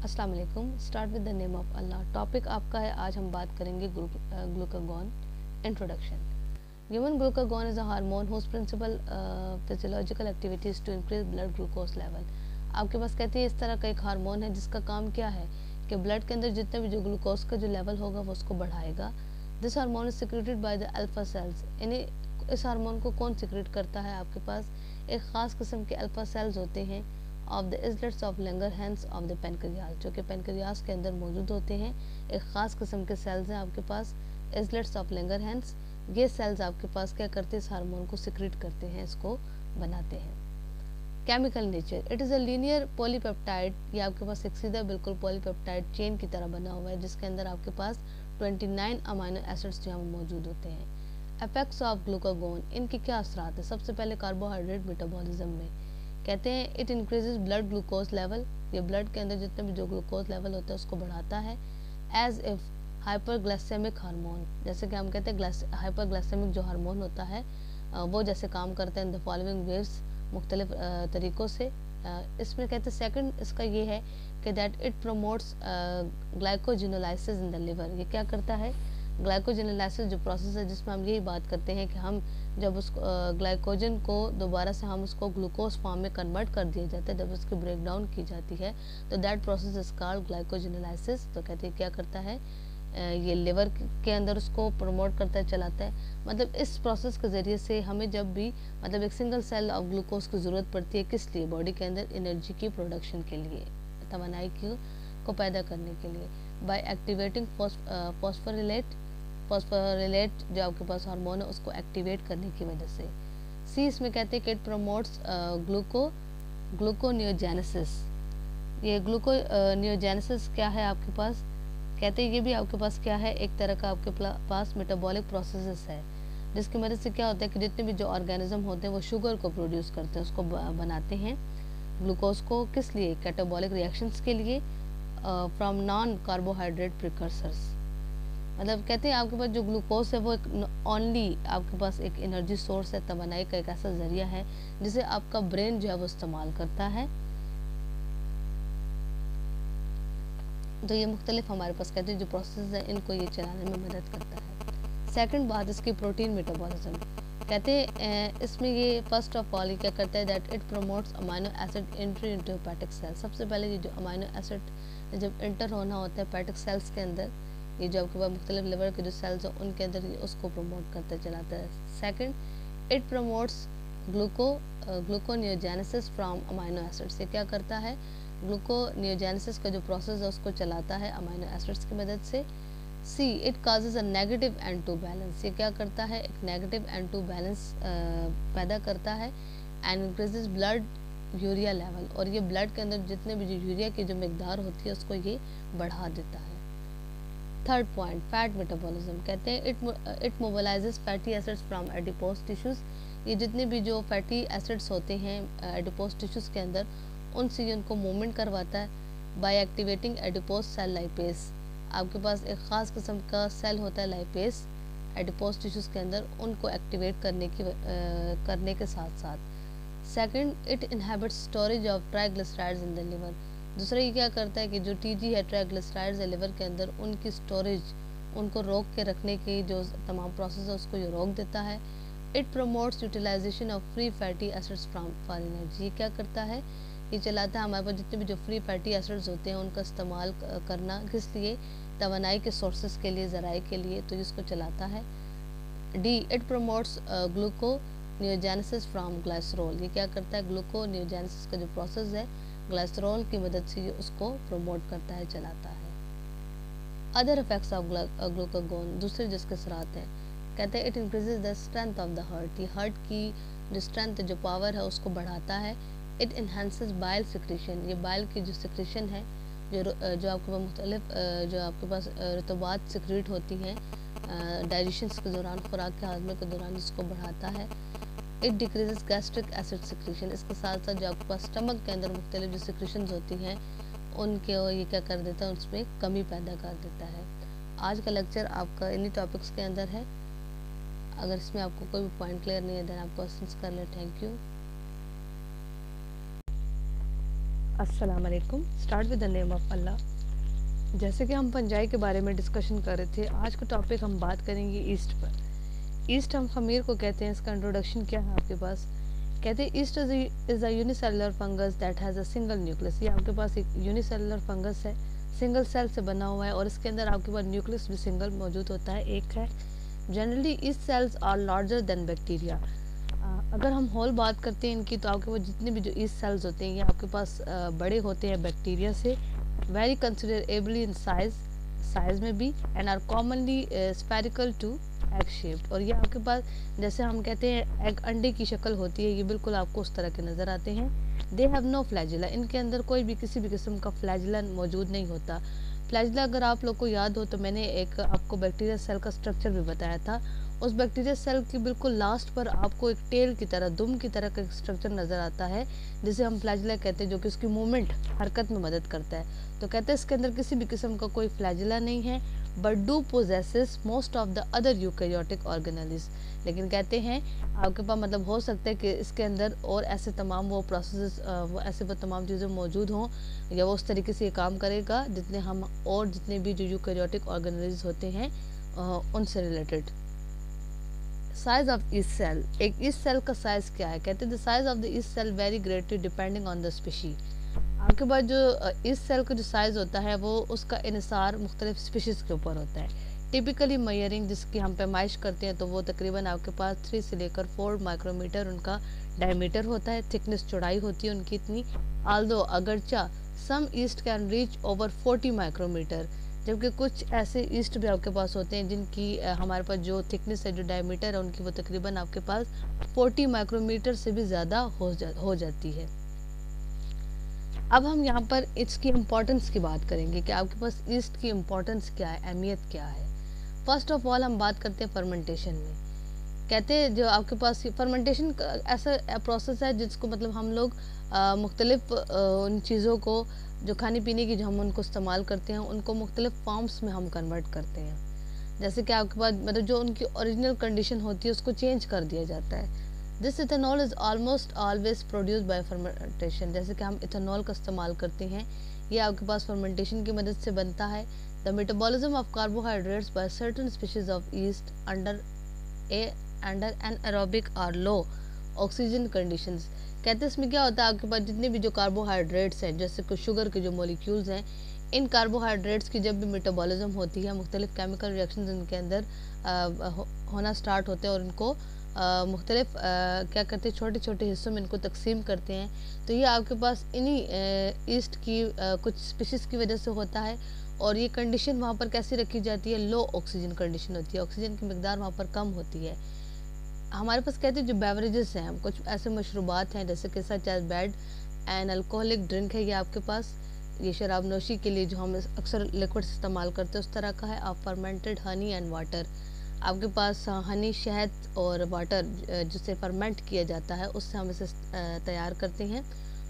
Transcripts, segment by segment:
अस्सलाम वालेकुम। Start with the name of Allah. Topic आपका है, आज हम बात करेंगे glucagon. Introduction. Human glucagon is a hormone whose principal physiological activities to increase blood glucose level. आपके पास कहते हैं इस तरह का एक हार्मोन है जिसका काम क्या है कि ब्लड के अंदर जितने भी जो ग्लूकोज का जो लेवल होगा वो उसको बढ़ाएगा। This hormone is secreted by the alpha cells. इन्हें इस हार्मोन को कौन सिक्रेट करता है? आपके पास एक ख़ास किस्म के अल्फा सेल्स होते हैं of the islets of Langerhans of the pancreas, जो कि पेनक्रियाज के अंदर मौजूद होते हैं। एक ख़ास किस्म के सेल्स हैं आपके पास, इजलेट्स ऑफ लैंगरहैंस। ये सेल्स आपके पास क्या करते हैं? इस हार्मोन को सिक्रेट करते हैं, इसको बनाते हैं। Chemical nature, it is a linear polypeptide. ये आपके पास एक सीधा बिल्कुल पॉलीपेप्टाइड चेन की तरह बना हुआ है जिसके अंदर आपके पास 29 अमाइनो एसिड्स जो हैं मौजूद होते हैं। इफेक्ट्स ऑफ ग्लूकागोन, इनके क्या असरात हैं? सबसे पहले कार्बोहाइड्रेट मेटाबॉलिज्म में कहते हैं it increases blood glucose level. ये ब्लड के अंदर जितने भी जो ग्लूकोज लेवल होता है उसको बढ़ाता है। एज इफ हाइपरग्लाइसेमिक हार्मोन, जैसे कि हम कहते हैं हाइपरग्लाइसेमिक जो हार्मोन होता है वो जैसे काम करता है इन द फॉलोइंग वेव्स, मुख्तलिफ तरीक़ों से। इसमें कहते हैं सेकंड इसका ये है कि that it promotes glycogenolysis in the liver. ये क्या करता है? ग्लाइकोजिनोलाइसिस जो प्रोसेस है जिसमें हम यही बात करते हैं कि हम जब उस ग्लाइकोजन को दोबारा से हम उसको ग्लूकोज फॉर्म में कन्वर्ट कर दिया जाता है, जब उसकी ब्रेक डाउन की जाती है तो that process is called glycogenolysis. तो कहते हैं क्या करता है ये लिवर के अंदर उसको प्रमोट करता है, चलाता है। मतलब इस प्रोसेस के ज़रिए से हमें जब भी मतलब एक सिंगल सेल ऑफ ग्लूकोज की ज़रूरत पड़ती है, किस लिए? बॉडी के अंदर एनर्जी की प्रोडक्शन के लिए, तवानाई को पैदा करने के लिए। बाय एक्टिवेटिंग फॉस्फोरिलेट जो आपके पास हार्मोन है उसको एक्टिवेट करने की वजह से। सी इसमें कहते हैं कि इट प्रमोट्स ग्लूकोनियोजेनेसिस। ये ग्लूकोनियोजेनेसिस क्या है आपके पास? कहते हैं ये भी आपके पास क्या है, एक तरह का आपके पास मेटाबॉलिक प्रोसेसेस है जिसकी मदद से क्या होता है कि जितने भी जो ऑर्गेनिज्म होते हैं वो शुगर को प्रोड्यूस करते हैं, उसको बनाते हैं ग्लूकोज को। किस लिए? कैटाबॉलिक रिएक्शंस के लिए फ्रॉम नॉन कार्बोहाइड्रेट प्रिकर्सर्स। मतलब कहते हैं आपके पास जो ग्लूकोज है वो एक ओनली आपके पास एक एनर्जी सोर्स है, तवानाई का एक ऐसा ज़रिया है जिसे आपका ब्रेन जो है वो इस्तेमाल करता है। तो ये मुख्तलिफ हमारे पास कहते हैं जो प्रोसेस है इनको ये चलाने में मदद करता है। सेकंड बात इसकी प्रोटीन मेटाबॉलिज्म। कहते हैं इसमें ये फर्स्ट ऑफ ऑल ये क्या करता है that it promotes amino acid entry into hepatic cell. सबसे पहले ये जो अमाइनो एसिड जब एंटर होना होता है हेपेटिक सेल्स के अंदर, ये जो आपके पास मुख्तलिफ लिवर के जो सेल्स हैं उनके अंदर ये उसको प्रमोट करता चलाता है। Second it promotes gluconeogenesis from amino acids. ये क्या करता है? ग्लूकोनियोजेनेसिस का जो प्रोसेस है उसको चलाता है अमाइनो एसिड्स की मदद से। See it causes a negative N2 balance. ये क्या करता है? एक नेगेटिव N2 बैलेंस पैदा करता है and increases blood urea level. और ये ब्लड के अंदर जितने भी जो यूरिया की जो मकदार होती है उसको ये बढ़ा देता है। Third point fat metabolism. कहते हैं it mobilises fatty acids from adipose tissues. ये जितने भी जो फैटी एसिड्स होते हैं एडिपोज टिश्यूज़ के अंदर उनसे ये उनको मूवमेंट करवाता है by activating adipose cell lipase. आपके पास एक ख़ास किस्म का सेल होता है लाइपेस एडिपोज टिश्यूज़ के अंदर, उनको एक्टिवेट करने के साथ साथ। Second it inhabits storage of triglycerides in the liver. दूसरा ये क्या करता है कि जो टीजी है ट्राइग्लिसराइड्स है लिवर के अंदर उनकी स्टोरेज उनको रोक के रखने की जो तमाम प्रोसेस है उसको ये रोक देता है। It promotes utilization of free fatty acids from for energy. ये क्या करता है? ये चलाता है हमारे पास जितने भी जो फ्री फैटी एसिड्स होते हैं उनका इस्तेमाल करना, किस लिए? तवानाई के सोर्सेज के लिए, ज़राए के लिए, तो इसको चलाता है। D it promotes gluconeogenesis from glycerol. ये क्या करता है? ग्लूकोनियोजेनेसिस का जो प्रोसेस है ग्लाइसरोल की मदद से ये उसको प्रमोट करता है, चलाता है। अदर इफेक्ट्स ऑफ ग्लूकागोन, दूसरे जिसके असरात हैं, कहते हैं it increases the strength of the heart. ये हार्ट की जो स्ट्रेंथ जो पावर है उसको बढ़ाता है। It enhances bile secretion. ये बाइल की जो सिक्रीशन है जो आपके पास मुख्तलिफ जो आपके पास रतुबात सिक्रीट होती हैं डाइजेशन के दौरान, खुराक के हाजमे के दौरान, इसको बढ़ाता है। It decreases gastric acid secretion. इसके साथ साथ जो आपके पास स्टमक के अंदर मुख्तलिफ जो सिक्रीशंस होती हैं उनके ये क्या कर देता है? उसमें कमी पैदा कर देता है। आज का लेक्चर आपका इन्हीं टॉपिक्स के अंदर है। अगर इसमें आपको कोई भी पॉइंट क्लियर नहीं है देन आप क्वेश्चंस कर ले। Thank you. अस्सलाम वालेकुम। Start with the name of Allah. जैसे कि हम पंजाई के बारे में डिस्कशन कर रहे थे, आज का टॉपिक हम बात करेंगे ईस्ट पर। ईस्ट हम खमीर को कहते हैं। इसका इंट्रोडक्शन क्या है आपके पास? कहते हैं east is a unicellular fungus that has a single nucleus. ये आपके पास एक यूनिसेलुलर फंगस है, सिंगल सेल से बना हुआ है और इसके अंदर आपके पास न्यूक्लियस भी सिंगल मौजूद होता है, एक है। Generally yeast cells are larger than bacteria. अगर हम होल बात करते हैं इनकी, तो आपके पास जितने भी जो ईस्ट सेल्स होते हैं ये आपके पास बड़े होते हैं बैक्टीरिया से, वेरी कंसिडरेबली इन साइज में भी, and are commonly spherical to egg shaped. और ये आपके पास जैसे हम कहते हैं एग अंडे की शक्ल होती है, ये बिल्कुल आपको उस तरह के नज़र आते हैं। They have no flagella. इनके अंदर कोई भी किसी भी किस्म का फ्लैजिला मौजूद नहीं होता। फ्लैजिला अगर आप लोग को याद हो तो मैंने एक आपको बैक्टीरिया सेल का स्ट्रक्चर भी बताया था। उस बैक्टीरिया सेल की बिल्कुल लास्ट पर आपको एक टेल की तरह, दुम की तरह का स्ट्रक्चर नज़र आता है, जिसे हम फ्लैजिला कहते हैं, जो कि उसकी मूवमेंट, हरकत में मदद करता है। तो कहते हैं इसके अंदर किसी भी किस्म का कोई फ्लैजिला नहीं है, but do possesses most of the other eukaryotic organelles. लेकिन कहते हैं आपके पास मतलब हो सकता है कि इसके अंदर और ऐसे तमाम वो प्रोसेस, वो तमाम चीज़ें मौजूद हों, या वो उस तरीके से ये काम करेगा जितने हम और जितने भी जो यूकैरियोटिक ऑर्गेनेल्स होते हैं उनसे related. Size of yeast cell, एक ईस्ट सेल का साइज क्या है? कहते हैं the size of the yeast cell very greatly depending on the species. आपके पास जो ईस्ट सेल का जो साइज होता है वो उसका इन्हिसार मुख्तलिफ स्पीशीज़ के ऊपर होता है। टिपिकली मेयरिंग जिसकी हम पैमाइश करते हैं तो वो तकरीबन आपके पास 3 से लेकर 4 माइक्रोमीटर उनका डायमीटर होता है, थिकनेस चौड़ाई होती है उनकी इतनी। आल्दो अगरचा some yeast can reach over 40 micrometre, जबकि कुछ ऐसे ईस्ट भी आपके पास होते हैं जिनकी हमारे पास जो थिकनेस है, जो डायमीटर है उनकी, वो तकरीबन आपके पास 40 माइक्रोमीटर से भी ज़्यादा हो जाती है। अब हम यहाँ पर इसकी इम्पोर्टेंस की बात करेंगे कि आपके पास ईस्ट की इम्पोर्टेंस क्या है, अहमियत क्या है। फर्स्ट ऑफ ऑल हम बात करते हैं फर्मेंटेशन में। कहते हैं जो आपके पास फर्मेंटेशन ऐसा प्रोसेस है जिसको मतलब हम लोग मुख्तलिफ उन चीज़ों को जो खाने पीने की जो हम उनको इस्तेमाल करते हैं उनको मुख्तलिफ फॉर्म्स में हम कन्वर्ट करते हैं। जैसे कि आपके पास मतलब जो उनकी ओरिजिनल कंडीशन होती है उसको चेंज कर दिया जाता है। This ethanol is almost always produce by fermentation. जैसे कि हम इथेनॉल का इस्तेमाल करते हैं, ये आपके पास फर्मेंटेशन की मदद से बनता है। The metabolism of carbohydrates by certain species of yeast under anaerobic और लो ऑक्सीजन कंडीशंस। कहते हैं इसमें क्या होता है, आपके पास जितने भी जो कार्बोहाइड्रेट्स हैं, जैसे कि शुगर के जो मॉलिक्यूल्स हैं, इन कार्बोहाइड्रेट्स की जब भी मेटाबॉलिज्म होती है, मुख्तलिफ केमिकल रिएक्शंस इनके अंदर होना स्टार्ट होते हैं और इनको मुख्तलिफ क्या करते हैं, छोटे छोटे हिस्सों में इनको तकसीम करते हैं। तो ये आपके पास इन्हीं ईस्ट की कुछ स्पीशीज़ की वजह से होता है। और ये कंडीशन वहाँ पर कैसी रखी जाती है, लो ऑक्सीजन कंडीशन होती है, ऑक्सीजन की मकदार वहाँ पर कम होती है। हमारे पास कहते हैं जो बेवरेजेस हैं, कुछ ऐसे मशरूबात हैं जैसे कि such as bread and alcoholic drink है, ये आपके पास ये शराब नोशी के लिए जो हम अक्सर लिक्विड इस्तेमाल करते हैं उस तरह का है। आप फर्मेंटेड हनी एंड वाटर, आपके पास हनी, शहद और वाटर जिसे फर्मेंट किया जाता है उससे हम इसे तैयार करते हैं।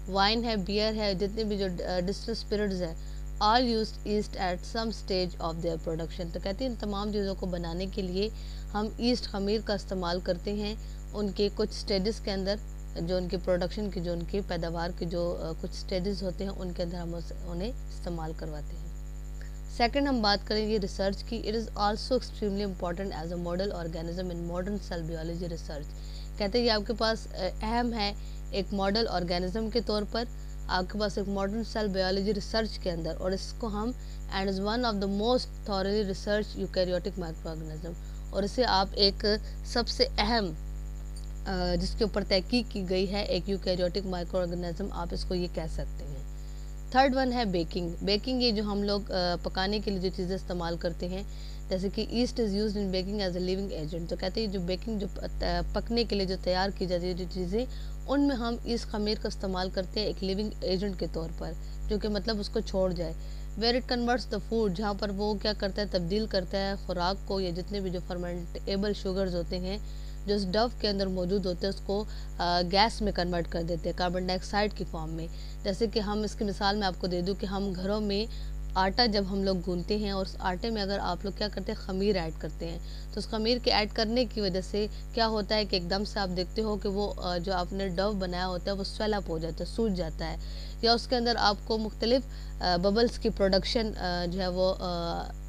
वाइन है, बियर है, जितने भी जो डिस्टिल्ड स्पिरिट्स है, all used yeast at some stage of their production. तो कहते हैं इन तमाम चीज़ों को बनाने के लिए हम ईस्ट खमीर का इस्तेमाल करते हैं उनके कुछ स्टेजेस के अंदर, जो उनके प्रोडक्शन की, जो उनकी पैदावार के जो कुछ स्टेजेस होते हैं उनके अंदर हम उन्हें इस्तेमाल करवाते हैं। सेकंड हम बात करेंगे रिसर्च की। It is also extremely important as a model organism in modern cell biology research. कहते हैं ये आपके पास अहम है एक मॉडल ऑर्गेनिज्म के तौर पर आपके पास एक मॉडर्न सेल बायोलॉजी रिसर्च के अंदर, और इसको हम and is one of the most thoroughly research eukaryotic micro organism, और इसे आप एक सबसे अहम जिसके ऊपर तहकीक की गई है एक यूकैरियोटिक माइक्रो ऑर्गेनिज्म, आप इसको ये कह सकते हैं। थर्ड वन है बेकिंग। बेकिंग ये जो हम लोग पकाने के लिए जो चीज़ें इस्तेमाल करते हैं, जैसे कि yeast is used in baking as a leavening agent. तो कहते हैं जो बेकिंग जो पकने के लिए जो तैयार की जाती है जो चीज़ें, उनमें हम ईस्ट खमीर का इस्तेमाल करते हैं एक लिविंग एजेंट के तौर पर, जो कि मतलब उसको छोड़ जाए। Where it converts the food, जहाँ पर वो क्या करता है, तब्दील करता है खुराक को, या जितने भी जो फर्मेंटेबल शुगर्स होते हैं जो इस डव के अंदर मौजूद होते हैं उसको गैस में कन्वर्ट कर देते हैं, कार्बन डाइऑक्साइड की फॉर्म में। जैसे कि हम इसकी मिसाल मैं आपको दे दूं कि हम घरों में आटा जब हम लोग गूंथते हैं और उस आटे में अगर आप लोग क्या करते हैं, खमीर ऐड करते हैं, तो उस खमीर के ऐड करने की वजह से क्या होता है कि एकदम से आप देखते हो कि वो जो आपने डव बनाया होता है वो स्वेल अप हो जाता है, सूज जाता है, या उसके अंदर आपको मुख्तलिफ बबल्स की प्रोडक्शन जो है वो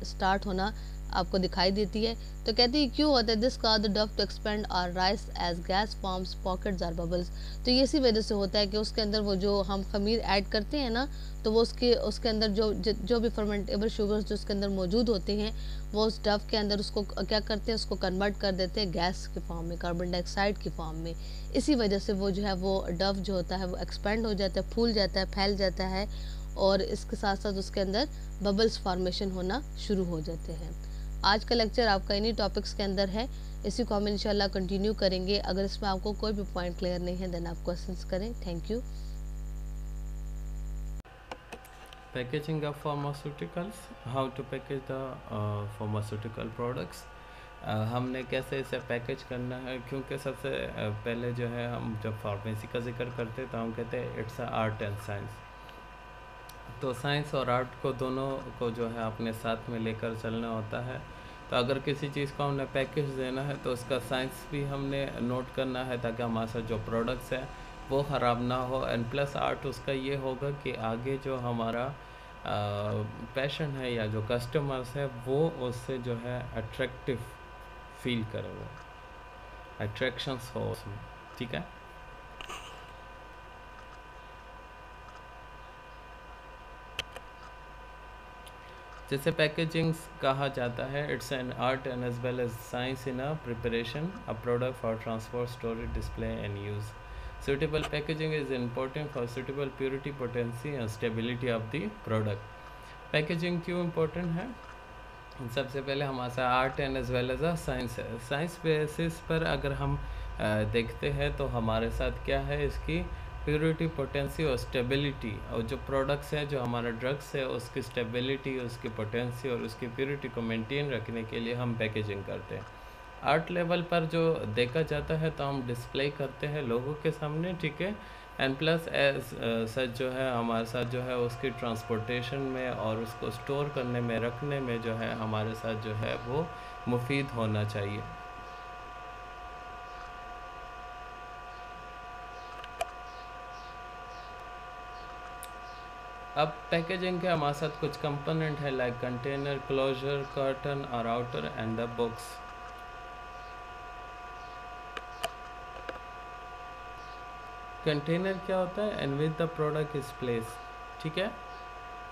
स्टार्ट होना आपको दिखाई देती है। तो कहती है क्यों होता है, this cause the dough to expand or rise as gas forms pockets or bubbles. तो ये इसी वजह से होता है कि उसके अंदर वो जो हम खमीर ऐड करते हैं ना, तो वो उसके अंदर जो भी फर्मेंटेबल शुगर्स जो उसके अंदर मौजूद होते हैं, वो उस डव के अंदर उसको क्या करते हैं, उसको कन्वर्ट कर देते हैं गैस के फॉर्म में, कार्बन डाइऑक्साइड की फॉर्म में। इसी वजह से वो जो है वो डव जो होता है वो एक्सपेंड हो जाता है, फूल जाता है, फैल जाता है, और इसके साथ साथ उसके अंदर बबल्स फॉर्मेशन होना शुरू हो जाते हैं। आज का लेक्चर आपका इन्हीं टॉपिक्स के अंदर है, इसी को हम इंशाल्लाह कंटिन्यू करेंगे। अगर इसमें आपको कोई भी पॉइंट क्लियर नहीं है देन आप क्वेश्चंस करें। Thank you. Packaging of pharmaceuticals, how to package the pharmaceutical products। हमने कैसे इसे पैकेज करना है, क्योंकि सबसे पहले जो है हम जब फार्मेसी का जिक्र करते हैं तो हम कहते हैं it's a art and science. तो साइंस और आर्ट को दोनों को जो है अपने साथ में लेकर चलना होता है। तो अगर किसी चीज़ को हमने पैकेज देना है तो उसका साइंस भी हमने नोट करना है ताकि हमारे साथ जो प्रोडक्ट्स है वो ख़राब ना हो। एंड प्लस आर्ट उसका ये होगा कि आगे जो हमारा पैशन है या जो कस्टमर्स है वो उससे जो है अट्रैक्टिव फील करे, वो अट्रैक्शंस हो उसमें। ठीक है। जैसे पैकेजिंग कहा जाता है, it's an art and as well as science in a preparation a product for transport, storage, display and use. Suitable packaging is important for suitable purity, potency and stability of the product। Packaging क्यों important है? सबसे पहले हमारे साथ art and as well as a science है। Science basis पर अगर हम देखते हैं तो हमारे साथ क्या है, इसकी प्योरिटी, पोटेंसी और स्टेबिलिटी, और जो प्रोडक्ट्स हैं, जो हमारा ड्रग्स है, उसकी स्टेबिलिटी, उसकी पोटेंसी और उसकी प्योरिटी को मेंटेन रखने के लिए हम पैकेजिंग करते हैं। आर्ट लेवल पर जो देखा जाता है तो हम डिस्प्ले करते हैं लोगों के सामने, ठीक है। एंड प्लस एज सच जो है हमारे साथ जो है उसकी ट्रांसपोर्टेशन में और उसको स्टोर करने में, रखने में जो है हमारे साथ जो है वो मुफीद होना चाहिए। अब पैकेजिंग के हमारे साथ कुछ कंपोनेंट है लाइक कंटेनर, क्लोजर, कर्टन और outer and the box. Container क्या होता है, and with the product is place, ठीक है।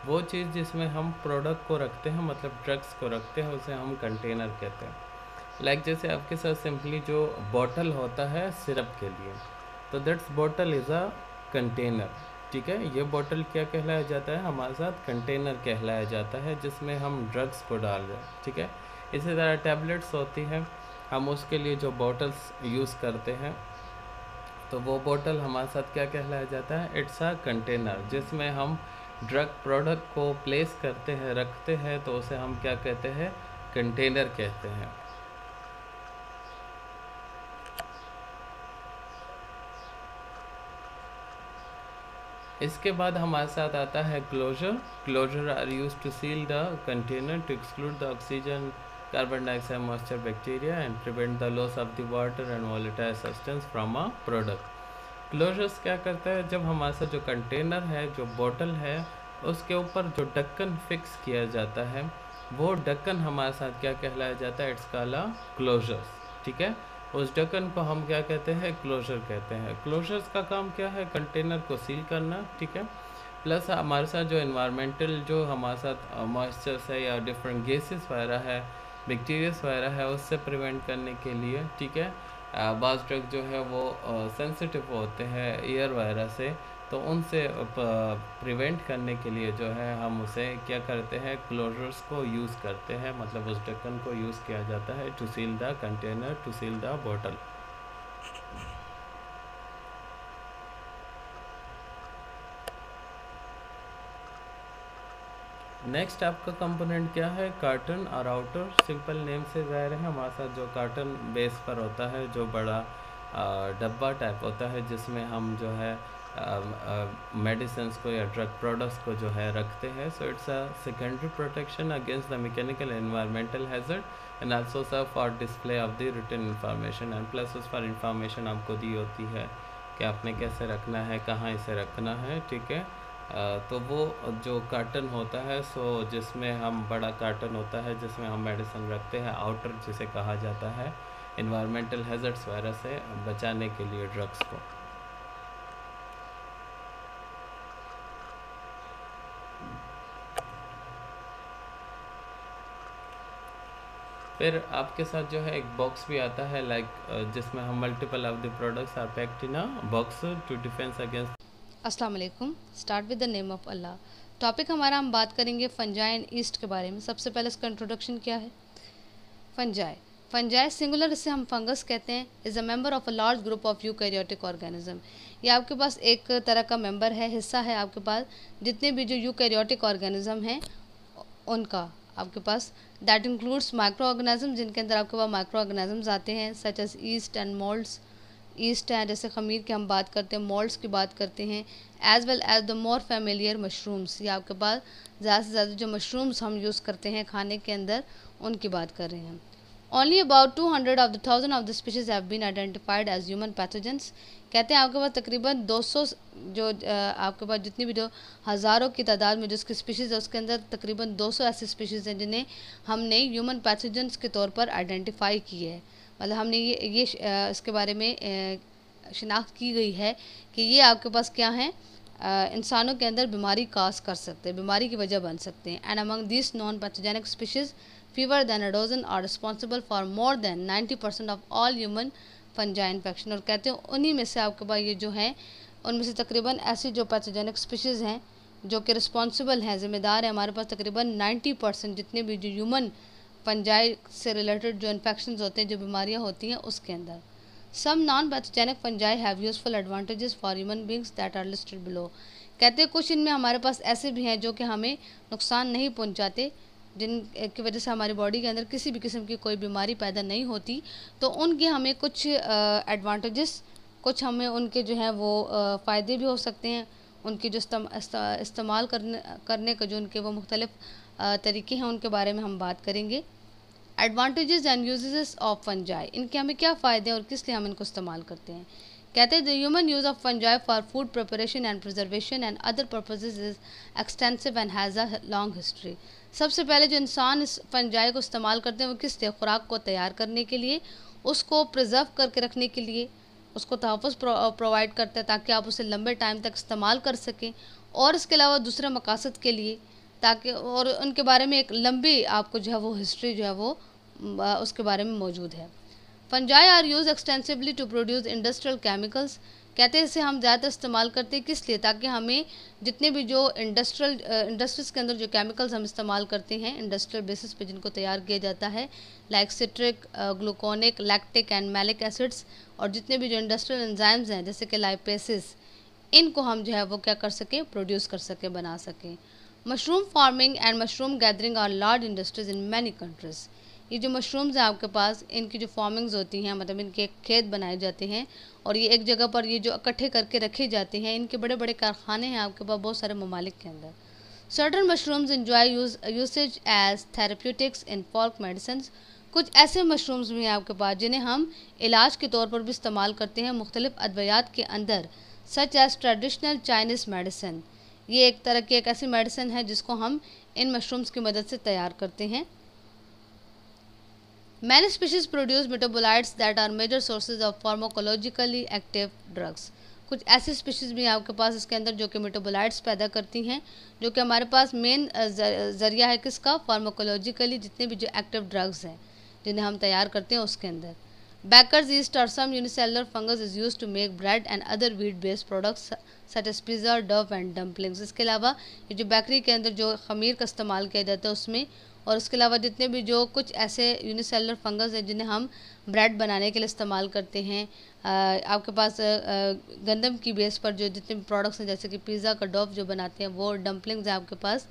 वो चीज़ जिसमें हम प्रोडक्ट को रखते हैं, मतलब ड्रग्स को रखते हैं, उसे हम कंटेनर कहते हैं। लाइक जैसे आपके साथ सिंपली जो बॉटल होता है सिरप के लिए, तो that's bottle is a container, ठीक है। ये बॉटल क्या कहलाया जाता है, हमारे साथ कंटेनर कहलाया जाता है जिसमें हम ड्रग्स को डाल रहे हैं, ठीक है। इसी तरह टैबलेट्स होती हैं, हम उसके लिए जो बॉटल्स यूज़ करते हैं, तो वो बोतल हमारे साथ क्या कहलाया जाता है, इट्स अ कंटेनर, जिसमें हम ड्रग प्रोडक्ट को प्लेस करते हैं, रखते हैं, तो उसे हम क्या कहते हैं, कंटेनर कहते हैं। इसके बाद हमारे साथ आता है closure. Closure are use to seal the container to exclude the oxygen, carbon dioxide, moisture, bacteria and prevent the loss of the water and volatile substance from a product. Closures क्या करता है, जब हमारे साथ जो कंटेनर है, जो बोतल है, उसके ऊपर जो ढक्कन फिक्स किया जाता है, वो ढक्कन हमारे साथ क्या कहलाया जाता है, इट्स कॉल्ड अ क्लोजर्स, ठीक है। उस ढक्कन को हम क्या कहते हैं, क्लोजर कहते हैं। क्लोजर्स का काम क्या है, कंटेनर को सील करना, ठीक है। प्लस हमारे साथ जो इन्वायरमेंटल जो हमारे साथ मॉइस्चर्स है या डिफरेंट गैसेस वगैरह है, बैक्टीरियाज वगैरह है, उससे प्रिवेंट करने के लिए, ठीक है। बाज़ ड्रग जो है वो सेंसिटिव होते हैं एयर वगैरह से, तो उनसे प्रिवेंट करने के लिए जो है हम उसे क्या करते हैं, क्लोजर्स को यूज़ करते हैं, मतलब उस ढक्कन को यूज़ किया जाता है to seal the container, to seal the bottle. Next आपका कंपोनेंट क्या है, कार्टन और आउटर। सिंपल नेम से ज़ाहिर है हमारे साथ जो कार्टन बेस पर होता है, जो बड़ा डब्बा टाइप होता है जिसमें हम जो है मेडिसिन को या ड्रग प्रोडक्ट्स को जो है रखते हैं. So it's a secondary protection against the mechanical environmental hazard and also serve for display of the written information and plus उस पर इंफॉर्मेशन आपको दी होती है कि आपने कैसे रखना है, कहाँ इसे रखना है. ठीक है. तो वो जो कार्टन होता है, सो जिसमें हम बड़ा कार्टन होता है जिसमें हम मेडिसिन रखते हैं, आउटर जिसे कहा जाता है, इन्वायरमेंटल हैजर्ड्स वगैरह से बचाने के लिए ड्रग्स को. फिर आपके साथ जो है एक बॉक्स भी आता है जिसमें हम multiple of the products are packed in a box to defence against. अस्सलाम वालेकुम. Start with the name of Allah. Topic हमारा हम बात करेंगे फंजाई एंड ईस्ट के बारे में. सबसे पहले इसका इंट्रोडक्शन क्या है. फंजाई, फंजाई सिंगुलर इसे हम फंगस कहते हैं, is a member of a large group of eukaryotic organism. ये आपके पास एक तरह का मेंबर है, हिस्सा है आपके पास जितने भी जो यूकैरियोटिक ऑर्गेनिज्म हैं उनका आपके पास. दैट इंक्लूड्स माइक्रो ऑर्गेनिज्म, जिनके अंदर आपके पास माइक्रो ऑर्गेनिजम्स आते हैं such as yeast and moulds. Yeast है जैसे खमीर की हम बात करते हैं, मोल्ड्स की बात करते हैं, as well as the more familiar mushrooms. ये आपके पास ज़्यादा से ज़्यादा जो मशरूम्स हम यूज़ करते हैं खाने के अंदर उनकी बात कर रहे हैं. Only about 200 of the 1000 of the species have been identified as human pathogens. कहते हैं आपके पास तकरीबन 200 जो आपके पास जितनी भी जो हज़ारों की तादाद में जो इसकी स्पीशीज़ है उसके अंदर तकरीबन 200 ऐसी स्पीशीज़ हैं जिन्हें हमने ह्यूमन पैथोजेंस के तौर पर आइडेंटिफाई की है. मतलब हमने ये इसके बारे में शिनाख्त की गई है कि ये आपके पास क्या हैं, इंसानों के अंदर बीमारी काज कर सकते हैं, बीमारी की वजह बन सकते हैं. And among this non pathogenic species fewer than a dozen are responsible for more than 90% of all human fungi infection. और कहते हैं उन्हीं में से आपके पास ये जो हैं उनमें से तकरीबन ऐसी जो पैथोजेनिक स्पीशीज़ हैं जो कि रिस्पॉन्सिबल हैं, ज़िम्मेदार हैं हमारे पास तकरीबन 90% जितने भी जो ह्यूमन फंजाई से रिलेटेड जो इन्फेक्शन होते हैं, जो बीमारियाँ होती हैं उसके अंदर. Some non pathogenic fungi have useful advantages for human beings that are listed below. कहते हैं कुछ इनमें हमारे पास ऐसे भी हैं जो कि हमें नुकसान नहीं पहुंचाते, जिनकी वजह से हमारी बॉडी के अंदर किसी भी किस्म की कोई बीमारी पैदा नहीं होती. तो उनके हमें कुछ एडवांटेजेस, कुछ हमें उनके जो हैं वो फ़ायदे भी हो सकते हैं. उनकी जो इस्तेमाल करने का जो उनके वो मुख्तलिफ तरीके हैं उनके बारे में हम बात करेंगे. Advantages and uses of fungi, इनके हमें क्या फ़ायदे हैं और किस लिए हम इनको इस्तेमाल करते हैं. कहते हैं the human use of fungi for food preparation and preservation and other purposes is extensive and has a long history. सबसे पहले जो इंसान इस फंजाई को इस्तेमाल करते हैं वो किस लिए, खुराक को तैयार करने के लिए, उसको प्रिजर्व करके रखने के लिए, उसको तहफ़्फ़ुज़ प्रोवाइड करते हैं ताकि आप उसे लंबे टाइम तक इस्तेमाल कर सकें, और इसके अलावा दूसरे मकासद के लिए ताकि, और उनके बारे में एक लंबी आपको जो है वो हिस्ट्री जो है वो उसके बारे में मौजूद है. Fungi are use extensively to produce industrial chemicals. कहते हैं इसे हम ज़्यादा इस्तेमाल करते हैं किस लिए, ताकि हमें जितने भी जो इंडस्ट्रीज़ के अंदर जो केमिकल्स हम इस्तेमाल करते हैं इंडस्ट्रियल बेसिस पे जिनको तैयार किया जाता है, like citric, gluconic, lactic and malic acids, और जितने भी जो इंडस्ट्रियल एंजाइम्स हैं जैसे कि लाइपेसिस, इनको हम जो है वो क्या कर सकें, प्रोड्यूस कर सकें, बना सकें. Mushroom farming and mushroom gathering are large industries in many countries. ये जो मशरूम्स हैं आपके पास, इनकी जो फार्मिंग्स होती हैं, मतलब इनके खेत बनाए जाते हैं और ये एक जगह पर ये जो इकट्ठे करके रखे जाते हैं, इनके बड़े बड़े कारखाने हैं आपके पास बहुत सारे ममालिक के अंदर. Certain mushrooms enjoy usage as therapeutics in folk medicine. कुछ ऐसे मशरूम्स भी हैं आपके पास जिन्हें हम इलाज के तौर पर भी इस्तेमाल करते हैं मुख्तलिफ अद्वियात के अंदर, such as traditional Chinese medicine. ये एक तरह की एक ऐसी मेडिसिन है जिसको हम इन मशरूम्स की मदद से तैयार करते हैं. Many species produce metabolites that are major sources of pharmacologically active drugs. कुछ ऐसी स्पीशीज़ भी आपके पास इसके अंदर जो कि मेटाबोलाइट्स पैदा करती हैं, जो कि हमारे पास मेन ज़रिया है किसका, फार्माकोलॉजिकली जितने भी जो एक्टिव ड्रग्स हैं जिन्हें हम तैयार करते हैं उसके अंदर. Baker's yeast or some unicellular fungus is used to make bread and other wheat-based products such as pizza, dough and dumplings. इसके अलावा ये जो बेकरी के अंदर जो खमीर का इस्तेमाल किया जाता है उसमें, और उसके अलावा जितने भी जो कुछ ऐसे यूनिसेलुलर फंगस हैं जिन्हें हम ब्रेड बनाने के लिए इस्तेमाल करते हैं, आपके पास गंदम की बेस पर जो जितने भी प्रोडक्ट्स हैं जैसे कि पिज़्ज़ा का डोव जो बनाते हैं वो, डम्पलिंग्स हैं आपके पास,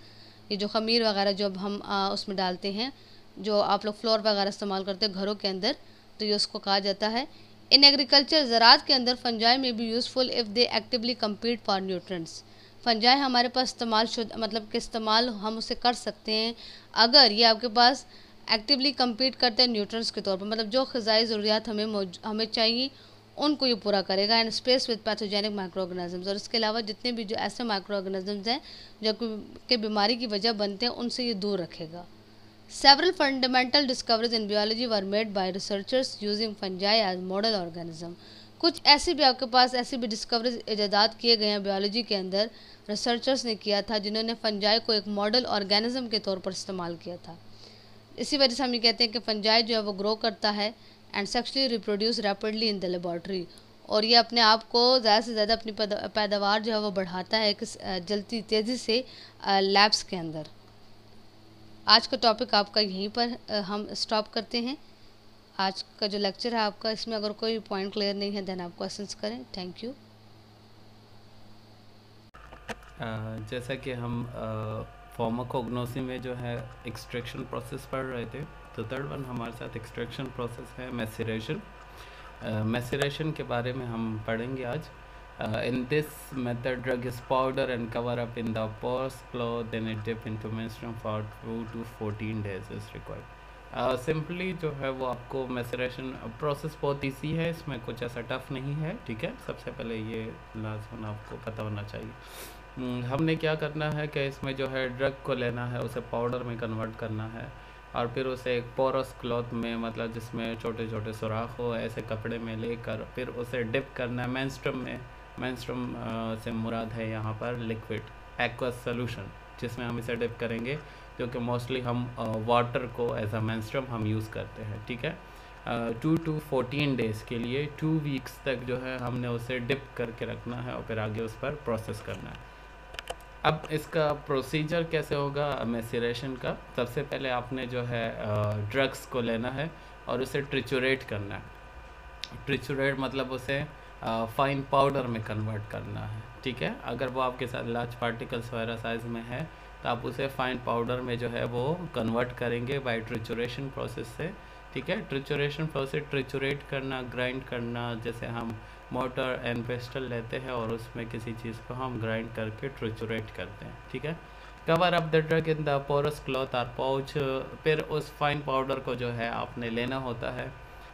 ये जो खमीर वगैरह जो अब हम उसमें डालते हैं, जो आप लोग फ्लोर वगैरह इस्तेमाल करते हैं घरों के अंदर, तो ये उसको कहा जाता है. इन एग्रीकल्चर ज़राअत के अंदर फंजाई में भी useful if they actively compete for nutrients. Fungi हमारे पास इस्तेमाल शुद्ध मतलब कि इस्तेमाल हम उसे कर सकते हैं अगर ये आपके पास एक्टिवली कम्पीट करते हैं न्यूट्रेंट्स के तौर पर, मतलब जो ग़िज़ाई ज़रूरियात हमें चाहिए उनको ये पूरा करेगा। And space with pathogenic micro organisms, और इसके अलावा जितने भी जो ऐसे माइक्रो ऑर्गेनिजम्स हैं जो कि बीमारी की वजह बनते हैं उनसे ये दूर रखेगा। Several fundamental discoveries in biology were made by researchers using fungi as model organism। कुछ ऐसी भी आपके पास ऐसी भी डिस्कवरीज इजादात किए गए हैं बियोलॉजी के अंदर, रिसर्चर्स ने किया था जिन्होंने फंजाई को एक मॉडल ऑर्गेनिज्म के तौर पर इस्तेमाल किया था। इसी वजह से हम ये कहते हैं कि फंजाई जो है वो ग्रो करता है and sexually reproduce rapidly in the laboratory, और ये अपने आप को ज़्यादा से ज़्यादा अपनी पैदावार जो है वो बढ़ाता है जल्दी तेज़ी से लैब्स के अंदर। आज का टॉपिक आपका यहीं पर हम स्टॉप करते हैं। आज का जो लेक्चर है आपका, इसमें अगर कोई पॉइंट क्लियर नहीं है देन आप क्वेश्चंस करें। Thank you. जैसा कि हम फार्माकोग्नोसी में जो है एक्सट्रैक्शन प्रोसेस पढ़ रहे थे, तो थर्ड वन हमारे साथ एक्सट्रैक्शन प्रोसेस है मैसेरेशन। मैसेरेशन के बारे में हम पढ़ेंगे आज। In this method, drug is powder and cover up in the porous cloth, then it dip into menstruum for 2 to 14 days is required। Simply जो है वो आपको मैसेरेशन प्रोसेस बहुत ईजी है, इसमें कुछ ऐसा टफ नहीं है, ठीक है। सबसे पहले ये लाजमन आपको पता होना चाहिए। हमने क्या करना है कि इसमें जो है ड्रग को लेना है, उसे पाउडर में कन्वर्ट करना है और फिर उसे एक पोरस क्लॉथ में, मतलब जिसमें छोटे छोटे सुराख हो, ऐसे कपड़े में लेकर फिर उसे डिप करना है मेंस्ट्रुम में। मेंस्ट्रुम से मुराद है यहाँ पर लिक्विड एक्वस सोल्यूशन, जिसमें हम इसे डिप करेंगे, क्योंकि मोस्टली हम वाटर को एज अ मेंस्ट्रुम हम यूज़ करते हैं, ठीक है। 2 to 14 डेज़ के लिए 2 वीक्स तक जो है हमने उसे डिप करके रखना है और फिर आगे उस पर प्रोसेस करना है। अब इसका प्रोसीजर कैसे होगा मैसेरेशन का? सबसे पहले आपने जो है ड्रग्स को लेना है और उसे ट्रिचुरेट करना है। ट्रिचुरेट मतलब उसे फाइन पाउडर में कन्वर्ट करना है, ठीक है। अगर वो आपके साथ लार्ज पार्टिकल्स वगैरह साइज़ में है तो आप उसे फाइन पाउडर में जो है वो कन्वर्ट करेंगे बाय ट्रिचुरेशन प्रोसेस से, ठीक है। ट्रिचुरेशन प्रोसेस, ट्रिचुरेट करना, ग्राइंड करना, जैसे हम मोटर एंड पेस्टल लेते हैं और उसमें किसी चीज़ को हम ग्राइंड करके ट्रिचुरेट करते हैं, ठीक है। Cover up the drug in the porous cloth और पाउच, फिर उस फाइन पाउडर को जो है आपने लेना होता है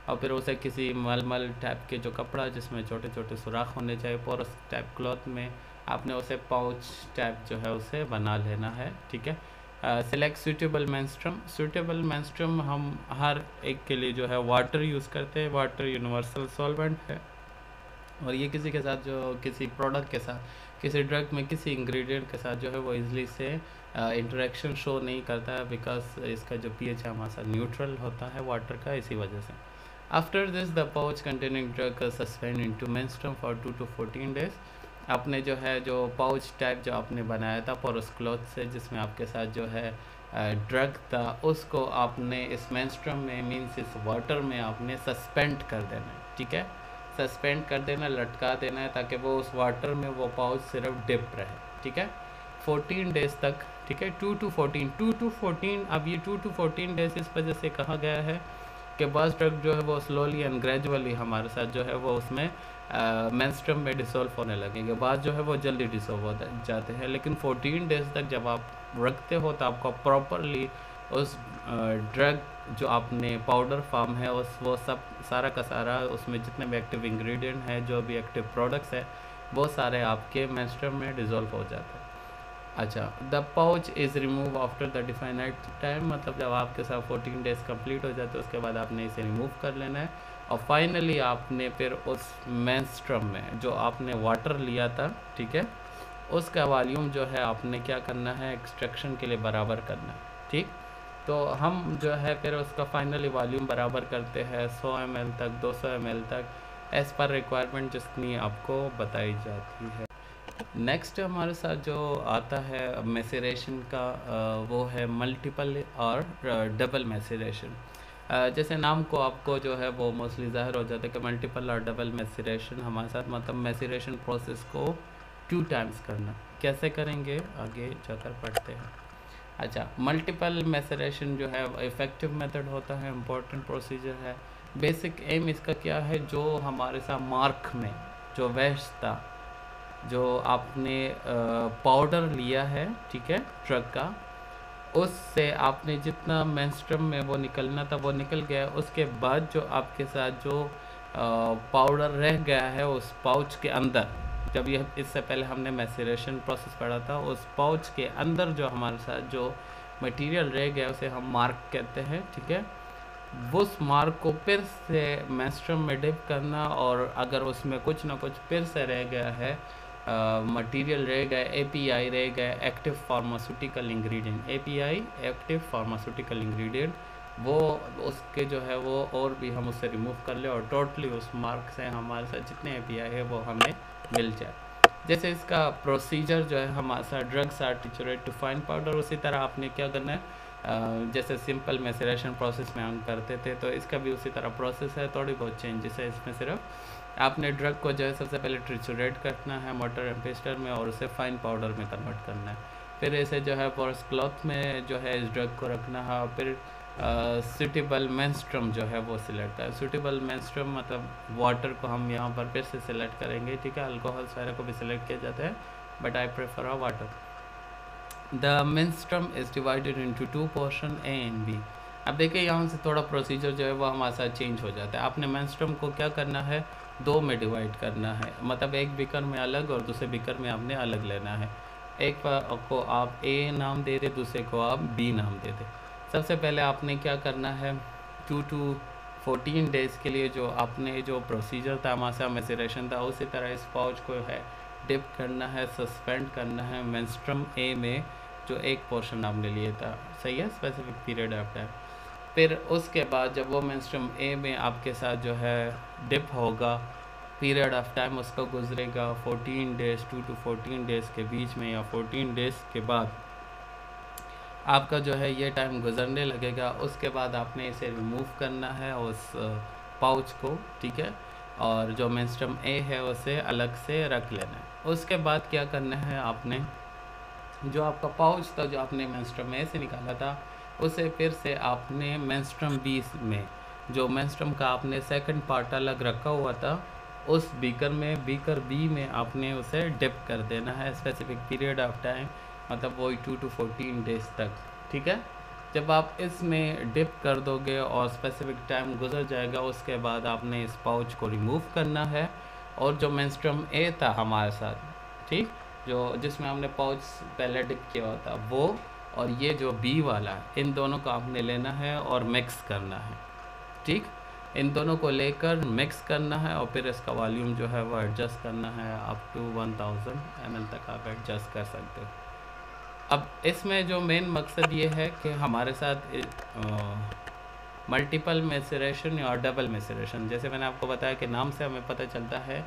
और फिर उसे किसी मलमल टाइप के जो कपड़ा जिसमें छोटे छोटे सुराख होने चाहिए, पोरस टाइप क्लॉथ में आपने उसे पाउच टाइप जो है उसे बना लेना है, ठीक है। Select suitable menstruum. Suitable menstruum हम हर एक के लिए जो है वाटर यूज़ करते हैं। वाटर यूनिवर्सल सॉल्वेंट है और ये किसी के साथ जो किसी प्रोडक्ट के साथ, किसी ड्रग में किसी इंग्रेडिएंट के साथ जो है वो इजली से इंटरेक्शन शो नहीं करता है, बिकॉज इसका जो पीएच है हमारे साथ न्यूट्रल होता है वाटर का, इसी वजह से। After this the pouch containing drug suspend into menstruum for 2 to 14 days. आपने जो है जो पाउच टाइप जो आपने बनाया था पोरस क्लॉथ से, जिसमें आपके साथ जो है ड्रग था, उसको आपने इस मेंस्ट्रुम में मीन्स इस वाटर में आपने सस्पेंड कर देना है, ठीक है। सस्पेंड कर देना, लटका देना है, ताकि वो उस वाटर में वो पाउच सिर्फ डिप रहे, ठीक है, 14 डेज़ तक, ठीक है। 2 to 14। अब ये 2 to 14 डेज़ इस वजह से कहा गया है कि बस ड्रग जो है वो स्लोली एंड ग्रेजुअली हमारे साथ जो है वो उसमें मेंस्ट्रुम में डिसॉल्व होने लगेंगे। बाद जो है वो जल्दी डिसॉल्व हो जाते हैं, लेकिन 14 डेज़ तक जब आप रखते हो तो आपको प्रॉपरली उस ड्रग जो आपने पाउडर फॉर्म है उस वो सब सारा का सारा उसमें जितने भी एक्टिव इंग्रेडिएंट हैं, जो भी एक्टिव प्रोडक्ट्स है, वो सारे आपके मेंस्ट्रुम में डिसॉल्व हो जाते हैं। अच्छा, the pouch is remove after the definite time, मतलब जब आपके साथ 14 डेज़ कंप्लीट हो जाते हैं उसके बाद आपने इसे रिमूव कर लेना है और फाइनली आपने फिर उस मेंस्ट्रुम में जो आपने वाटर लिया था, ठीक है, उसका वॉल्यूम जो है आपने क्या करना है, एक्सट्रैक्शन के लिए बराबर करना है, ठीक। तो हम जो है फिर उसका फाइनली वॉल्यूम बराबर करते हैं 100 ml तक, 200 ml तक, एज़ पर रिक्वायरमेंट जितनी आपको बताई जाती है। नेक्स्ट हमारे साथ जो आता है मैसेरेशन का वो है मल्टीपल और डबल मैसेरेशन। जैसे नाम को आपको जो है वो मोस्टली ज़ाहिर हो जाता है कि मल्टीपल और डबल मैसेरेशन हमारे साथ, मतलब मैसेरेशन प्रोसेस को 2 टाइम्स करना। कैसे करेंगे आगे जाकर पढ़ते हैं। अच्छा, मल्टीपल मैसेरेशन जो है इफ़ेक्टिव मेथड होता है, इम्पोर्टेंट प्रोसीजर है। बेसिक एम इसका क्या है, जो हमारे साथ मार्क में जो वेस्ट था, जो आपने पाउडर लिया है, ठीक है, ड्रग का, उससे आपने जितना मेंस्ट्रुम में वो निकलना था वो निकल गया। उसके बाद जो आपके साथ जो पाउडर रह गया है उस पाउच के अंदर, जब ये इससे पहले हमने मैसेरेशन प्रोसेस पढ़ा था, उस पाउच के अंदर जो हमारे साथ जो मटेरियल रह गया उसे हम मार्क कहते हैं, ठीक है। वो उस मार्क को फिर से मेंस्ट्रुम में डिप करना, और अगर उसमें कुछ ना कुछ फिर से रह गया है, मटेरियल रह गया, एपीआई रह गया, active pharmaceutical ingredient, API active pharmaceutical ingredient, वो उसके जो है वो और भी हम उससे रिमूव कर ले और टोटली उस मार्क से हमारे साथ जितने एपीआई है वो हमें मिल जाए। जैसे इसका प्रोसीजर जो है, हमारे साथ drugs are triturate to fine powder, उसी तरह आपने क्या करना है, जैसे सिंपल मैसेरेशन प्रोसेस में हम करते थे, तो इसका भी उसी तरह प्रोसेस है, थोड़ी बहुत चेंजेस है इसमें। सिर्फ आपने ड्रग को जो है सबसे पहले ट्रिचुरेट करना है मोटर एंड पेस्टर में, और उसे फाइन पाउडर में कन्वर्ट करना है। फिर इसे जो है पोरस क्लॉथ में जो है इस ड्रग को रखना है, और फिर सूटेबल मेंस्ट्रुम जो है वो सिलेक्ट है। सूटेबल मेंस्ट्रुम मतलब वाटर को हम यहाँ पर फिर से सिलेक्ट करेंगे, ठीक है। अल्कोहल वगैरह को भी सिलेक्ट किया जाता है, but I prefer a water. The menstruum is divided into 2 portion, A and B. अब देखिए यहाँ से थोड़ा प्रोसीजर जो है वो हमारे साथ चेंज हो जाता है। आपने मेंस्ट्रुम को क्या करना है, 2 में डिवाइड करना है, मतलब एक बीकर में अलग और दूसरे बीकर में आपने अलग लेना है। एक को आप ए नाम दे दे, दूसरे को आप बी नाम दे दे। सबसे पहले आपने क्या करना है, 2 to 14 डेज़ के लिए जो आपने जो प्रोसीजर था हमारे साथ मैसेरेशन था, उसी तरह इस पाउच को है डिप करना है, सस्पेंड करना है मेंस्ट्रुम ए में, जो एक पोर्शन आपने लिए था, सही है, स्पेसिफिक पीरियड ऑफ टाइम। फिर उसके बाद जब वो मेंस्ट्रुम ए में आपके साथ जो है डिप होगा, पीरियड ऑफ टाइम उसका गुजरेगा 14 डेज़, 2 to 14 डेज़ के बीच में, या 14 डेज़ के बाद आपका जो है ये टाइम गुजरने लगेगा। उसके बाद आपने इसे रिमूव करना है उस पाउच को, ठीक है, और जो मेंस्ट्रुम ए है उसे अलग से रख लेना है। उसके बाद क्या करना है, आपने जो आपका पाउच था जो आपने मेंस्ट्रुम ए से निकाला था, उसे फिर से आपने मेंस्ट्रुम बी में, जो मेंस्ट्रुम का आपने सेकंड पार्ट अलग रखा हुआ था, उस बीकर में, बीकर बी में आपने उसे डिप कर देना है स्पेसिफिक पीरियड ऑफ टाइम, मतलब वही 2 to 14 डेज़ तक, ठीक है। जब आप इसमें डिप कर दोगे और स्पेसिफिक टाइम गुजर जाएगा, उसके बाद आपने इस पाउच को रिमूव करना है, और जो मेंस्ट्रुम ए था हमारे साथ, ठीक, जो जिसमें हमने पाउच पहले डिप किया हुआ था वो, और ये जो बी वाला, इन दोनों को आपने लेना है और मिक्स करना है, ठीक। इन दोनों को लेकर मिक्स करना है, और फिर इसका वॉल्यूम जो है वो एडजस्ट करना है, अप टू 1000 ml तक आप एडजस्ट कर सकते हो। अब इसमें जो मेन मकसद ये है कि हमारे साथ मल्टीपल मैसेरेशन या डबल मैसेरेशन, जैसे मैंने आपको बताया कि नाम से हमें पता चलता है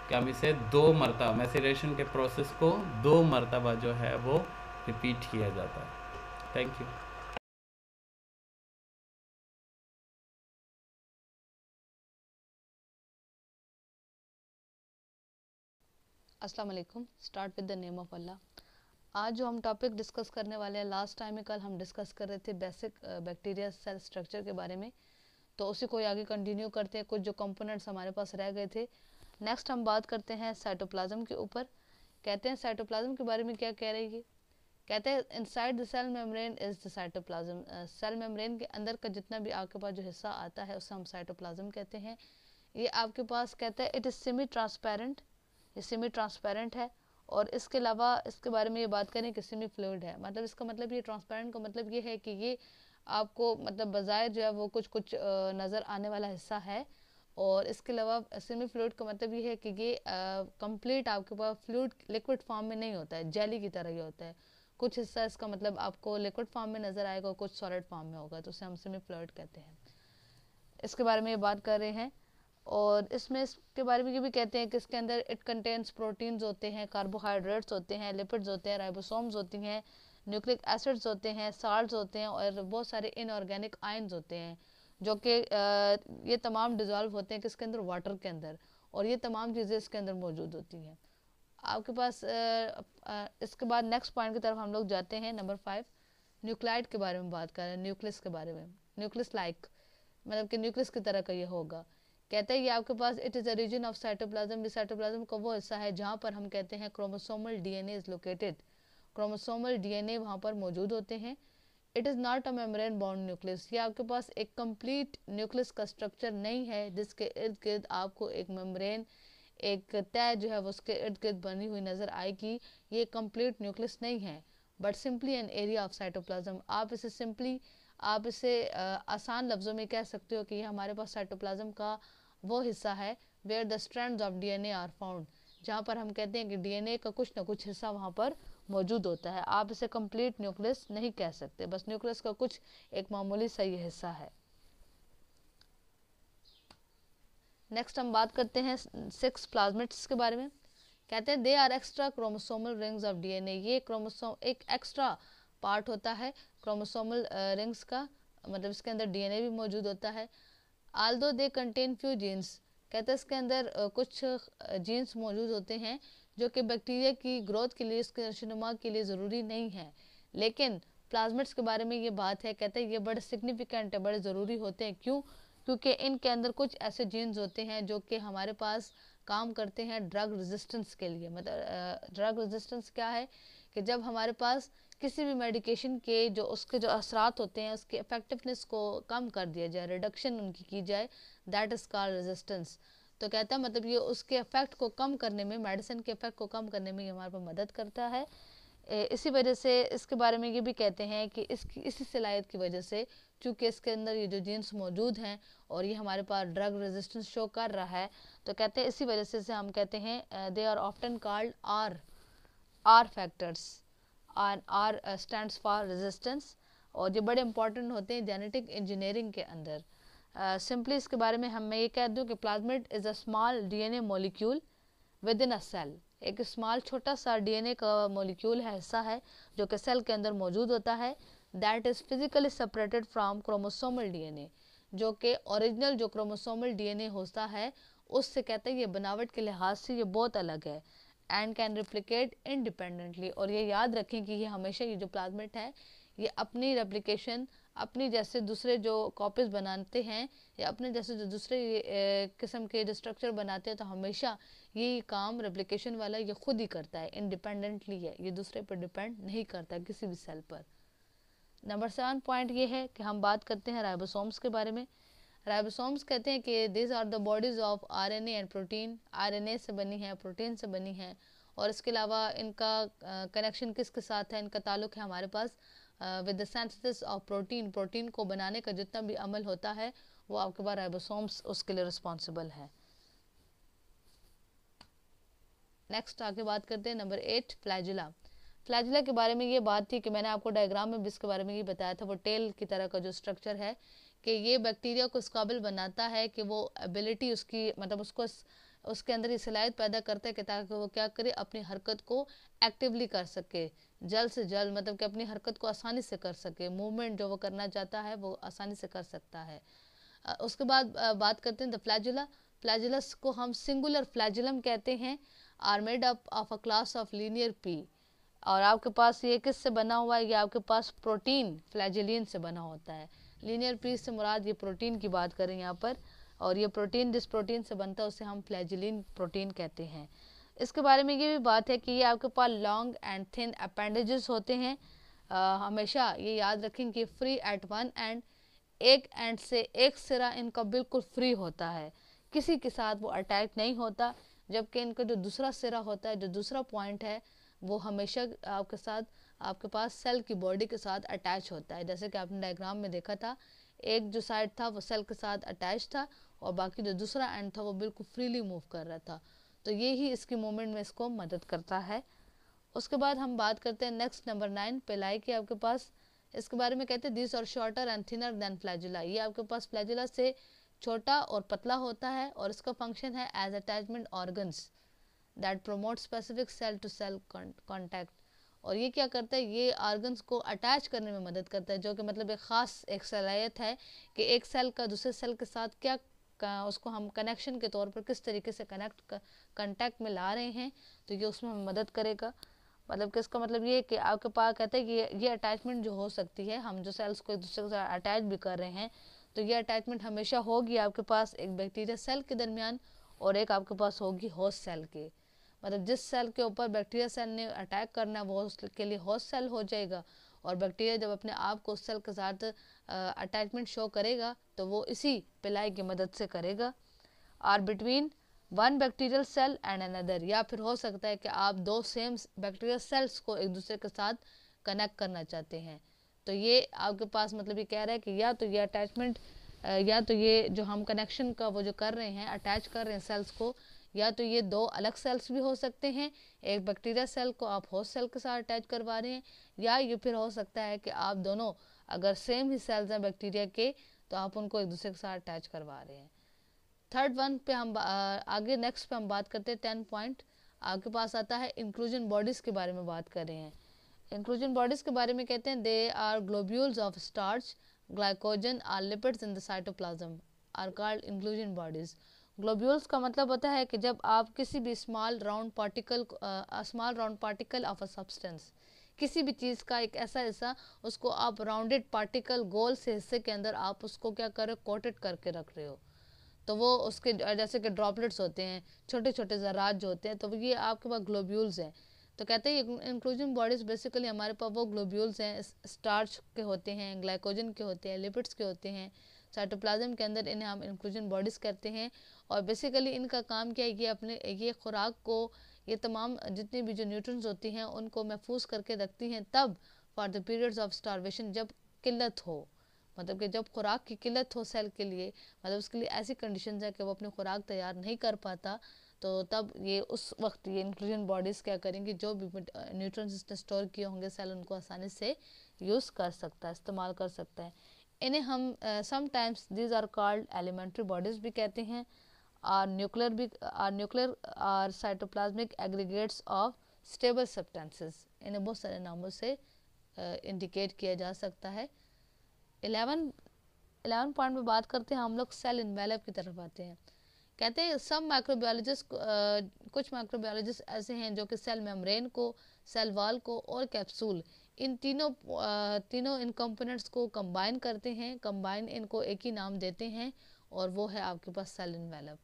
कि हम इसे 2 मरतबा मैसेरेशन के प्रोसेस को 2 मरतबा जो है वो रिपीट किया जाता है। Thank you. अस्सलाम वालेकुम। Start with the name of Allah. आज जो हम टॉपिक डिस्कस करने वाले हैं, लास्ट टाइम में कल हम डिस्कस कर रहे थे बेसिक बैक्टीरिया सेल स्ट्रक्चर के बारे में, तो उसी को आगे कंटिन्यू करते हैं। कुछ जो कंपोनेंट्स हमारे पास रह गए थे, नेक्स्ट हम बात करते हैं साइटोप्लाज्म के ऊपर। कहते हैं साइटोप्लाज्म के बारे में क्या कह रही है, कहते हैं inside the cell membrane is the cytoplasm. Cell membrane के अंदर का जितना भी आपके पास जो हिस्सा आता है उसे हम साइटोप्लाज्म कहते हैं। ये आपके पास कहता है इट इज़ सेमी ट्रांसपेरेंट, ये सेमी ट्रांसपेरेंट है। और इसके अलावा इसके बारे में ये बात करें कि सेमी फ्लूइड है, मतलब इसका मतलब ये ट्रांसपेरेंट का मतलब ये है कि ये आपको मतलब बज़ाहिर जो है वो कुछ कुछ नज़र आने वाला हिस्सा है। और इसके अलावा सेमी फ्लूइड का मतलब ये है कि ये कंप्लीट आपके पास फ्लूइड लिक्विड फॉर्म में नहीं होता है, जेली की तरह ही होता है। कुछ हिस्सा इसका मतलब आपको लिक्विड फॉर्म में नज़र आएगा और कुछ सॉलिड फॉर्म में होगा, तो उसे हम सेमी फ्लूइड कहते हैं। इसके बारे में ये बात कर रहे हैं। और इसमें इसके बारे में ये भी कहते हैं कि इसके अंदर इट कंटेन्स प्रोटीन्स होते हैं, कार्बोहाइड्रेट्स होते हैं, लिपिड्स होते हैं, राइबोसोम्स होती हैं, न्यूक्लिक एसिड्स होते हैं, साल्ट्स होते हैं, और बहुत सारे इनऑर्गेनिक आयंस होते हैं, जो कि ये तमाम डिज़ोल्व होते हैं किसके अंदर, वाटर के अंदर। और ये तमाम चीज़ें इसके अंदर मौजूद होती हैं आपके पास। इसके बाद नेक्स्ट पॉइंट की तरफ हम लोग जाते हैं, नंबर 5, न्यूक्लाइड के बारे में बात कर रहे हैं, न्यूक्लियस के बारे में, न्यूक्लियस लाइक। मतलब कि न्यूक्लियस की तरह का ये होगा। कहते हैं ये आपके पास it is a region of cytoplasm, ये साइटोप्लाज्म का वो हिस्सा है जहाँ पर हम कहते हैं chromosomal DNA is located, chromosomal DNA वहाँ पर मौजूद होते हैं। It is not a membrane bound nucleus, ये आपके पास एक कंप्लीट न्यूक्लियस का स्ट्रक्चर नहीं है जिसके इर्द गिर्द आपको एक मेम्ब्रेन, एक तय जो है वो उसके इर्द गिर्द बनी हुई नज़र आएगी। ये कंप्लीट न्यूक्लियस नहीं है, but simply an area of cytoplasm. आप इसे सिंपली, आप इसे आसान लफ्ज़ों में कह सकते हो कि ये हमारे पास साइटोप्लाज्म का वो हिस्सा है where the strands of DNA are found, जहाँ पर हम कहते हैं कि डीएनए का कुछ ना कुछ हिस्सा वहाँ पर मौजूद होता है। आप इसे कंप्लीट न्यूक्लियस नहीं कह सकते, बस न्यूक्लियस का कुछ एक मामूली सा ये हिस्सा है। नेक्स्ट हम बात करते हैं 6 प्लाज्मिड्स के बारे में। कहते हैं they are extra chromosomal rings of DNA, ये क्रोमोसोम एक एक्स्ट्रा पार्ट होता है क्रोमोसोमल रिंग्स का, मतलब इसके अंदर डीएनए भी मौजूद होता है। Although they contain few genes, कहते हैं इसके अंदर कुछ जीन्स मौजूद होते हैं जो कि बैक्टीरिया की ग्रोथ के लिए, उसके नशोनुमा के लिए ज़रूरी नहीं है। लेकिन प्लाज्मिड्स के बारे में ये बात है, कहते हैं ये बड़े सिग्निफिकेंट है, बड़े ज़रूरी होते हैं। क्यों? क्योंकि इनके अंदर कुछ ऐसे जीन्स होते हैं जो कि हमारे पास काम करते हैं ड्रग रेजिस्टेंस के लिए। मतलब ड्रग रेजिस्टेंस क्या है कि जब हमारे पास किसी भी मेडिकेशन के जो उसके जो असरात होते हैं उसके इफेक्टिवनेस को कम कर दिया जाए, रिडक्शन उनकी की जाए, दैट इज़ कॉल्ड रेजिस्टेंस। तो कहता है मतलब ये उसके इफेक्ट को कम करने में, मेडिसिन के इफेक्ट को कम करने में ये हमारे पर मदद करता है। इसी वजह से इसके बारे में ये भी कहते हैं कि इसकी इसी सलाहियत की वजह से, चूँकि इसके अंदर ये जो जीन्स मौजूद हैं और ये हमारे पास ड्रग रेजिस्टेंस शो कर रहा है, तो कहते हैं इसी वजह से हम कहते हैं they are often called R factors, R stands for resistance, और ये बड़े इंपॉर्टेंट होते हैं जेनेटिक इंजीनियरिंग के अंदर। सिंपली इसके बारे में मैं ये कह दूं कि plasmid is a small DNA molecule within a cell, एक स्मॉल छोटा सा डीएनए का मॉलिक्यूल है, हिस्सा है जो कि सेल के अंदर मौजूद होता है। That is physically separated from chromosomal DNA, जो कि ओरिजिनल जो क्रोमोसोमल डीएनए होता है उससे कहते हैं ये बनावट के लिहाज से ये बहुत अलग है। एंड कैन रिप्लिकेट इंडिपेंडेंटली, और ये याद रखें कि ये हमेशा ये जो प्लाज्मिड है ये अपनी रेप्लिकेशन, अपनी जैसे दूसरे जो कॉपीज़ बनाते हैं या अपने जैसे जो दूसरे किस्म के जो स्ट्रक्चर बनाते हैं, तो हमेशा ये काम रेप्लिकेशन वाला ये खुद ही करता है, इंडिपेंडेंटली है, ये दूसरे पर डिपेंड नहीं करता किसी भी सेल पर। नंबर 7 पॉइंट ये है कि हम बात करते हैं राइबोसोम्स के बारे में। राइबोसोम्स कहते हैं कि this are the bodies of RNA and protein, RNA से बनी है, प्रोटीन से बनी है, और इसके अलावा इनका कनेक्शन किसके साथ है, इनका ताल्लुक़ है हमारे पास with the synthesis of protein, protein को बनाने का जितना भी अमल होता है वो आपके पास राइबोसोम्स उसके लिए रिस्पॉन्सिबल है। नेक्स्ट आगे बात करते हैं नंबर 8 फ्लैजुला। फ्लैजुला के बारे में ये बात थी कि मैंने आपको डायग्राम में भी इसके बारे में ये बताया था, वो टेल की तरह का जो स्ट्रक्चर है कि ये बैक्टीरिया को इस काबिल बनाता है कि वो एबिलिटी उसकी, मतलब उसको उसके अंदर ये सलाहियत पैदा करता है कि ताकि वो क्या करे, अपनी हरकत को एक्टिवली कर सके, जल्द से जल्द, मतलब कि अपनी हरकत को आसानी से कर सके, मूवमेंट जो वो करना चाहता है वो आसानी से कर सकता है। उसके बाद बात करते हैं द फ्लैजुला। फ्लैजुलस को हम सिंगुलर फ्लैजुलम कहते हैं, are made up of a class of linear P, और आपके पास ये किससे बना हुआ है, ये आपके पास प्रोटीन फ्लैजिलियन से बना होता है। लीनियर पी से मुराद ये प्रोटीन की बात करें यहाँ पर, और ये प्रोटीन जिस प्रोटीन से बनता है उसे हम फ्लैजिलिन प्रोटीन कहते हैं। इसके बारे में ये भी बात है कि ये आपके पास लॉन्ग एंड थिन अपेंडेजेस होते हैं। हमेशा ये याद रखें कि फ्री एट वन एंड, एक एंड से एक सिरा इनका बिल्कुल फ्री होता है, किसी के साथ वो अटैच नहीं होता, जबकि इनका जो दूसरा सिरा होता है, जो दूसरा पॉइंट है, वो हमेशा आपके साथ, आपके पास सेल की बॉडी के साथ अटैच होता है। जैसे कि आपने डायग्राम में देखा था, एक जो साइड था वो सेल के साथ अटैच था और बाकी जो दूसरा एंड था वो बिल्कुल फ्रीली मूव कर रहा था, तो ये ही इसकी मूवमेंट में इसको मदद करता है। उसके बाद हम बात करते हैं नेक्स्ट नंबर 9 पेलाई की। आपके पास इसके बारे में कहते हैं दिस और shorter and thinner than flagella, ये आपके पास फ्लैजुला से छोटा और पतला होता है, और इसका फंक्शन है as attachment organs that promote specific cell to cell contact, और ये क्या करता है, ये ऑर्गन्स को अटैच करने में मदद करता है, जो कि मतलब एक ख़ास एक सलाहियत है कि एक सेल का दूसरे सेल के साथ क्या उसको हम कनेक्शन के तौर पर किस तरीके से कंटैक्ट में ला रहे हैं, तो ये उसमें मदद करेगा। मतलब कि इसका मतलब ये है कि आपके पास कहते हैं कि ये अटैचमेंट जो हो सकती है, हम जो सेल्स को एक दूसरे के साथ अटैच भी कर रहे हैं, तो ये अटैचमेंट हमेशा होगी आपके पास एक बैक्टीरिया सेल के दरमियान और एक आपके पास होगी होस्ट सेल के। मतलब जिस सेल के ऊपर बैक्टीरिया सेल ने अटैक करना है वो उसके लिए होस्ट सेल हो जाएगा, और बैक्टीरिया जब अपने आप को उस सेल के साथ अटैचमेंट शो करेगा तो वो इसी पिलाई की मदद से करेगा। और between one bacterial cell and another, या फिर हो सकता है कि आप दो सेम बैक्टीरियल सेल्स को एक दूसरे के साथ कनेक्ट करना चाहते हैं। तो ये आपके पास मतलब ये कह रहा है कि या तो ये अटैचमेंट, या तो ये जो हम कनेक्शन का वो जो कर रहे हैं, अटैच कर रहे हैं सेल्स को, या तो ये दो अलग सेल्स भी हो सकते हैं, एक बैक्टीरिया सेल को आप होस्ट सेल के साथ अटैच करवा रहे हैं, या ये फिर हो सकता है कि आप दोनों अगर सेम ही सेल्स हैं बैक्टीरिया के तो आप उनको एक दूसरे के साथ अटैच करवा रहे हैं। थर्ड वन पे हम आगे नेक्स्ट पे हम बात करते हैं 10 पॉइंट। आपके पास आता है इंक्लूजन बॉडीज़ के बारे में बात कर रहे हैं। इंक्लूजन बॉडीज़ के बारे में कहते हैं they are globules of starch, glycogen और lipids in the cytoplasm are called inclusion bodies. Globules का मतलब होता है कि जब आप किसी भी small round particle of a substance, किसी भी चीज़ का एक ऐसा हिस्सा, उसको आप राउंडेड पार्टिकल गोल से हिस्से के अंदर आप उसको क्या कर रहे हो, कोटेड करके रख रहे हो, तो वो उसके जैसे कि ड्रॉपलेट्स होते हैं, छोटे छोटे ज़रात जो होते हैं, तो ये आपके पास ग्लोब्यूल्स हैं। तो कहते हैं इंक्लूजन बॉडीज़ बेसिकली हमारे पास वो ग्लोब्यूल्स हैं, स्टार्च के होते हैं, ग्लाइकोजन के होते हैं, लिपिड्स के होते हैं साइटोप्लाज्म के अंदर, इन्हें हम इंक्लूजन बॉडीज़ कहते हैं। और बेसिकली इनका काम क्या है, ये अपने ये खुराक को, ये तमाम जितनी भी जो न्यूट्रिएंट्स होती हैं उनको महफूज करके रखती हैं, तब for the periods of starvation, जब किल्लत हो, मतलब कि जब खुराक की किल्लत हो सेल के लिए, मतलब उसके लिए ऐसी कंडीशंस है कि वो अपनी खुराक तैयार नहीं कर पाता, तो तब ये उस वक्त ये इंक्लूजन बॉडीज़ क्या करेंगी, जो भी न्यूट्रिएंट्स इसने स्टोर किए होंगे सेल उनको आसानी से यूज़ कर सकता है, इस्तेमाल कर सकता है। इन्हें हम sometimes these are called elementary bodies भी कहते हैं, और न्यूक्लियर और cytoplasmic aggregates of stable substances, इन्हें बहुत सारे नामों से इंडिकेट किया जा सकता है। 11 पॉइंट में बात करते हैं हम लोग सेल इन्वेलप की तरफ आते हैं। कहते हैं सम माइक्रोबायोलॉजिस्ट, कुछ माइक्रोबायोलॉजिस्ट ऐसे हैं जो कि सेल मेम्ब्रेन को, सेल वॉल को और कैप्सूल, इन तीनों इन कंपोनेंट्स को कंबाइन करते हैं, कंबाइन इनको एक ही नाम देते हैं, और वो है आपके पास सेल इन्वेलप।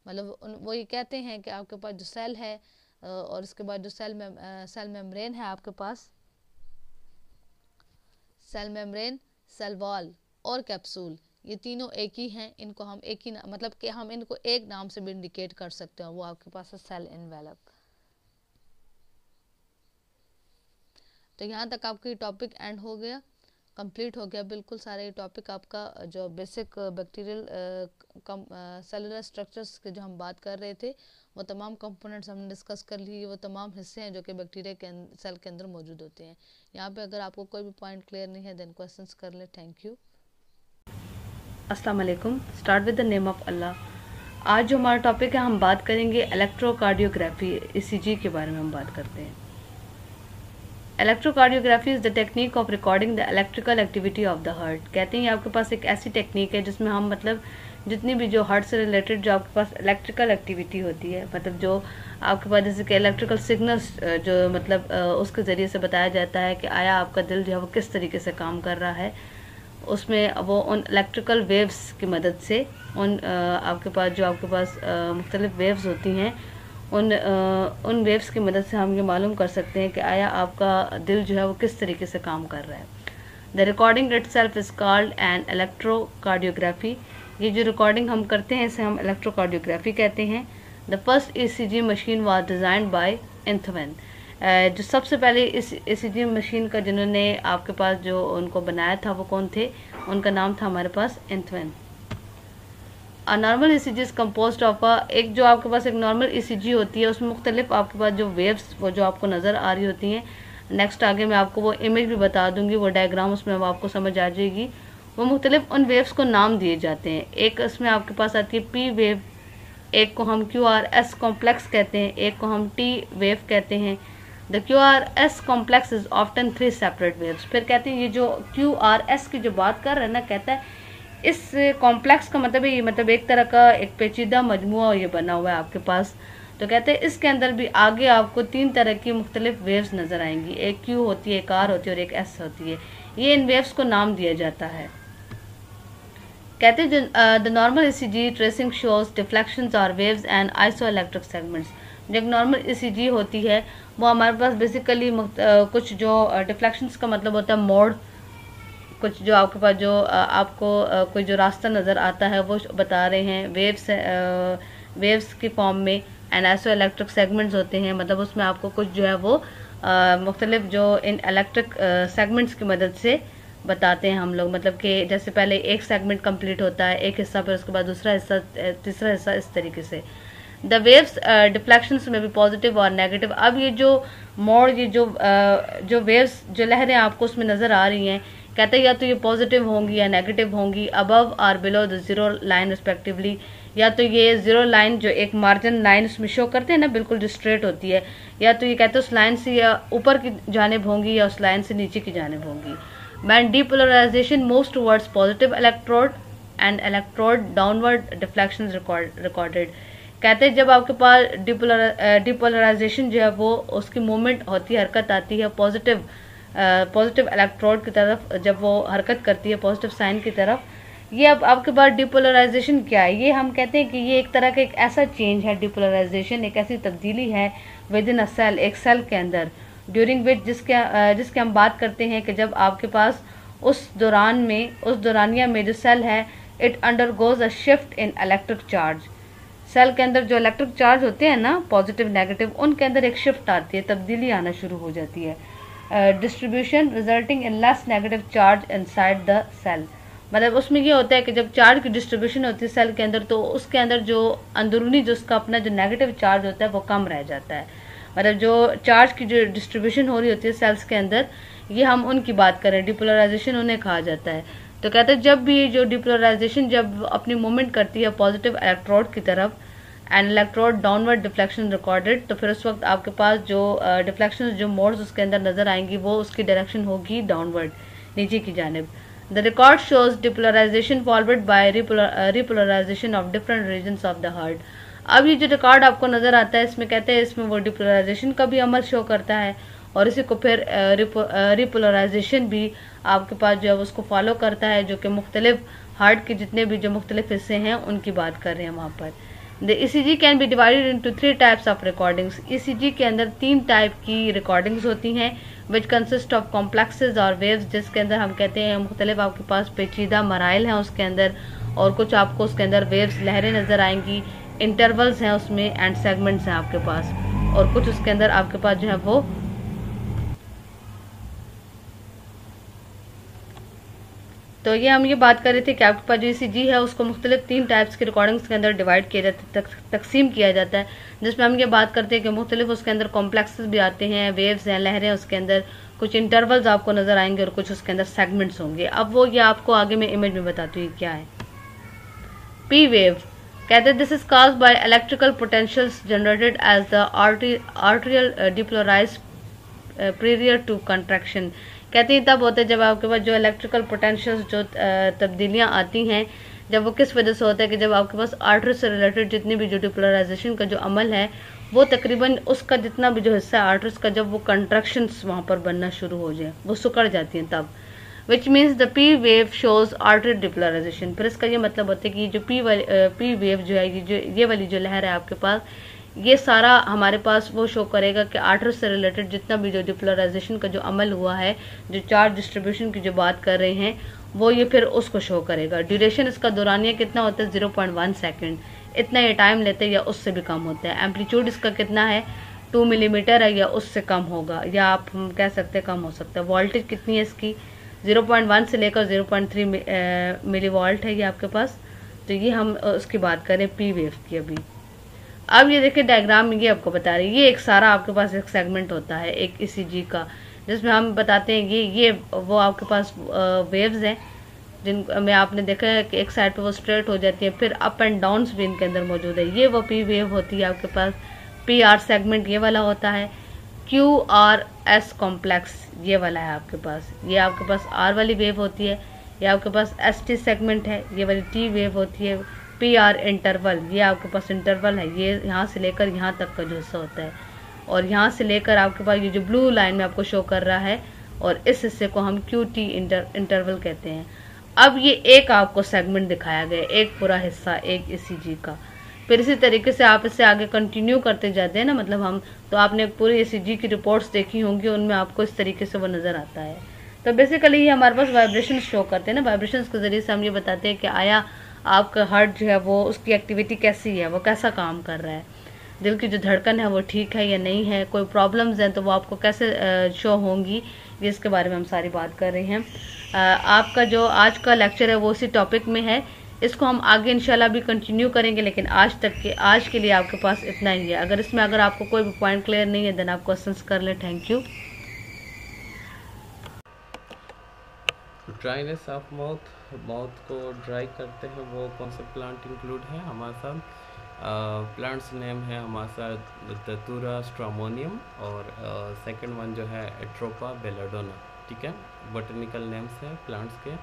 मतलब वो ये कहते हैं कि आपके पास जो सेल है और उसके बाद जो सेल मेम्ब्रेन है आपके पास, सेल मेम्ब्रेन, सेल वॉल और कैप्सूल, ये तीनों एक ही हैं, इनको हम एक ही मतलब कि हम इनको एक नाम से भी इंडिकेट कर सकते हैं, वो आपके पास है सेल इन्वेलप। तो यहाँ तक आपकी टॉपिक एंड हो गया, कंप्लीट हो गया बिल्कुल सारे टॉपिक आपका, जो बेसिक बैक्टीरियल सेलुलर स्ट्रक्चर्स के जो हम बात कर रहे थे, वो तमाम कंपोनेंट्स हमने डिस्कस कर लिए, वो तमाम हिस्से हैं जो कि बैक्टीरिया के सेल के अंदर मौजूद होते हैं। यहाँ पे अगर आपको कोई भी पॉइंट क्लियर नहीं है देन क्वेश्चंस कर ले। Thank you. अस्सलाम वालेकुम। Start with the name of Allah. आज जो हमारा टॉपिक है, हम बात करेंगे इलेक्ट्रोकार्डियोग्राफी, ECG के बारे में हम बात करते हैं। Electrocardiography is the technique of recording the electrical activity of the heart. कहते हैं आपके पास एक ऐसी टेक्निक है जिसमें हम मतलब जितनी भी जो हार्ट से रिलेटेड जो आपके पास इलेक्ट्रिकल एक्टिविटी होती है, मतलब जो आपके पास जैसे कि इलेक्ट्रिकल सिग्नल्स जो मतलब उसके ज़रिए से बताया जाता है कि आया आपका दिल जो है वो किस तरीके से काम कर रहा है, उसमें वो उन इलेक्ट्रिकल वेव्स की मदद से आपके पास मुख्तलिफ वेव्स होती हैं, उन वेव्स की मदद से हम ये मालूम कर सकते हैं कि आया आपका दिल जो है वो किस तरीके से काम कर रहा है। The recording itself is called an electrocardiography. ये जो रिकॉर्डिंग हम करते हैं इसे हम इलेक्ट्रोकार्डियोग्राफी कहते हैं। The first ECG machine was designed by Einthoven. जो सबसे पहले इस ECG मशीन का जिन्होंने आपके पास जो उनको बनाया था वो कौन थे, उनका नाम था हमारे पास Einthoven. Normal ECG is composed of एक जो आपके पास एक नॉर्मल ECG होती है उसमें मुख्तलिफ आपके पास जो वेव्स वो जो आपको नज़र आ रही होती हैं, नेक्स्ट आगे मैं आपको वो इमेज भी बता दूंगी, वो डायग्राम उसमें अब आपको समझ आ जाएगी। वो मुख्तलिफ उन वेव्स को नाम दिए जाते हैं। एक इसमें आपके पास आती है P वेव, एक को हम QRS कॉम्प्लेक्स कहते हैं, एक को हम T वेव कहते हैं। The QRS complex is often 3 separate waves. फिर कहते हैं ये जो QRS की जो बात कर रहे हैं ना, कहता है इस कॉम्प्लेक्स का मतलब है ये मतलब एक तरह का एक पेचीदा मजमुआ ये बना हुआ है आपके पास। तो कहते हैं इसके अंदर भी आगे आपको 3 तरह की मुख्तलिफ वेव्स नज़र आएंगी, एक Q होती है, एक R होती है और एक S होती है। ये इन वेव्स को नाम दिया जाता है। कहते हैं the normal ECG tracing shows deflections और वेव्स एंड आइसोइलेक्ट्रिक सेगमेंट्स। जो एक नॉर्मल ईसीजी होती है वो हमारे पास बेसिकली कुछ जो डिफ्लेक्शंस का मतलब होता है मोड़, कुछ जो आपके पास जो आपको कोई जो रास्ता नज़र आता है वो बता रहे हैं, वेव्स की फॉर्म में, एंड आइसोइलेक्ट्रिक सेगमेंट्स होते हैं, मतलब उसमें आपको कुछ जो है वो मुख्तलिफ जो इन इलेक्ट्रिक सेगमेंट्स की मदद से बताते हैं हम लोग। मतलब कि जैसे पहले एक सेगमेंट कंप्लीट होता है, एक हिस्सा, फिर उसके बाद दूसरा हिस्सा, तीसरा हिस्सा, इस तरीके से। द वेव्स डिफ्लेक्शंस में भी पॉजिटिव और नेगेटिव। अब ये जो मोड़, ये जो वेव्स, जो लहरें आपको उसमें नज़र आ रही हैं, कहते हैं या तो ये पॉजिटिव होंगी या नेगेटिव होंगी, अबव और below the zero line respectively. या तो ये जीरो लाइन जो एक मार्जिन लाइन उसमें शो करते हैं ना, बिल्कुल जो स्ट्रेट होती है, या तो ये कहते हैं उस लाइन से या ऊपर की जानिब होंगी या उस लाइन से नीचे की जानिब होंगी। When depolarization moves towards positive electrode and electrode downward deflections recorded। कहते हैं जब आपके पास डिपोलराइजेशन जो है वो उसकी मूवमेंट होती है, हरकत आती है पॉजिटिव इलेक्ट्रोड की तरफ, जब वो हरकत करती है पॉजिटिव साइन की तरफ। ये अब आपके पास डिपोलराइजेशन क्या है, ये हम कहते हैं कि ये एक तरह का एक ऐसा चेंज है, डिपोलराइजेशन एक ऐसी तब्दीली है विद इन अ सेल, एक सेल के अंदर, ड्यूरिंग विच जिसके हम बात करते हैं कि जब आपके पास उस दौरानिया में जो सेल है, it undergoes a shift in electric charge. Cell के अंदर जो इलेक्ट्रिक चार्ज होते हैं ना, पॉजिटिव नेगेटिव, उनके अंदर एक शिफ्ट आती है, तब्दीली आना शुरू हो जाती है। Distribution resulting in less negative charge inside the cell. मतलब उसमें ये होता है कि जब चार्ज की डिस्ट्रीब्यूशन होती है सेल के अंदर, तो उसके अंदर जो अंदरूनी जो उसका अपना जो नेगेटिव चार्ज होता है वो कम रह जाता है। मतलब जो चार्ज की जो डिस्ट्रीब्यूशन हो रही होती है सेल्स के अंदर, ये हम उनकी बात करें, डिपोलराइजेशन उन्हें कहा जाता है। तो कहते हैं जब भी जो डिपोलराइजेशन जब अपनी मूवमेंट करती है पॉजिटिव इलेक्ट्रोड की तरफ, and electrode downward deflection recorded, तो फिर उस वक्त आपके पास जो डिफ्लेक्शन, जो मोड्स उसके अंदर नजर आएंगी, वो उसकी डायरेक्शन होगी डाउनवर्ड, नीचे की जानिब। The record shows depolarization followed by repolarization of different regions of the heart. अब ये जो रिकॉर्ड आपको नजर आता है, इसमें कहते हैं इसमें वो डिपोलराइजेशन का भी अमल शो करता है, और इसी को फिर रिपोलराइजेशन भी आपके पास जो है उसको फॉलो करता है, जो कि मुख्तलिफ हार्ट के जितने भी जो मुख्तलिफ हिस्से हैं उनकी बात कर रहे हैं वहाँ पर। The ECG can be divided into 3 types of recordings. ECG के अंदर 3 टाइप की रिकॉर्डिंग्स होती हैं, विच कंसिस्ट ऑफ कॉम्प्लेक्सेस और वेव्स, जिसके अंदर हम कहते हैं मुख्तलिफ आपके पास पेचीदा मराइल हैं उसके अंदर, और कुछ आपको उसके अंदर वेव्स, लहरें नजर आएंगी, इंटरवल्स हैं उसमें, एंड सेगमेंट्स हैं आपके पास, और कुछ उसके अंदर आपके पास जो है वो तो ये हम ये बात कर रहे थे कि आपके पास जो ECG है उसको मुख्तलिफ 3 टाइप्स की रिकॉर्डिंग्स के अंदर डिवाइड किया जाता है, तकसीम किया जाता है, जिसमें हम ये बात करते हैं कि मुख्तलिफ उसके अंदर कॉम्प्लेक्सेस भी आते हैं, वेव्स हैं, लहरें, उसके अंदर कुछ इंटरवल्स आपको नजर आएंगे, और कुछ उसके अंदर सेगमेंट्स होंगे। अब वो ये आपको आगे मैं इमेज में बताती हूँ क्या है। P वेव कहते हैं this is caused by electrical potentials generated as the arterial depolarise prior to contraction. कहते हैं तब होता है जब आपके पास जो इलेक्ट्रिकल पोटेंशियल्स, जो तब्दीलियां आती हैं, जब वो किस वजह से होता है कि जब आपके पास आर्टरी से रिलेटेड जितनी भी जो डिपोलराइजेशन का जो अमल है, वो तकरीबन उसका जितना भी जो हिस्सा है आर्टरीज का, जब वो कंट्रैक्शंस वहाँ पर बनना शुरू हो जाए, वो सुकड़ जाती हैं तब, which means the P wave shows atrial depolarization. फिर इसका ये मतलब होता है कि जो P वेव जो है, ये वाली जो लहर है आपके पास, ये सारा हमारे पास वो शो करेगा कि आर्टरी से रिलेटेड जितना भी जो डिपोलराइजेशन का जो अमल हुआ है, जो चार्ज डिस्ट्रीब्यूशन की जो बात कर रहे हैं, वो ये फिर उसको शो करेगा। ड्यूरेशन इसका दौरानिया कितना होता है, 0.1 सेकेंड, इतना ये टाइम लेते हैं या उससे भी कम होता है। एम्पलीट्यूड इसका कितना है, 2 मिलीमीटर है, या उससे कम होगा, या आप हम कह सकते हैं कम हो सकता है। वोल्टेज कितनी है इसकी, 0.1 से लेकर 0.3 मिली वोल्ट है ये आपके पास। तो ये हम उसकी बात करें P वेव की। अभी अब ये देखिए डायग्राम में ये आपको बता रही है, ये एक सारा आपके पास एक सेगमेंट होता है एक ECG का, जिसमें हम बताते हैं ये वो आपके पास वेव्स हैं, जिनमें आपने देखा है कि एक साइड पे वो स्ट्रेट हो जाती है, फिर अप एंड डाउन्स भी इनके अंदर मौजूद है। ये वो P वेव होती है आपके पास। PR सेगमेंट ये वाला होता है, QRS कॉम्प्लेक्स ये वाला है आपके पास, ये आपके पास R वाली वेव होती है। ये आपके पास ST सेगमेंट है, ये वाली T वेव होती है। PR इंटरवल, ये आपके पास इंटरवल है, ये यहाँ से लेकर यहाँ तक का जो हिस्सा होता है, और यहाँ से लेकर आपके पास ये जो ब्लू लाइन में आपको शो कर रहा है, और इस हिस्से को हम QT इंटरवल कहते हैं। अब ये एक आपको सेगमेंट दिखाया गया, एक पूरा हिस्सा एक ईसीजी का। फिर इसी तरीके से आप इससे आगे कंटिन्यू करते जाते हैं ना, मतलब हम तो आपने पूरी ईसीजी की रिपोर्ट्स देखी होंगी, उनमें आपको इस तरीके से वो नज़र आता है। तो बेसिकली ये हमारे पास वाइब्रेशन शो करते हैं ना, वाइब्रेशंस के ज़रिए से हम ये बताते हैं कि आया आपका हार्ट जो है वो उसकी एक्टिविटी कैसी है, वो कैसा काम कर रहा है, दिल की जो धड़कन है वो ठीक है या नहीं है, कोई प्रॉब्लम्स हैं तो वो आपको कैसे शो होंगी, ये इसके बारे में हम सारी बात कर रहे हैं। आपका जो आज का लेक्चर है वो उसी टॉपिक में है, इसको हम आगे इंशाल्लाह भी कंटिन्यू करेंगे, लेकिन आज के लिए आपके पास इतना ही है। अगर आपको कोई भी पॉइंट क्लियर नहीं है देन आप क्वेश्चंस कर लें। Thank you. Dryness of mouth, mouth को ड्राई करते हैं वो कौन सा प्लांट इंक्लूड है हमारे साथ? प्लांट्स नेम है हमारे साथ दतूरा स्ट्रामोनियम, और सेकंड वन जो है एट्रोपा बेलाडोना, ठीक है, बोटेनिकल नेम्स हैं प्लांट्स के।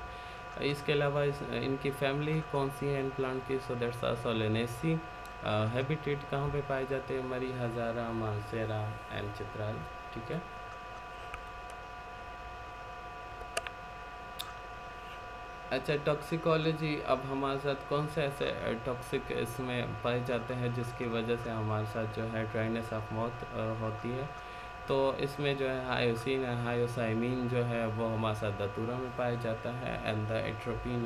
इसके अलावा इनकी फैमिली कौन सी है इन प्लांट की? So that's Solanaceae. हैबिटेट कहाँ पे पाए जाते हैं? मरी, हजारा, मालसेरा एंड चित्राल, ठीक है। अच्छा, टॉक्सिकोलॉजी, अब हमारे साथ कौन से ऐसे टॉक्सिक इसमें पाए जाते हैं जिसकी वजह से हमारे साथ जो है ड्राइनेस ऑफ माउथ होती है? तो इसमें जो है हायोसिन, हायोसाइमिन जो है वो हमारे साथ दतूरा में पाया जाता है, and the atropine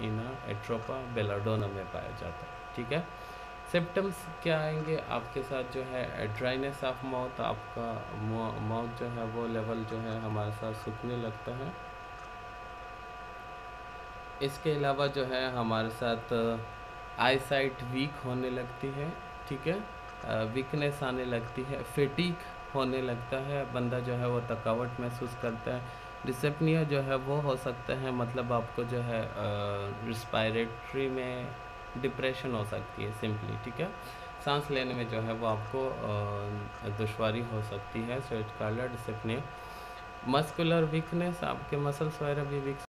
in Atropa belladonna में पाया जाता है, ठीक है। सिम्टम्स क्या आएंगे आपके साथ? जो है ड्राइनेस ऑफ माउथ, आपका माउथ जो है वो लेवल जो है हमारे साथ सूखने लगता है। इसके अलावा जो है हमारे साथ आई साइट वीक होने लगती है, ठीक है, वीकनेस आने लगती है, फेटीक होने लगता है, बंदा जो है वो थकावट महसूस करता है, डिसेप्निया जो है वो हो सकता है, मतलब आपको जो है रिस्पायरेटरी में डिप्रेशन हो सकती है सिंपली, ठीक है, सांस लेने में जो है वो आपको दुश्वारी हो सकती है, so it's called dyspnoea. Muscular weakness, आपके मसल्स वगैरह भी वीक।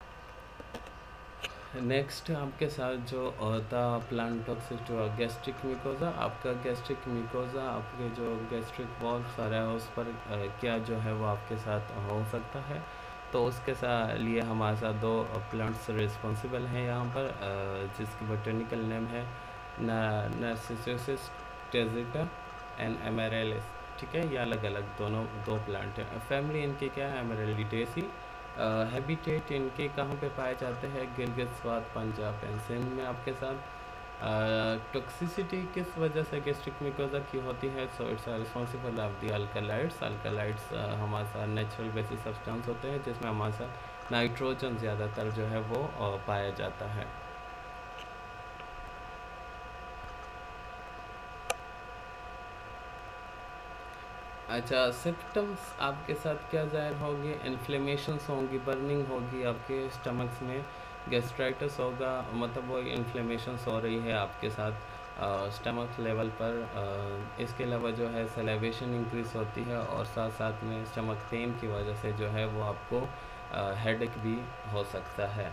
नेक्स्ट आपके साथ जो होता प्लांट टॉक्सिक जो गैस्ट्रिक मिकोजा, आपका गैस्ट्रिक मिकोजा, आपके जो गैस्ट्रिक वॉल्व आ रहा है उस पर क्या जो है वो आपके साथ हो सकता है? तो उसके साथ लिए हमारे साथ दो प्लांट्स रिस्पॉन्सिबल हैं यहाँ पर, जिसकी बोटेनिकल नेम है नार्सिसस टेजिका एंड एमेरेलिस, ठीक है, ये अलग अलग दो प्लांट हैं। फैमिली इनकी क्या है? एमेरेलिडेसी। हैबिटेट इनके कहाँ पे पाए जाते हैं? गिलगित, स्वात, पंजाब एंड सिंध में आपके साथ। टॉक्सिसिटी किस वजह से गैस्ट्रिक मिकोजा की होती है? So it's responsible of the alkaloids. Alkaloids हमारे साथ नेचुरल बेसिस सब्सटेंस होते हैं जिसमें हमारे साथ नाइट्रोजन ज़्यादातर जो है वो पाया जाता है। अच्छा, सिम्टम्स आपके साथ क्या ज़ाहिर होंगे? इन्फ्लेमेशंस होंगी, बर्निंग होगी आपके स्टमक्स में, गैस्ट्राइटिस होगा, मतलब वो इन्फ्लेमेशंस हो रही है आपके साथ स्टमक लेवल पर। इसके अलावा जो है सलाइवेशन इंक्रीज होती है, और साथ साथ में स्टमक पेन की वजह से जो है वो आपको हेडेक भी हो सकता है।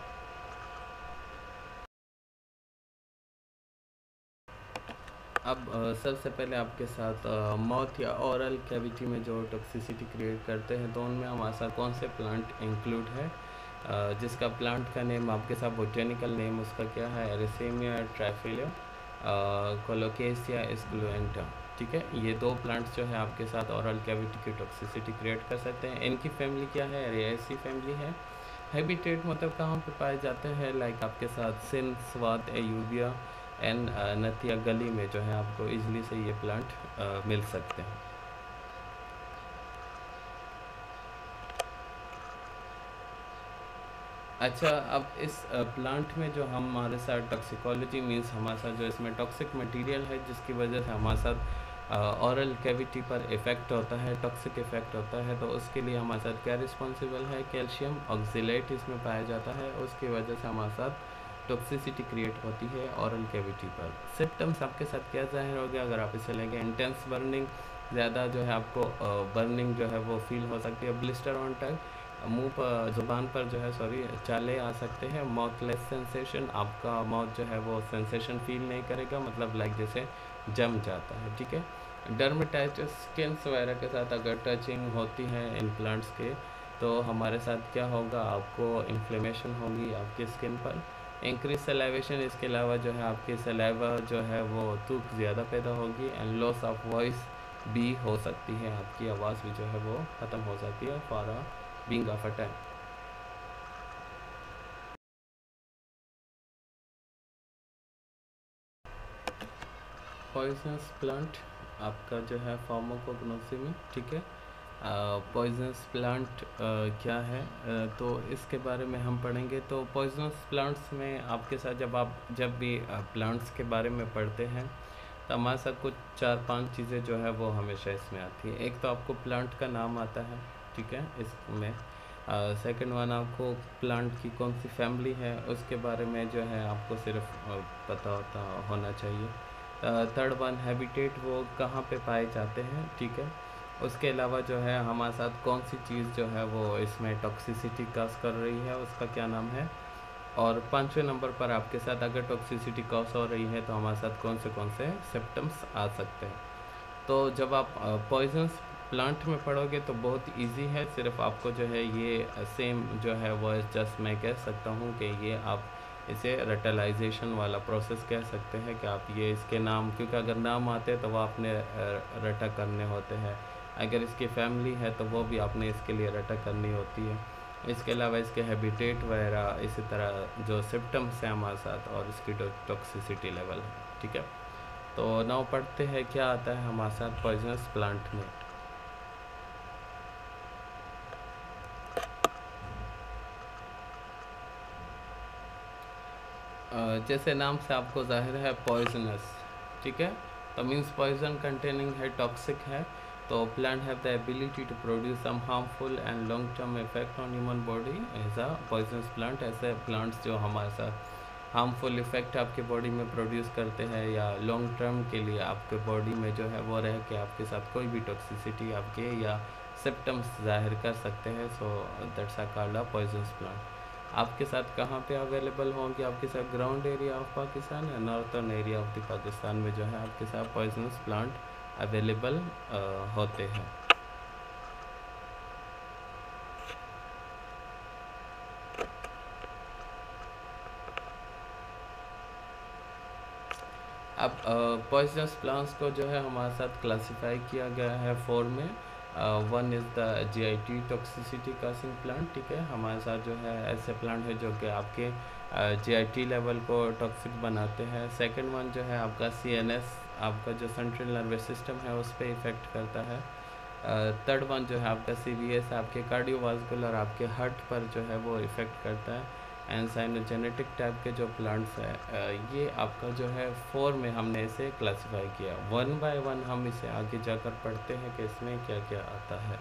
अब सबसे पहले आपके साथ माउथ या ओरल कैविटी में जो टॉक्सिसिटी क्रिएट करते हैं तो उनमें हमारे साथ कौन से प्लांट इंक्लूड है? जिसका प्लांट का नेम आपके साथ बोटेनिकल नेम उसका क्या है? एरिसेमिया ट्राइफिलिया, कोलोकेसिया एस्क्लुएंटा, ठीक है। ये दो प्लांट्स जो है आपके साथ ओरल कैविटी की टॉक्सिसिटी क्रिएट कर सकते हैं। इनकी फैमिली क्या है? एरियासी फैमिली है। हैबिटेट मतलब कहाँ पे पाए जाते हैं? लाइक आपके साथ सिंध, स्वात, एयूबिया एंड नथिया गली में जो है आपको इजली से ये प्लांट मिल सकते हैं। अच्छा, अब इस प्लांट में जो हमारे साथ टॉक्सिकोलॉजी मीन्स हमारे साथ जो इसमें टॉक्सिक मटेरियल है जिसकी वजह से हमारे साथ ऑरल कैविटी पर इफ़ेक्ट होता है, टॉक्सिक इफ़ेक्ट होता है, तो उसके लिए हमारे साथ क्या रिस्पॉन्सिबल है? कैल्शियम ऑक्सीलेट इसमें पाया जाता है, उसकी वजह से हमारे साथ टॉक्सिसिटी क्रिएट होती है ऑरल कैविटी पर। सिम्टम्स आपके साथ क्या ज़ाहिर हो गया? अगर आप इसे लेंगे, इंटेंस बर्निंग, ज़्यादा जो है आपको बर्निंग जो है वो फील हो सकती है, ब्लिस्टर ऑन टंग, मुंह पर, ज़ुबान पर जो है चाले आ सकते हैं, माउथलेस सेंसेशन, आपका माउथ जो है वो सेंसेशन फील नहीं करेगा, मतलब लाइक जैसे जम जाता है, ठीक है। डर्मेटाइटिस, स्किन्स वगैरह के साथ अगर टचिंग होती है इन प्लांट्स के तो हमारे साथ क्या होगा, आपको इन्फ्लेमेशन होगी आपकी स्किन पर, इंक्रीज सलाइवेशन, इसके अलावा जो है आपकी सलाइवा जो है वो थूक ज़्यादा पैदा होगी, एंड लॉस ऑफ वॉइस भी हो सकती है, आपकी आवाज़ भी जो है वो ख़त्म हो जाती है for a being of a time. Poisonous plant आपका जो है फार्माकोग्नोसी में, ठीक है। पॉइजनस प्लांट क्या है, तो इसके बारे में हम पढ़ेंगे। तो पॉइजनस प्लांट्स में आपके साथ जब भी प्लांट्स के बारे में पढ़ते हैं तो हमारे साथ कुछ 4-5 चीज़ें जो है वो हमेशा इसमें आती है। एक तो आपको प्लांट का नाम आता है, ठीक है, इसमें। सेकंड वन, आपको प्लांट की कौन सी फैमिली है उसके बारे में जो है आपको सिर्फ पता होना चाहिए। थर्ड वन, हैबिटेट, वो कहाँ पे पाए जाते हैं, ठीक है। उसके अलावा जो है हमारे साथ कौन सी चीज़ जो है वो इसमें टॉक्सिसिटी कॉज कर रही है, उसका क्या नाम है। और 5वें नंबर पर आपके साथ अगर टॉक्सिसिटी कॉज हो रही है तो हमारे साथ कौन से सिम्टम्स आ सकते हैं। तो जब आप पॉइजनस प्लांट में पढ़ोगे तो बहुत इजी है, सिर्फ आपको जो है ये सेम जो है वो जस्ट मैं कह सकता हूँ कि ये आप इसे रटलाइजेशन वाला प्रोसेस कह सकते हैं कि आप ये इसके नाम, क्योंकि अगर नाम आते हैं तो वो आपने रटा करने होते हैं, अगर इसकी फैमिली है तो वो भी आपने इसके लिए रटा करनी होती है। इसके अलावा इसके हैबिटेट वगैरह, इसी तरह जो सिम्टम्स हैं हमारे साथ, और इसकी टॉक्सिसिटी लेवल है, ठीक है। तो नाउ पढ़ते हैं क्या आता है हमारे साथ पॉइजनस प्लांट में। जैसे नाम से आपको जाहिर है पॉइजनस, ठीक है, तो मीन्स पॉइजन कंटेनिंग है, टॉक्सिक है। तो plant have the ability to produce some harmful and long term effect on human body as a poisonous plant. ऐसे प्लांट्स जो हमारे साथ हार्मफुल इफेक्ट आपके बॉडी में प्रोड्यूस करते हैं या लॉन्ग टर्म के लिए आपके बॉडी में जो है वो रह के आपके साथ कोई भी टॉक्सिसिटी आपके या सिम्टम्स जाहिर कर सकते हैं, so that's a called a poisonous plant. आपके साथ कहाँ पे अवेलेबल होंगे, आपके साथ ग्राउंड एरिया ऑफ पाकिस्तान या northern area of the Pakistan में जो है आपके साथ पॉइजनस प्लांट अवेलेबल होते हैं। अब पॉइजनस प्लांट्स को जो है हमारे साथ क्लासिफाई किया गया है 4 में। One is the GIT toxicity Kasing plant, ठीक है, हमारे साथ जो है ऐसे प्लांट है जो कि आपके GIT लेवल को टॉक्सिक बनाते हैं। सेकंड वन जो है आपका CNS, आपका जो सेंट्रल नर्वस सिस्टम है उस पर इफ़ेक्ट करता है। थर्ड वन जो है आपका CVS, आपके कार्डियोवास्कुलर, आपके हार्ट पर जो है वो इफ़ेक्ट करता है। एंड साइनोजेनेटिक टाइप के जो प्लांट्स हैं, ये आपका जो है 4 में हमने इसे क्लासिफाई किया। 1 बाय 1 हम इसे आगे जाकर पढ़ते हैं कि इसमें क्या क्या आता है।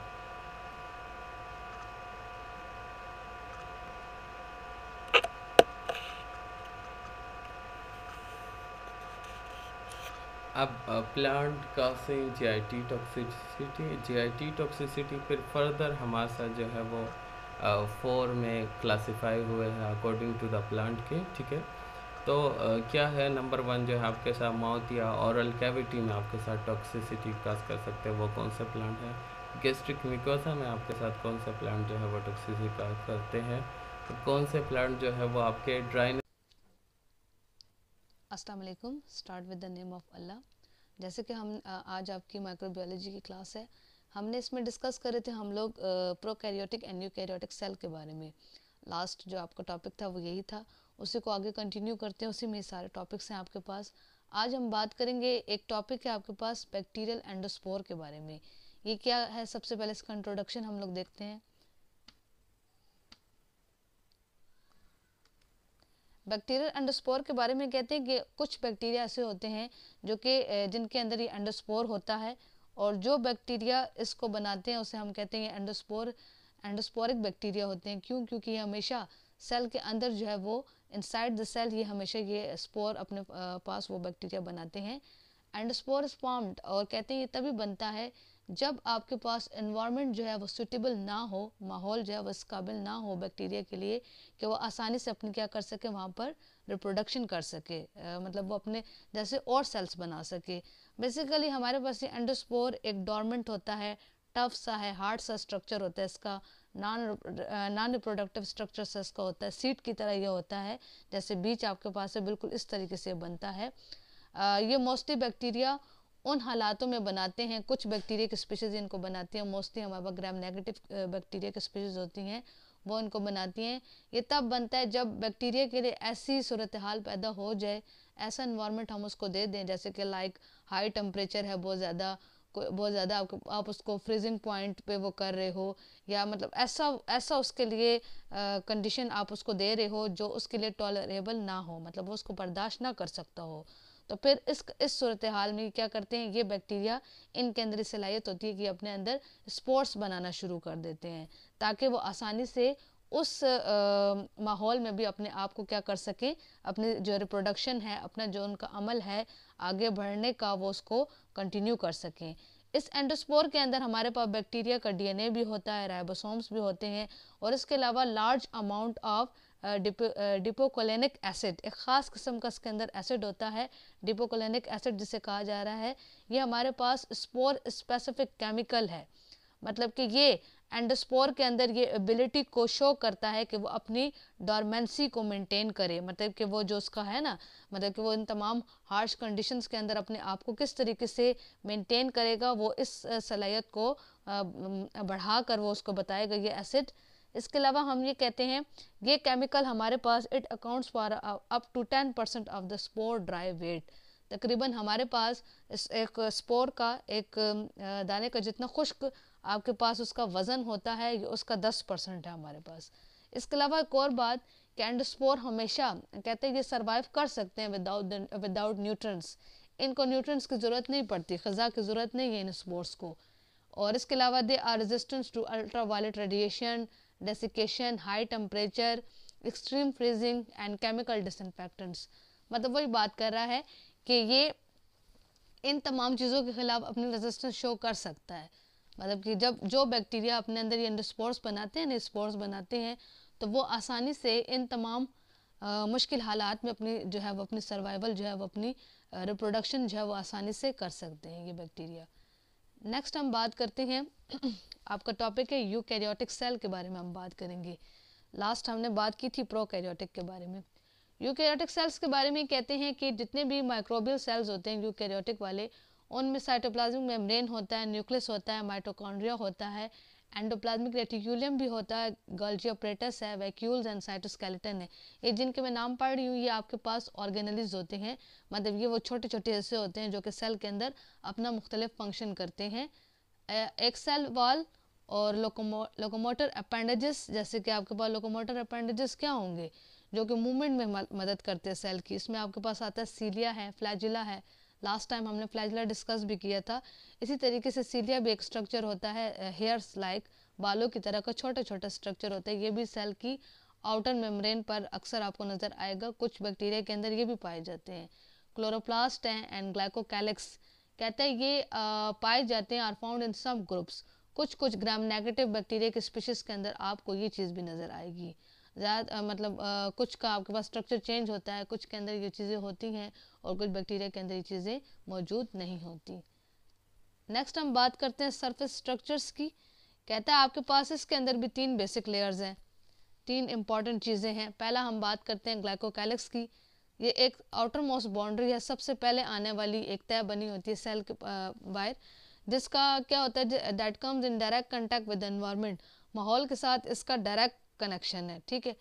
अब प्लांट का से GIT टॉक्सिसिटी फिर फर्दर हमारे साथ जो है वो 4 में क्लासिफाई हुए हैं अकॉर्डिंग टू द प्लांट के, ठीक है। तो क्या है, नंबर 1 जो है आपके साथ माउथ या ऑरल कैविटी में आपके साथ टॉक्सिसिटी काज कर सकते हैं, वो कौन से प्लांट है। गैस्ट्रिक म्यूकोसा में आपके साथ कौन से प्लांट जो है वो टॉक्सिसिटी काज करते हैं। तो कौन से प्लांट जो है वो आपके ड्राइनेस। अस्सलाम वालेकुम। Start with the name of Allah. जैसे कि हम आज आपकी माइक्रोबायोलॉजी की क्लास है, हमने इसमें डिस्कस करे थे हम लोग प्रोकैरियोटिक एंड यूकैरियोटिक सेल के बारे में। लास्ट जो आपका टॉपिक था वो यही था, उसी को आगे कंटिन्यू करते हैं, उसी में सारे टॉपिक्स हैं आपके पास। आज हम बात करेंगे, एक टॉपिक है आपके पास बैक्टीरियल एंडोस्पोर के बारे में। ये क्या है, सबसे पहले इसका इंट्रोडक्शन हम लोग देखते हैं। बैक्टीरियल एंडोस्पोर के बारे में कहते हैं कि कुछ बैक्टीरिया ऐसे होते हैं जो कि जिनके अंदर ये एंडोस्पोर होता है, और जो बैक्टीरिया इसको बनाते हैं उसे हम कहते हैं एंडोस्पोरिक बैक्टीरिया होते हैं। क्यों? क्योंकि ये हमेशा सेल के अंदर जो है वो इनसाइड द सेल ये हमेशा ये स्पोर अपने पास वो बैक्टीरिया बनाते हैं। एंडोस्पोर इज फॉर्म्ड, और कहते हैं ये तभी बनता है जब आपके पास एनवायरनमेंट जो है वो सूटेबल ना हो, माहौल जो है वो इस काबिल ना हो बैक्टीरिया के लिए कि वो आसानी से अपनी क्या कर सके, वहाँ पर रिप्रोडक्शन कर सके, मतलब वो अपने जैसे और सेल्स बना सके। बेसिकली हमारे पास ये एंडोस्पोर एक डोरमेंट होता है, टफ सा है, हार्ड सा स्ट्रक्चर होता है इसका, नॉन रिप्रोडक्टिव स्ट्रक्चर सेल्स का होता है, सीड की तरह ये होता है, जैसे बीज आपके पास है बिल्कुल इस तरीके से बनता है। ये मोस्टली बैक्टीरिया उन हालातों में बनाते हैं, कुछ बैक्टीरिया की स्पीशीज़ इनको बनाती हैं, मोस्टली हमारे पास ग्राम नेगेटिव बैक्टीरिया की स्पीशीज़ होती हैं वो इनको बनाती हैं। ये तब बनता है जब बैक्टीरिया के लिए ऐसी सूरत हाल पैदा हो जाए, ऐसा इन्वायरमेंट हम उसको दे दें, जैसे कि लाइक हाई टेम्परेचर है बहुत ज़्यादा आप उसको फ्रीजिंग पॉइंट पे वो कर रहे हो, या मतलब ऐसा उसके लिए कंडीशन आप उसको दे रहे हो जो उसके लिए टॉलरेबल ना हो, मतलब वो उसको बर्दाश्त ना कर सकता हो। तो फिर इस सूरत हाल में क्या करते हैं, ये बैक्टीरिया इनके अंदर सलाहियत होती है कि अपने अंदर स्पोर्स बनाना शुरू कर देते हैं, ताकि वो आसानी से उस माहौल में भी अपने आप को क्या कर सकें, अपने जो रिप्रोडक्शन है, अपना जो उनका अमल है आगे बढ़ने का, वो उसको कंटिन्यू कर सकें। इस एंडोस्पोर के अंदर हमारे पास बैक्टीरिया का डीएनए भी होता है, राइबोसोम्स भी होते हैं, और इसके अलावा लार्ज अमाउंट ऑफ डिपोकोलेनिक एसिड, एक ख़ास किस्म का इसके अंदर एसिड होता है, डिपोकोलेनिक एसिड जिसे कहा जा रहा है। ये हमारे पास स्पोर स्पेसिफिक केमिकल है, मतलब कि ये एंडोस्पोर के अंदर ये एबिलिटी को शो करता है कि वो अपनी डॉर्मेंसी को मेंटेन करे, मतलब कि वो जो उसका है ना, मतलब कि वो इन तमाम हार्श कंडीशंस के अंदर अपने आप को किस तरीके से मेंटेन करेगा, वो इस सलाहियत को बढ़ाकर वो उसको बताएगा ये एसिड। इसके अलावा हम ये कहते हैं ये केमिकल हमारे पास it accounts for up to 10% of the spore dry weight. तकरीबन हमारे पास एक स्पोर का एक दाने का जितना खुश्क आपके पास उसका वज़न होता है, उसका 10% है हमारे पास। इसके अलावा एक और बात कि एंडोस्पोर हमेशा कहते हैं ये सर्वाइव कर सकते हैं विदाउट न्यूट्रंस, इनको न्यूट्रंस की ज़रूरत नहीं पड़ती, ग़िज़ा की ज़रूरत नहीं है इन स्पोर्स को। और इसके अलावा they are resistance to ultraviolet radiation, desiccation, high temperature, extreme freezing and chemical disinfectants. मतलब वही बात कर रहा है कि ये इन तमाम चीज़ों के खिलाफ अपनी रेजिस्टेंस शो कर सकता है, मतलब कि जब जो बैक्टीरिया अपने अंदर ये एंडोस्पोर्स बनाते हैं, स्पोर्स बनाते हैं, तो वो आसानी से इन तमाम मुश्किल हालात में अपनी जो है वो अपनी सर्वाइवल जो है वो अपनी रिप्रोडक्शन जो है वो आसानी से कर सकते हैं ये बैक्टीरिया। नेक्स्ट हम बात करते हैं आपका टॉपिक है यूकैरियोटिक सेल के बारे में हम बात करेंगे। लास्ट हमने बात की थी प्रोकैरियोटिक के बारे में। यूकैरियोटिक सेल्स के बारे में कहते हैं कि जितने भी माइक्रोबियल सेल्स होते हैं यूकैरियोटिक वाले, उनमें साइटोप्लाज्मिक मेम्ब्रेन होता है, न्यूक्लियस होता है, माइटोकॉन्ड्रिया होता है, एंडोप्लाज्मिक रेटिक्यूलम भी होता है, गोल्जी ऑपरेटस है, वैक्यूल्स एंड साइटोस्केलेटन है। ये जिनके मैं नाम पढ़ रही हूँ ये आपके पास ऑर्गेनेलिज होते हैं, मतलब ये वो छोटे छोटे हिस्से होते हैं जो कि सेल के अंदर अपना मुख्तलिफ फंक्शन करते हैं। एक सेल वॉल और लोकोमोटर अपेंडेजेस, जैसे कि आपके पास लोकोमोटर अपेंडेजेस क्या होंगे, जो कि मूवमेंट में मदद करते हैं सेल की। इसमें आपके पास आता है सीलिया है, फ्लैजिला है, लास्ट टाइम हमने फ्लैजिला डिस्कस भी किया था। इसी तरीके से सीलिया भी एक स्ट्रक्चर होता है, हेयर्स लाइक बालों की तरह का छोटा छोटा स्ट्रक्चर होता है, ये भी सेल की आउटर मेम्ब्रेन पर अक्सर आपको नज़र आएगा, कुछ बैक्टीरिया के अंदर ये भी पाए जाते हैं। क्लोरोप्लास्ट हैं एंड ग्लाइकोकैलिक्स, कहते हैं ये पाए जाते हैं, are found in some groups. कुछ ग्राम नेगेटिव बैक्टीरिया के स्पीशीज़ के अंदर आपको ये चीज़ भी नज़र आएगी। ज़्यादा मतलब कुछ का आपके पास स्ट्रक्चर चेंज होता है, कुछ के अंदर ये चीज़ें होती हैं और कुछ बैक्टीरिया के अंदर ये चीज़ें मौजूद नहीं होती। नेक्स्ट हम बात करते हैं सरफेस स्ट्रक्चर्स की। कहता है आपके पास इसके अंदर भी 3 बेसिक लेयर्स हैं, 3 इंपॉर्टेंट चीज़ें हैं। पहला हम बात करते हैं ग्लाइकोकैलिक्स की। ये एक आउटर मोस्ट बाउंड्री है, सबसे पहले आने वाली एक तय बनी होती है सेल के बाहर, जिसका क्या होता है that comes in direct contact with environment, माहौल के साथ इसका डायरेक्ट कनेक्शन है, ठीक है।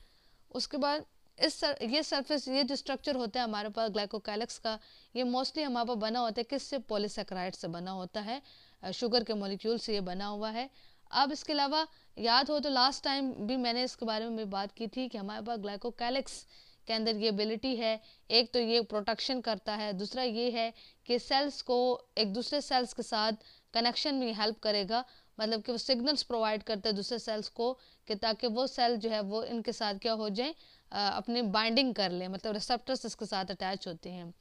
उसके बाद ये सरफेस, ये जो स्ट्रक्चर होता है हमारे पास ग्लाइकोकैलिक्स का, ये मोस्टली हमारे पास बना होता है किससे, पॉलीसेकेराइड से बना होता है, शुगर के मॉलिक्यूल से ये बना हुआ है। अब इसके अलावा याद हो तो लास्ट टाइम भी मैंने इसके बारे में बात की थी कि हमारे पास ग्लाइकोकैलिक्स के अंदर ये एबिलिटी है, एक तो ये प्रोटेक्शन करता है, दूसरा ये है कि सेल्स को एक दूसरे सेल्स के साथ कनेक्शन में हेल्प करेगा, मतलब कि वो सिग्नल्स प्रोवाइड करते हैं दूसरे सेल्स को कि ताकि वो सेल जो है वो इनके साथ क्या हो जाए, अपनी बाइंडिंग कर लें, मतलब रिसेप्टर्स इसके साथ अटैच होते हैं।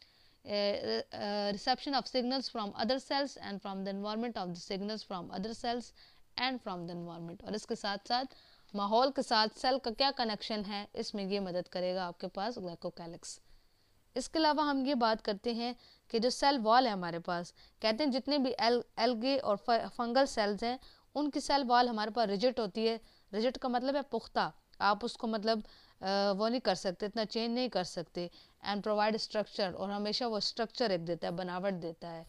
Reception of signals from other sales and from the environment of the signals from other sales and from the environment, और इसके साथ साथ माहौल के साथ सेल का क्या कनेक्शन है, इसमें ये मदद करेगा आपके पास ग्लाइकोकैलिक्स। इसके अलावा हम ये बात करते हैं कि जो सेल वॉल है हमारे पास, कहते हैं जितने भी एल्गे और फंगल सेल्स हैं उनकी सेल वॉल हमारे पास रिजिड होती है, रिजिड का मतलब है पुख्ता, आप उसको मतलब वो नहीं कर सकते, इतना चेंज नहीं कर सकते। एंड प्रोवाइड स्ट्रक्चर, और हमेशा वो स्ट्रक्चर एक देता है, बनावट देता है।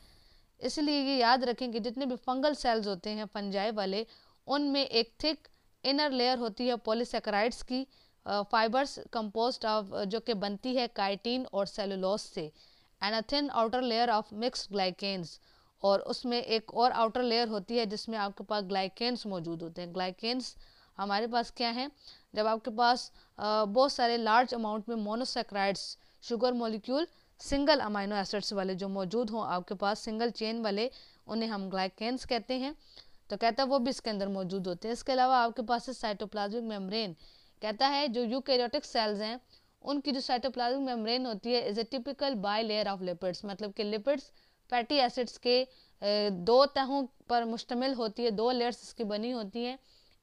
इसलिए ये याद रखें कि जितने भी फंगल सेल्स होते हैं फंजाई वाले, उनमें एक थिक इनर लेयर होती है पॉलीसेकेराइड्स की फाइबर्स कंपोज्ड ऑफ, जो कि बनती है काइटिन और सेलुलोज से, and a thin outer layer of mixed glycans, और उसमें एक और आउटर लेयर होती है जिसमें आपके पास ग्लाइकेन्स मौजूद होते हैं। ग्लाइकेन्स हमारे पास क्या है, जब आपके पास बहुत सारे लार्ज अमाउंट में monosaccharides sugar molecule single amino acids वाले जो मौजूद हों आपके पास, सिंगल चेन वाले, उन्हें हम ग्लाइकेन्स कहते हैं। तो कहता है वो भी इसके अंदर मौजूद होते हैं। इसके अलावा आपके पास है साइटोप्लाज्मिक मेम्ब्रेन। कहता है जो यूकैरियोटिक सेल्स हैं उनकी जो साइटोप्लाज्मिक मेम्ब्रेन होती है is a typical by layer of lipids, मतलब कि लिपिड्स फैटी एसिड्स के दो तहों पर मुश्तमिल होती है, दो लेयर्स इसकी बनी होती हैं।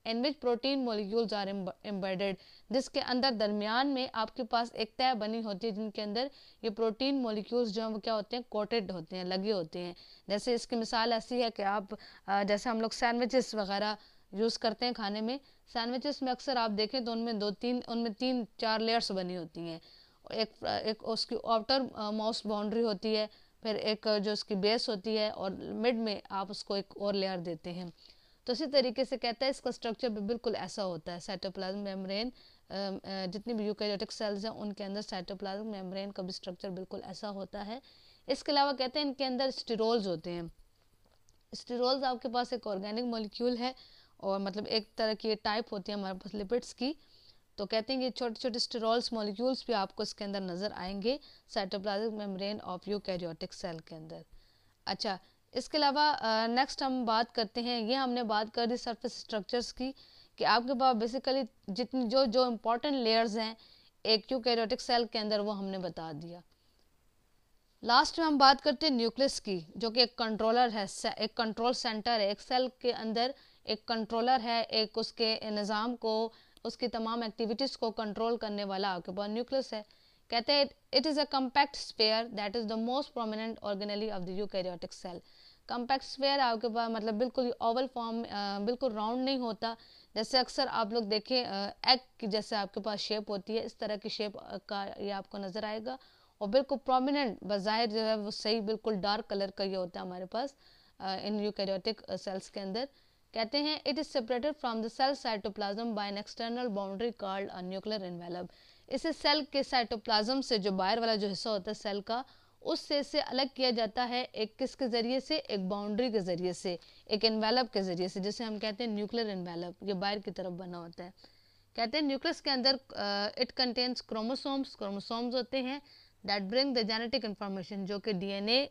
In which protein molecules are embedded, जिसके अंदर दरमियान में आपके पास एक तह बनी होती है जिनके अंदर ये प्रोटीन मॉलिक्यूल्स जो हैं वो क्या होते हैं, कोटेड होते हैं, लगे होते हैं। जैसे इसकी मिसाल ऐसी है कि आप जैसे हम लोग सैंडविचेस वगैरह यूज़ करते हैं खाने में, सैंडविचेस में अक्सर आप देखें तो उनमें तीन चार लेयर्स बनी होती हैं। एक उसकी आउटर मोस्ट बाउंड्री होती है, फिर एक जो उसकी बेस होती है, और मिड में आप उसको एक और लेयर देते हैं। तो इसी तरीके से कहता है इसका स्ट्रक्चर भी बिल्कुल ऐसा होता है। साइटोप्लाज्मिक मेम्ब्रेन, जितनी भी यूकैरियोटिक सेल्स हैं उनके अंदर साइटोप्लाज्मिक मेम्ब्रेन का भी स्ट्रक्चर बिल्कुल ऐसा होता है। इसके अलावा कहते हैं इनके अंदर स्टिरोल्स होते हैं। स्टिरोल्स आपके पास एक ऑर्गेनिक मॉलिक्यूल है, और मतलब एक तरह की टाइप होती है हमारे पास लिपिड्स की। तो कहते हैं कि छोटे छोटे स्टिरोल्स मॉलिक्यूल्स भी आपको इसके अंदर नज़र आएंगे cytoplasmic membrane of eukaryotic cell के अंदर। अच्छा, इसके अलावा नेक्स्ट हम बात करते हैं, ये हमने बात कर दी सरफेस स्ट्रक्चर्स की, कि आपके पास बेसिकली जितनी जो जो इम्पोर्टेंट लेयर्स हैं एक यूकैरियोटिक सेल के अंदर वो हमने बता दिया। लास्ट में हम बात करते हैं न्यूक्लियस की, जो कि एक कंट्रोलर है, एक कंट्रोल सेंटर है। एक सेल के अंदर एक कंट्रोलर है, एक उसके निज़ाम को, उसकी तमाम एक्टिविटीज़ को कंट्रोल करने वाला आपके पास न्यूक्लियस है। कहते हैं it is a compact sphere that is the most prominent organelle of the eukaryotic cell. Compact sphere आपके पास मतलब बिल्कुल ओवल फॉर्म, बिल्कुल राउंड नहीं होता। जैसे अक्सर आप लोग देखें एग की जैसे आपके पास शेप होती है, इस तरह की शेप का ये आपको नज़र आएगा, और बिल्कुल प्रोमिनेंट बज़ाहिर जो है वो सही बिल्कुल डार्क कलर का ये होता है हमारे पास इन यूकैरियोटिक सेल्स के अंदर। कहते हैं it is separated from the cell cytoplasm by an external boundary called a nuclear envelope. इसे सेल के साइटोप्लाज्म से जो बाहर वाला जो हिस्सा होता है सेल का, उससे इसे अलग किया जाता है एक किसके ज़रिए से, एक बाउंड्री के ज़रिए से, एक एनवेलप के ज़रिए से, जिसे हम कहते हैं न्यूक्लियर एनवेलप। ये बाहर की तरफ बना होता है। कहते हैं न्यूक्लियस के अंदर इट कंटेन्स क्रोमोसोम्स, क्रोमोसोम्स होते हैं that bring the genetic information, जो कि डीएनए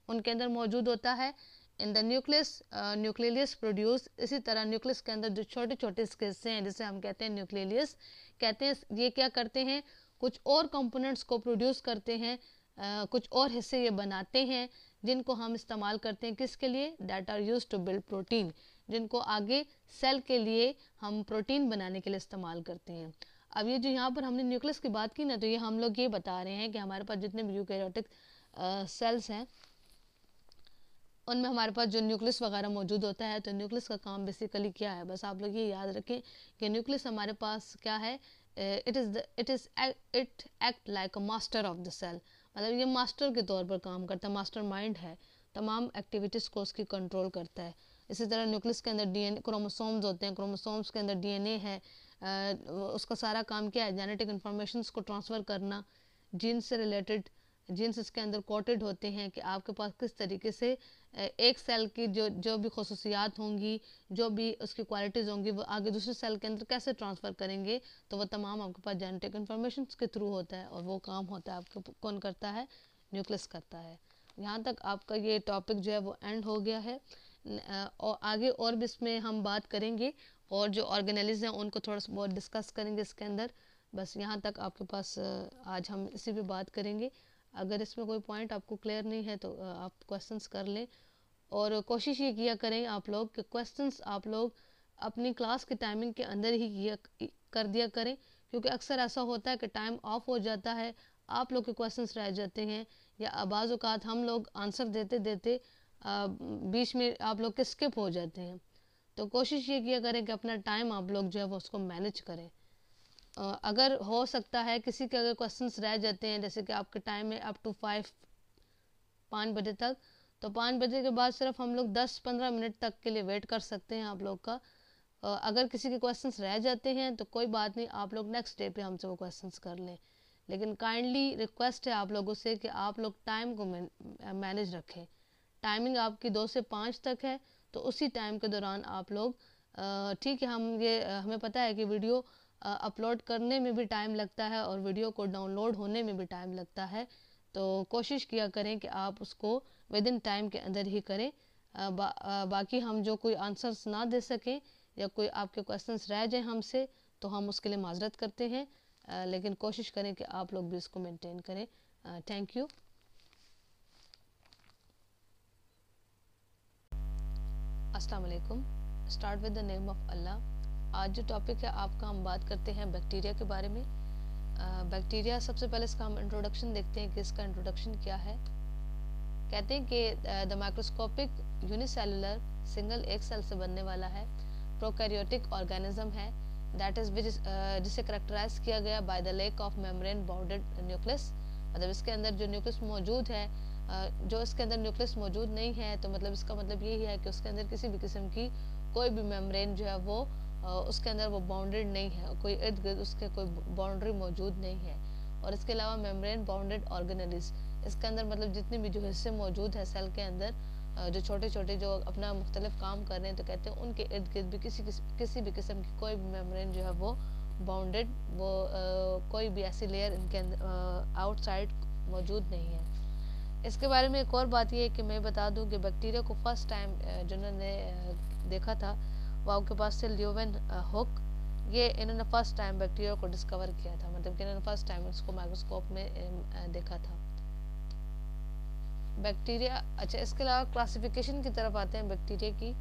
उनके अंदर मौजूद होता है। In the nucleus nucleus produce, इसी तरह न्यूक्लियस के अंदर जो छोटे छोटे हिस्से हैं जिसे हम कहते हैं न्यूक्लियस, कहते हैं ये क्या करते हैं, कुछ और कंपोनेंट्स को प्रोड्यूस करते हैं, कुछ और हिस्से ये बनाते हैं जिनको हम इस्तेमाल करते हैं किसके लिए, that are use to build protein, जिनको आगे सेल के लिए हम प्रोटीन बनाने के लिए इस्तेमाल करते हैं। अब ये जो यहाँ पर हमने न्यूक्लियस की बात की ना, तो ये हम लोग ये बता रहे हैं कि हमारे पास जितने भी यूकैरियोटिक सेल्स हैं उनमें हमारे पास जो न्यूक्लियस वगैरह मौजूद होता है। तो न्यूक्लियस का काम बेसिकली क्या है, बस आप लोग ये याद रखें कि न्यूक्लियस हमारे पास क्या है, it act like a master of the cell, मतलब ये मास्टर के तौर पर काम करता है, मास्टर माइंड है, तमाम एक्टिविटीज़ को उसकी कंट्रोल करता है। इसी तरह न्यूक्लियस के अंदर डीएनए क्रोमोसोम्स होते हैं, क्रोमोसोम्स के अंदर डीएनए है, उसका सारा काम क्या है, जेनेटिक इन्फॉर्मेशंस को ट्रांसफ़र करना, जीन से रिलेटेड जीन्स इसके अंदर कोटेड होते हैं कि आपके पास किस तरीके से एक सेल की जो भी खसूसियात होंगी, जो भी उसकी क्वालिटीज़ होंगी, वो आगे दूसरे सेल के अंदर कैसे ट्रांसफ़र करेंगे, तो वो तमाम आपके पास जेनेटिक इन्फॉर्मेशन के थ्रू होता है, और वो काम होता है आपके कौन करता है, न्यूक्लियस करता है। यहाँ तक आपका ये टॉपिक जो है वो एंड हो गया है, और आगे और भी इसमें हम बात करेंगे, और जो ऑर्गेनेलिज़ हैं उनको थोड़ा सा बहुत डिस्कस करेंगे इसके अंदर। बस यहाँ तक आपके पास आज हम इसी पे बात करेंगे। अगर इसमें कोई पॉइंट आपको क्लियर नहीं है तो आप क्वेश्चंस कर लें, और कोशिश ये किया करें आप लोग कि क्वेश्चंस आप लोग अपनी क्लास की टाइमिंग के अंदर ही कर दिया करें, क्योंकि अक्सर ऐसा होता है कि टाइम ऑफ हो जाता है, आप लोग के क्वेश्चंस रह जाते हैं, या बाज़ औक़ात हम लोग आंसर देते देते बीच में आप लोग के स्किप हो जाते हैं। तो कोशिश ये किया करें कि अपना टाइम आप लोग जो है वो उसको मैनेज करें। अगर हो सकता है किसी के अगर क्वेश्चंस रह जाते हैं, जैसे कि आपके टाइम है अप टू 5 बजे तक, तो 5 बजे के बाद सिर्फ हम लोग 10-15 मिनट तक के लिए वेट कर सकते हैं आप लोग का। अगर किसी के क्वेश्चंस रह जाते हैं तो कोई बात नहीं, आप लोग नेक्स्ट डे पे हमसे वो क्वेश्चंस कर लें, लेकिन काइंडली रिक्वेस्ट है आप लोगों से कि आप लोग टाइम को मैनेज रखें। टाइमिंग आपकी 2 से 5 तक है, तो उसी टाइम के दौरान आप लोग ठीक है, हमें पता है कि वीडियो अपलोड करने में भी टाइम लगता है और वीडियो को डाउनलोड होने में भी टाइम लगता है, तो कोशिश किया करें कि आप उसको विद इन टाइम के अंदर ही करें। बाकी हम जो कोई आंसर्स ना दे सकें या कोई आपके क्वेश्चंस रह जाएं हमसे, तो हम उसके लिए माजरत करते हैं, लेकिन कोशिश करें कि आप लोग भी इसको मेंटेन करें। Thank you. अस्सलाम वालेकुम। Start with the name of Allah. आज जो टॉपिक है आपका, हम बात करते हैं बैक्टीरिया के बारे में। बैक्टीरिया, सबसे पहले इसका हम इंट्रोडक्शन देखते हैं कि इसका इंट्रोडक्शन क्या है। कहते हैं कि द माइक्रोस्कोपिक यूनिसेलुलर, सिंगल एक सेल से बनने वाला है, प्रोकैरियोटिक ऑर्गेनिज्म है, दैट इज जिसे करेक्टराइज किया गया by the lack of membrane bounded nucleus. मतलब इसके अंदर जो न्यूक्लियस मौजूद है, जो इसके अंदर न्यूक्लियस मौजूद नहीं है, तो मतलब इसका मतलब यही है कि उसके अंदर किसी भी किस्म की कोई भी मेम्ब्रेन जो है वो उसके अंदर वो बाउंडेड नहीं है, कोई इर्द गिर्द उसके कोई बाउंड्री मौजूद नहीं है। और इसके अलावा मेम्ब्रेन बाउंडेड ऑर्गेनेल्स, इसके अंदर मतलब जितने भी जो हिस्से मौजूद है सेल के अंदर, जो छोटे छोटे जो अपना मुख्तलिफ काम कर रहे हैं, तो कहते हैं उनके इर्द गिर्द भी किसी भी किस्म की कोई भी मेम्ब्रेन जो है वो बाउंडेड, वो कोई भी ऐसी लेयर इनके अंदर आउटसाइड मौजूद नहीं है। इसके बारे में एक और बात ये है कि मैं बता दूं कि बैक्टीरिया को फर्स्ट टाइम जिन्होंने देखा था वो आपके पास से ल्यूवेन हुक, ये इन्होंने फर्स्ट टाइम बैक्टीरिया को डिस्कवर किया था, मतलब कि इन्होंने फर्स्ट टाइम उसको माइक्रोस्कोप में देखा था बैक्टीरिया। अच्छा, इसके अलावा क्लासिफिकेशन की तरफ आते हैं बैक्टीरिया की।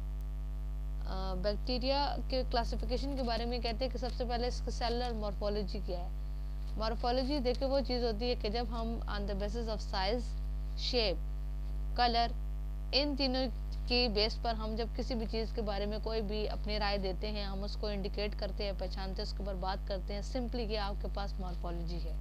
बैक्टीरिया के क्लासिफिकेशन के बारे में कहते हैं कि सबसे पहले इसका सेलुलर मॉर्फोलॉजी क्या है। मॉर्फोलॉजी देखिए वो चीज़ होती है कि जब हम on the basis of size, shape, colour, इन तीनों की बेस पर हम जब किसी भी चीज़ के बारे में कोई भी अपनी राय देते हैं, हम उसको इंडिकेट करते हैं, पहचानते हैं, उसके ऊपर बात करते हैं, सिंपली ये आपके पास मॉर्फोलॉजी है।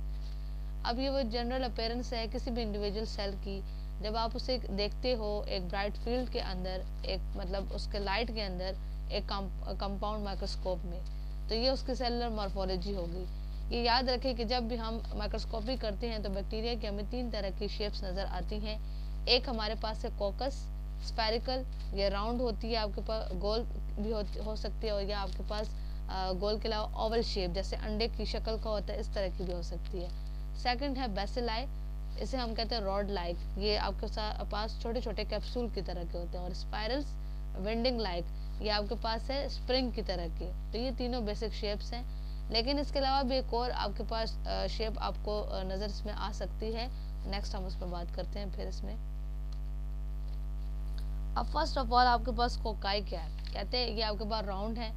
अब ये वो जनरल अपीयरेंस है किसी भी इंडिविजुअल सेल की, जब आप उसे देखते हो एक ब्राइट फील्ड के अंदर, एक मतलब उसके लाइट के अंदर, एक कंपाउंड माइक्रोस्कोप में, तो ये उसकी सेलुलर मॉर्फोलॉजी होगी। ये याद रखें कि जब भी हम माइक्रोस्कोपी करते हैं तो बैक्टीरिया की हमें 3 तरह की शेप्स नज़र आती हैं। एक हमारे पास है कोकस, स्फेरिकल, ये राउंड होती है, आपके पास गोल भी हो सकती है, और या आपके पास गोल के अलावा ओवल शेप जैसे अंडे की शक्ल का होता है, इस तरह की भी हो सकती है। सेकंड है बेसिलाई, इसे हम कहते हैं रॉड लाइक, ये आपके पास छोटे छोटे कैप्सूल की तरह के होते हैं। और स्पाइरल्स, विंडिंग लाइक, ये आपके पास है स्प्रिंग की तरह के। तो ये तीनों बेसिक शेप्स हैं, लेकिन इसके अलावा भी एक और आपके पास शेप आपको नज़र इसमें आ सकती है। नेक्स्ट हम उस पर बात करते हैं फिर इसमें। अब फर्स्ट ऑफ ऑल आपके पास कोकाई क्या है। कहते हैं ये आपके पास राउंड है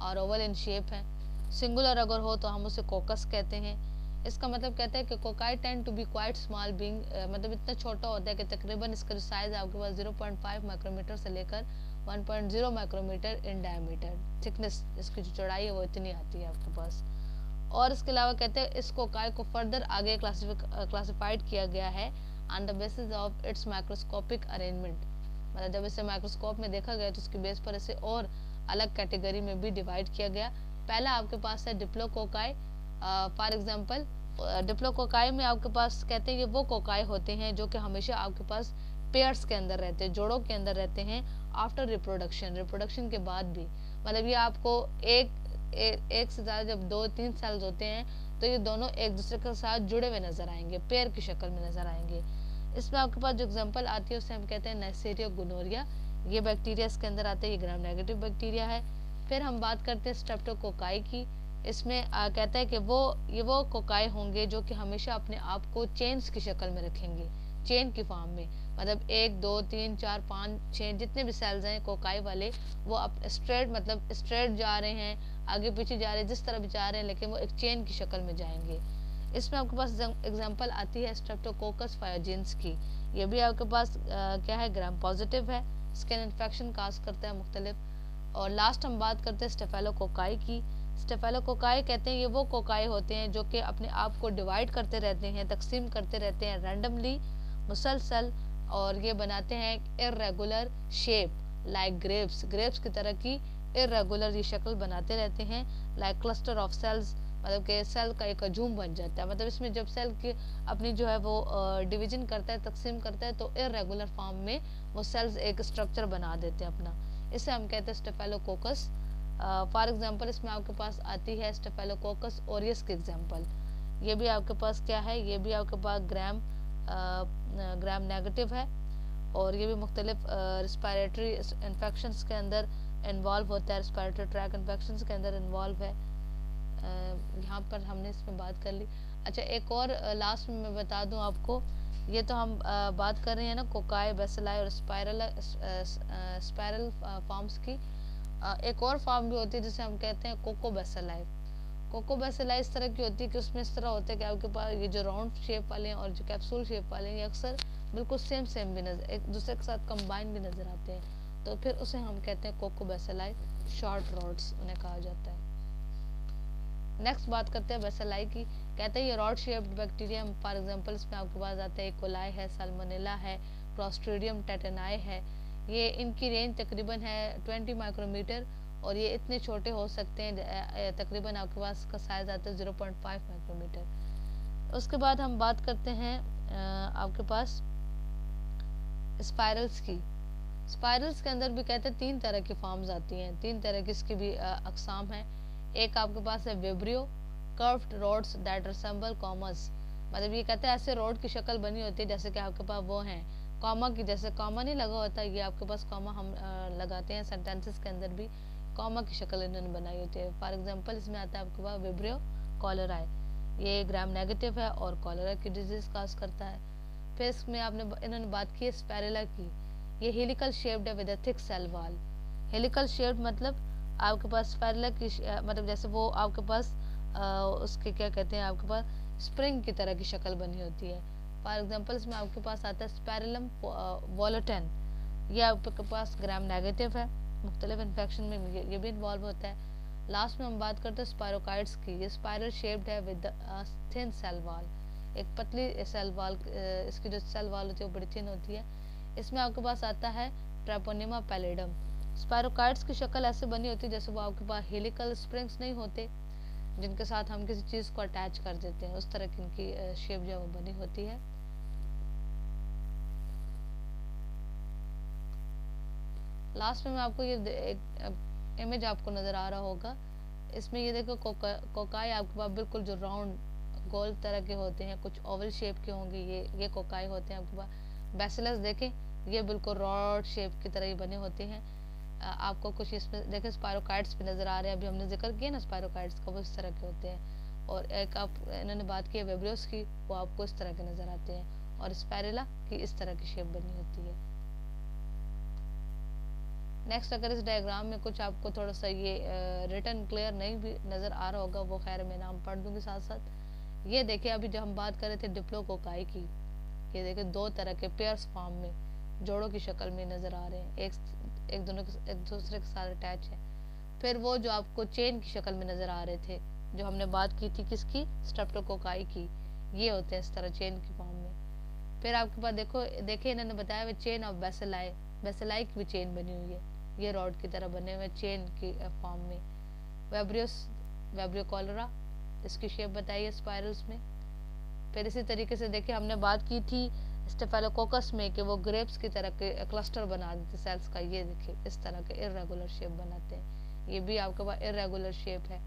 और ओवल इन शेप है। सिंगुलर अगर हो तो हम उसे कोकस कहते हैं। इसका मतलब कहते हैं कि cocci tend to be quite small being, मतलब इतना छोटा होता है कि तकरीबन इसका जो साइज है आपके पास 0.5 माइक्रोमीटर से लेकर 1.0 माइक्रोमीटर इन डायमीटर, थिकनेस इसकी जो चौड़ाई है वो इतनी आती है आपके पास। और इसके अलावा कहते हैं इस कोकाई को फर्दर आगे क्लासिफाइड किया गया है on the basis of its microscopic arrangement, मतलब जब इसे माइक्रोस्कोप में देखा गया तो उसकी बेस पर इसे और अलग कैटेगरी में भी डिवाइड किया गया। पहला आपके पास है डिप्लोकोकाई। फॉर एग्जांपल डिप्लोकोकाई में आपके पास कहते हैं ये वो कोकाई होते हैं जो कि हमेशा आपके पास पेयर्स के अंदर रहते हैं, जोड़ों के अंदर रहते हैं आफ्टर रिप्रोडक्शन के बाद भी। मतलब ये आपको एक से ज़्यादा जब 2-3 सेल्स होते हैं तो ये दोनों एक दूसरे के साथ जुड़े हुए नजर आएंगे, पेयर की शक्ल में नजर आएंगे। इसमें आपके पास जो एग्जांपल आती है उसे हम कहते हैं नेसेरिया गोनोरिया, ये बैक्टीरिया इसके अंदर आते हैं, ये ग्राम नेगेटिव बैक्टीरिया है। फिर हम बात करते हैं स्ट्रेप्टोकोकाई की। इसमें कहता है कि ये वो कोकाई होंगे जो कि हमेशा अपने आप को चेन्स की शक्ल में रखेंगे, चेन की फॉर्म में, मतलब 1 2 3 4 5 6 जितने भी सेल्स हैं कोकाई वाले, वो अब स्ट्रेट जा रहे हैं, आगे पीछे जा रहे हैं, जिस तरह भी जा रहे हैं, लेकिन वो एक चेन की शक्ल में जाएंगे। इसमें आपके पास एग्जांपल आती है स्ट्रेप्टोकोकस फायोजेंस की। ये भी आपके पास क्या है, ग्राम पॉजिटिव है, स्किन इन्फेक्शन काज करता है मुख्तलिफ। और लास्ट हम बात करते हैं स्टेफेलोकोकाई की। स्टेफेलोकोकाई कहते हैं ये वो कोकाई होते हैं जो कि अपने आप को डिवाइड करते रहते हैं, तकसीम करते रहते हैं रैंडमली, मुसलसल, और ये बनाते हैं इर्रेगुलर शेप लाइक ग्रेप्स की तरह की इर्रेगुलर ये शक्ल बनाते रहते हैं। लाइक क्लस्टर ऑफ सेल्स, मतलब कि सेल का एक हजूम बन जाता है। मतलब इसमें जब सेल की अपनी जो है वो डिवीजन करता है, तकसीम करता है, तो इर्रेगुलर फॉर्म में वो सेल्स एक स्ट्रक्चर बना देते हैं अपना। इसे हम कहते हैं स्टेफेलोकोकस। फॉर एग्जांपल इसमें आपके पास आती है स्टेफेलोकोकस ओरियस की एग्जांपल। ये भी आपके पास क्या है, ये भी आपके पास ग्राम नेगेटिव है, और ये भी मुख्तलिफ रिस्पायरेटरी इन्फेक्शंस के अंदर इन्वॉल्व होता है, रिस्पायरेटरी ट्रैक इन्फेक्शंस के अंदर इन्वॉल्व है। यहाँ पर हमने इसमें बात कर ली। अच्छा, एक और लास्ट में मैं बता दूं आपको, ये तो हम बात कर रहे हैं ना कोकाई, बेसिलाई और स्पाइरल फॉर्म्स की। एक और फॉर्म भी होती है जिसे हम कहते हैं कोकोबेसिलाई। कोकोबेसिलाई इस तरह की होती है कि उसमें इस तरह होता है कि आपके पास ये जो राउंड शेप वाले हैं और जो कैप्सूल शेप वाले हैं, ये अक्सर बिल्कुल सेम भी नजर, एक दूसरे के साथ कंबाइन भी नजर आते हैं, तो फिर उसे हम कहते हैं कोकोबेसिलाई, शॉर्ट रॉड्स उन्हें कहा जाता है। नेक्स्ट बात करते हैं बेसिलाई की। कहते हैं ये rod shaped bacteria, for example इसमें आपके पास आता है कोलाई है, साल्मोनेला है, क्लोस्ट्रीडियम टेटेनाई है। ये इनकी रेंज तकरीबन है 20 माइक्रोमीटर, और ये इतने छोटे हो सकते हैं, तकरीबन आपके पास का साइज आता है 0.5 माइक्रोमीटर। उसके बाद हम बात करते हैं आपके पास स्पाइरल्स की। स्पाइरल्स के अंदर भी कहते हैं 3 तरह की फॉर्म्स आती हैं, 3 तरह की इसकी भी अकसाम है। एक आपके पास है vibrio curved rods that resemble commas, मतलब ये कहते हैं ऐसे रोड की शक्ल बनी होती है जैसे कि आपके पास वो हैं कॉमा की, जैसे कॉमा नहीं लगा होता, ये आपके पास कॉमा हम लगाते हैं सेंटेंसेस के अंदर भी, कॉमा की शक्ल इन्होंने बनाई होती है। फॉर एग्जांपल इसमें आता है आपके पास विब्रियो कॉलराई, ये ग्राम नेगेटिव है और कॉलरा की डिजीज काज करता है। फिर इसमें इन्होंने बात की है स्पैरेला की। ये हेलिकल शेप्ड है with a thick cell wall. Helical shaped मतलब आपके पास स्पैरेला की मतलब जैसे वो आपके पास उसके क्या कहते हैं, आपके पास स्प्रिंग की तरह की शक्ल बनी होती है। फॉर एग्जांपल इसमें आपके पास आता है स्पैरेलम वोलेटन, ये आपके पास ग्राम नेगेटिव है, मुख्तलिफ इन्फेक्शन में ये भी इन्वॉल्व होता है। लास्ट में हम बात करते हैं स्पायरोकाइड्स की। ये स्पाइरल शेप्ड है विद थिन सेल वॉल, एक पतली सेल वॉल, इसकी जो सेल वॉल होती है वो बड़ी थिन होती है। इसमें आपके पास आता है ट्रैपोनिमा पैलिडम। स्पायरोकाइड्स की शक्ल ऐसे बनी होती है जैसे वो आपके पास हेलिकल स्प्रिंग्स नहीं होते जिनके साथ हम किसी चीज को अटैच कर देते हैं, उस तरह की इनकी शेप जो वो बनी होती है। लास्ट में मैं आपको ये एक इमेज आपको नजर आ रहा होगा, इसमें ये देखो कोकाई आपके पास बिल्कुल जो राउंड गोल तरह के होते हैं, कुछ ओवल शेप के होंगे, ये कोकाई होते हैं आपके पास। बैसिलस देखें, ये बिल्कुल रॉड शेप की तरह ही बने होते हैं। आपको कुछ इसमें देखें स्पायरोकाइड्स भी नजर आ रहे हैं, अभी हमने जिक्र किया ना स्पायरोकाइड्स का, वो इस तरह के होते हैं। और एक आप इन्होंने बात की है वेब्रियोस की, वो आपको इस तरह के नजर आते हैं, और स्पायरेला की इस तरह की शेप बनी होती है। नेक्स्ट अगर इस डायग्राम में कुछ आपको थोड़ा सा ये रिटर्न क्लियर नहीं भी नज़र आ रहा होगा, वो खैर मैं नाम पढ़ दूंगी साथ साथ। ये देखिए अभी जब हम बात कर रहे थे डिप्लोकोकाई की, ये देखिए 2 तरह के पेयर्स फॉर्म में जोड़ों की शक्ल में नज़र आ रहे हैं, एक दूसरे के साथ अटैच है। फिर वो जो आपको चेन की शक्ल में नज़र आ रहे थे, जो हमने बात की थी किसकी, स्ट्रेप्टोकोकाई की, ये होते हैं इस तरह चेन की फॉर्म में। फिर आपके पास देखिए इन्होंने बताया वो चेन ऑफ बेसिलाई की भी चेन बनी हुई है, ये रॉड की तरह बने हुए चेन की फॉर्म में। वेब्रियो कॉलरा, इसकी शेप बताइए स्पाइरल्स में। फिर इसी तरीके से देखिए हमने बात की थी स्टेफेलोकोकस में कि वो ग्रेप्स की तरह के क्लस्टर बना देते सेल्स का, ये देखिए इस तरह के इर्रेगुलर शेप बनाते हैं, ये भी आपके पास इर्रेगुलर शेप है।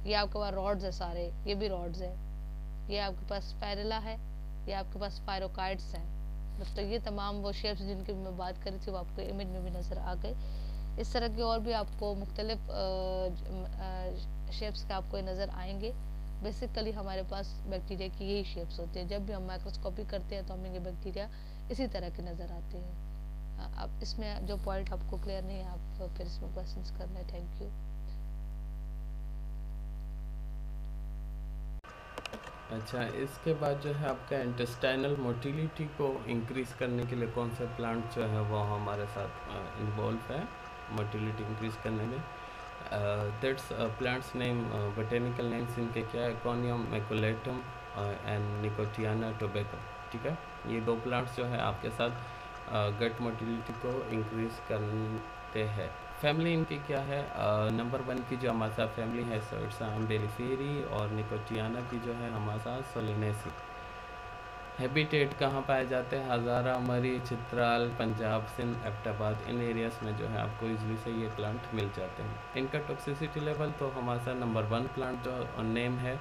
ये आपके पास रॉड्स है सारे, ये भी रॉड्स है। ये आपके पास स्पाइरेला है, ये आपके पास स्पायरोकाइड्स हैं। तो ये तमाम वो शेप्स जिनकी मैं बात करी थी वो आपको इमेज में भी नज़र आ गए। इस तरह के और भी आपको मुख्तलिफ शेप्स के आपको नज़र आएंगे। बेसिकली हमारे पास बैक्टीरिया की यही शेप्स होती है, जब भी हम माइक्रोस्कोपी करते हैं तो हमें ये बैक्टीरिया इसी तरह के नज़र आते हैं। अब इसमें जो पॉइंट आपको क्लियर नहीं है आप फिर इसमें क्वेश्चंस करना है। Thank you. अच्छा, इसके बाद जो है आपका इंटेस्टाइनल मोटिलिटी को इंक्रीज करने के लिए कौन से प्लांट जो है वो हमारे साथ इन्वॉल्व है। मोटिलिटी इंक्रीज करने में। That's plants name, botanical names इनके क्या है, कॉनियम मैकुलेटम एंड निकोटियाना टोबैको, ठीक है। ये 2 प्लांट्स जो है आपके साथ गट मोटिलिटी को इंक्रीज करते हैं। फैमिली इनकी क्या है, नंबर 1 की जो हमारे साथ फैमिली है सो इट्स अम्बेलिफेरी, और निकोटियाना की जो है हमारे साथ सोलिनेसी। हैबिटेट कहाँ पाए जाते हैं, हज़ारा, मरी, चित्राल, पंजाब, सिंध, एबटाबाद, इन एरियाज़ में जो है आपको इजली से ये प्लांट मिल जाते हैं। इनका टॉक्सिसिटी लेवल तो हमारे साथ नंबर 1 प्लांट जो नेम है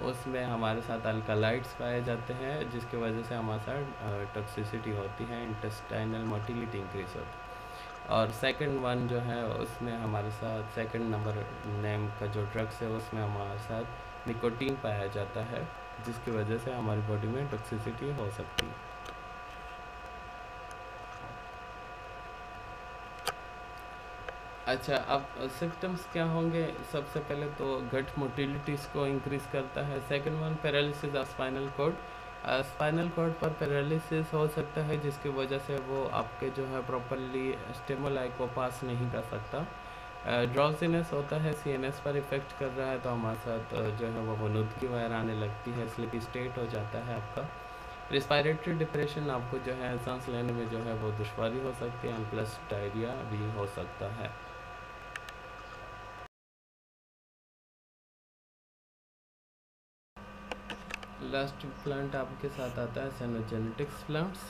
उसमें हमारे साथ अल्कालाइड्स पाए जाते हैं, जिसकी वजह से हमारे साथ टॉक्सिसिटी होती है, इंटेस्टाइनल मोटिलिटी इंक्रीज होती है। और सेकंड वन जो है उसमें हमारे साथ सेकंड नंबर नेम का जो ड्रग्स है उसमें हमारे साथ निकोटीन पाया जाता है, जिसकी वजह से हमारी बॉडी में टॉक्सिसिटी हो सकती है। अच्छा, अब सिम्टम्स क्या होंगे, सबसे पहले तो गट मोटिलिटीज़ को इंक्रीज़ करता है। Second one paralysis of spinal cord, spinal cord पर पैरालिसिस हो सकता है, जिसकी वजह से वो आपके जो है प्रॉपरली स्टिमुलाई को पास नहीं कर सकता। ड्राउजीनेस होता है, सीएनएस पर इफेक्ट कर रहा है तो हमारे साथ जो है वो वनुदगी वगैरह आने लगती है, स्लीपी स्टेट हो जाता है आपका। रिस्पायरेटरी डिप्रेशन, आपको जो है सांस लेने में जो है वो दुश्वारी हो सकती है, प्लस डायरिया भी हो सकता है। लास्ट प्लांट आपके साथ आता है साइनोजेनेटिक्स प्लांट्स।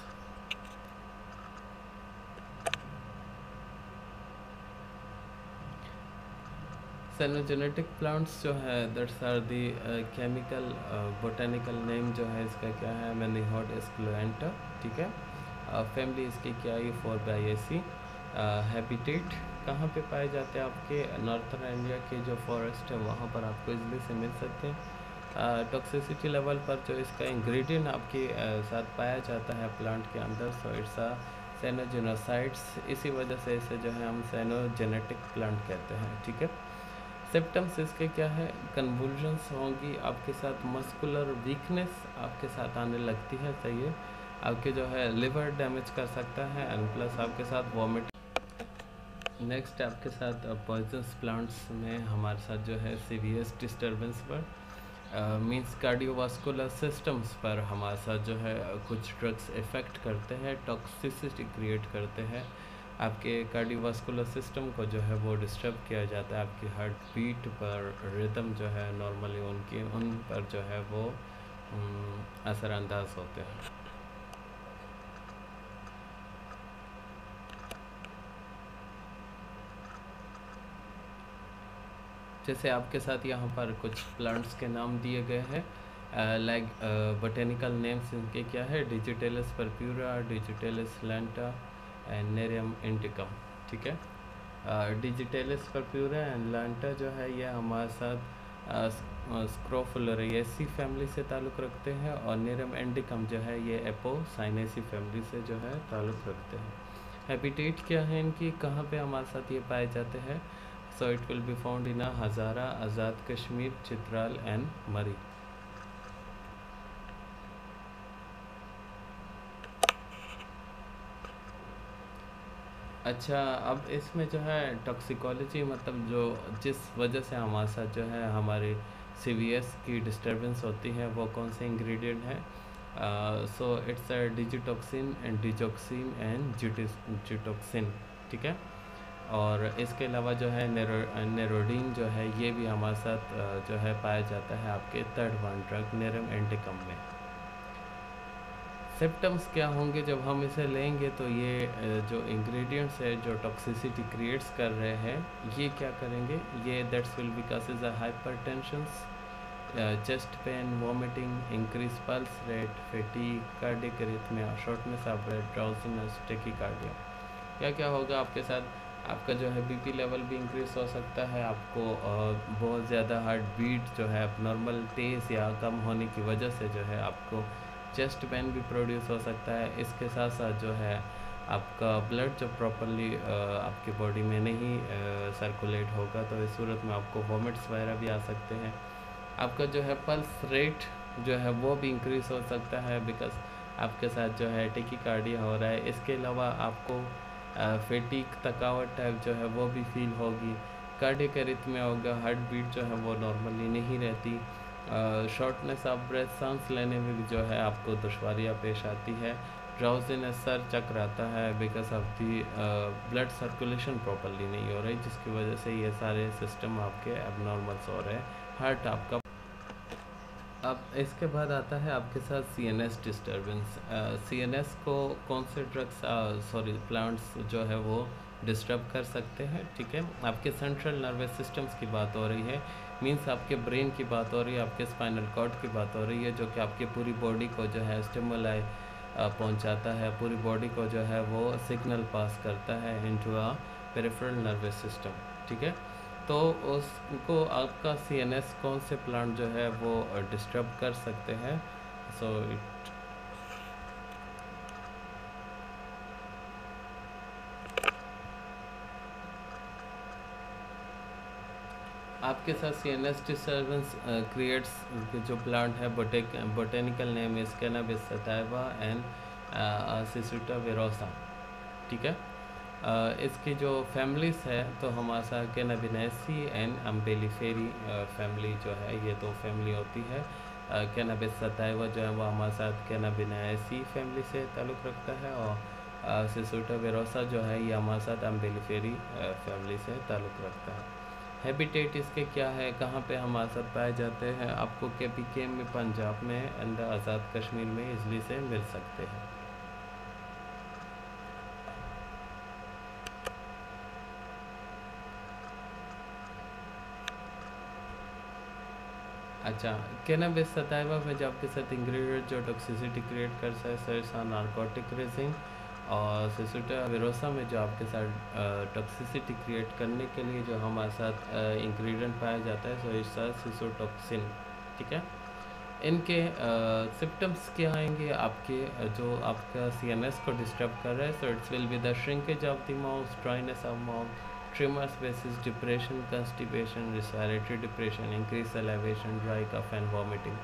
साइनोजेनेटिक प्लांट्स जो है that's are the chemical botanical name जो है इसका क्या है, मैनीहॉट एस्क्लोएंटा, ठीक है। फैमिली इसकी क्या है, फोरबाएसी। हैबिटेट कहाँ पे पाए जाते हैं, आपके नॉर्थर्न इंडिया के जो फॉरेस्ट है वहाँ पर आपको इजली से मिल सकते हैं। टॉक्सिसिटी लेवल पर जो इसका इंग्रेडिएंट आपके साथ पाया जाता है प्लांट के अंदर, सो इट्स अ साइनोजेनोसाइड्स, इसी वजह से इसे जो है हम साइनोजेनेटिक प्लांट कहते हैं, ठीक है। सिम्टम्स इसके क्या है, कन्वुल्जन्स होंगी आपके साथ, मस्कुलर वीकनेस आपके साथ आने लगती है, सही है। आपके जो है लिवर डैमेज कर सकता है एंड प्लस आपके साथ वॉमिट। नेक्स्ट आपके साथ पॉइजनस प्लांट्स में हमारे साथ जो है सीवियस डिस्टर्बेंस पर मींस कार्डियोवास्कुलर सिस्टम्स पर हमारे साथ जो है कुछ ड्रग्स इफ़ेक्ट करते हैं, टॉक्सिसिटी क्रिएट करते हैं, आपके कार्डियोवास्कुलर सिस्टम को जो है वो डिस्टर्ब किया जाता है, आपकी हार्ट बीट पर, रिदम जो है नॉर्मली उन पर जो है वो असरअंदाज होते हैं। जैसे आपके साथ यहाँ पर कुछ प्लांट्स के नाम दिए गए हैं, लाइक बोटेनिकल नेम्स इनके क्या है, Digitalis purpurea, Digitalis lanata and Nerium indicum, ठीक है। डिजिटेलिस परप्यूरा एंड लेंटा जो है ये हमारे साथ स्क्रोफुलरिएसी फैमिली से ताल्लुक़ रखते हैं, और नेरियम इंडिकम जो है ये एपोसाइनेसी फैमिली से जो है ताल्लुक़ रखते हैं। हैबिटेट क्या है इनकी, कहाँ पे हमारे साथ ये पाए जाते हैं, so it will be found in Hazara, Azad Kashmir, Chitral and Mari. अच्छा, अब इसमें जो है टॉक्सिकोलॉजी मतलब जो जिस वजह से हमारे साथ जो है हमारे सीवीएस की डिस्टर्बेंस होती है वो कौन से इंग्रेडिएंट है, so it's a digitoxin and digoxin and gitoxin, ठीक है। और इसके अलावा जो है नेरोडीन जो है ये भी हमारे साथ जो है पाया जाता है आपके थर्ड वन ड्रग नेरियम इंडिकम में। सिम्टम्स क्या होंगे जब हम इसे लेंगे, तो ये जो इंग्रेडिएंट्स है जो टॉक्सिसिटी क्रिएट्स कर रहे हैं ये क्या करेंगे, ये that's will be causes hypertensions, chest pain, vomiting, increase pulse rate, fatigue, cardiac arrhythmia, shortness of breath, drowsiness, tachycardia. क्या क्या होगा आपके साथ, आपका जो है बीपी लेवल भी इंक्रीज हो सकता है, आपको बहुत ज़्यादा हार्ट बीट जो है नॉर्मल तेज़ या कम होने की वजह से जो है आपको चेस्ट पेन भी प्रोड्यूस हो सकता है। इसके साथ साथ जो है आपका ब्लड जो प्रॉपरली आपकी बॉडी में नहीं सर्कुलेट होगा, तो इस सूरत में आपको वॉमिट्स वगैरह भी आ सकते हैं। आपका जो है पल्स रेट जो है वो भी इंक्रीज़ हो सकता है, बिकॉज आपके साथ जो है टैकीकार्डिया हो रहा है। इसके अलावा आपको फेटिक थकावट टाइप जो है वो भी फील होगी, कार्डियक एरिथमिया होगा, हार्ट बीट जो है वो नॉर्मली नहीं रहती, शॉर्टनेस ऑफ ब्रेथ, सांस लेने में भी जो है आपको दुश्वारियाँ पेश आती है, ड्राउजीनेस, सर चकराता है because of the blood circulation properly नहीं हो रही, जिसकी वजह से ये सारे सिस्टम आपके एबनॉर्मल्स हो रहे हैं, हार्ट आपका। अब इसके बाद आता है आपके साथ सीएनएस डिस्टर्बेंस। सीएनएस को कौन से ड्रग्स प्लांट्स जो है वो डिस्टर्ब कर सकते हैं, ठीक है। आपके सेंट्रल नर्वस सिस्टम्स की बात हो रही है, मींस आपके ब्रेन की बात हो रही है, आपके स्पाइनल कॉर्ड की बात हो रही है, जो कि आपकी पूरी बॉडी को जो है स्टिमुलाई पहुंचाता है, पूरी बॉडी को जो है वो सिग्नल पास करता है into a peripheral nervous system, ठीक है। तो उसको आपका सीएनएस कौन से प्लांट जो है वो डिस्टर्ब कर सकते हैं। सो इट आपके साथ सीएनएस डिस्टर्बेंस क्रिएट्स जो प्लांट है, botanical name is Cannabis sativa and Cicuta virosa, ठीक है। इसकी जो फैमिलीज है तो हमारे साथ कैनाबिनेसी एंड अम्बेलिफेरी फैमिली जो है, ये दो फैमिली होती है। कैनाबिस सटाइवा जो है वो हमारे साथ कैनाबिनेसी फैमिली से ताल्लुक़ रखता है, और सिसुटा वेरोसा जो है ये हमारे साथ अम्बेलिफेरी फैमिली से ताल्लुक़ रखता है। हैबिटेट इसके क्या है, कहाँ पे हमारे साथ पाए जाते हैं, आपको KPKM में, पंजाब में एंड आज़ाद कश्मीर में इजली से मिल सकते हैं। अच्छा, कैनाबिस सटाइवा में जो आपके साथ इंग्रेडिएंट जो टॉक्सिसिटी क्रिएट कर सकता है सर नार्कोटिक रेजिंग, और सिसुटा वेरोसा में जो आपके साथ टॉक्सिसिटी क्रिएट करने के लिए जो हमारे साथ इंग्रेडिएंट पाया जाता है, सो इसका सिसोटॉक्सिन, ठीक है। इनके सिम्टम्स क्या आएंगे आपके जो आपका सीएनएस को डिस्टर्ब कर रहा है, so it's will be the shrinkage of the mouth, dryness of mouth, tremors, basis, depression, constipation, respiratory depression, increase salivation, dry cough and vomiting.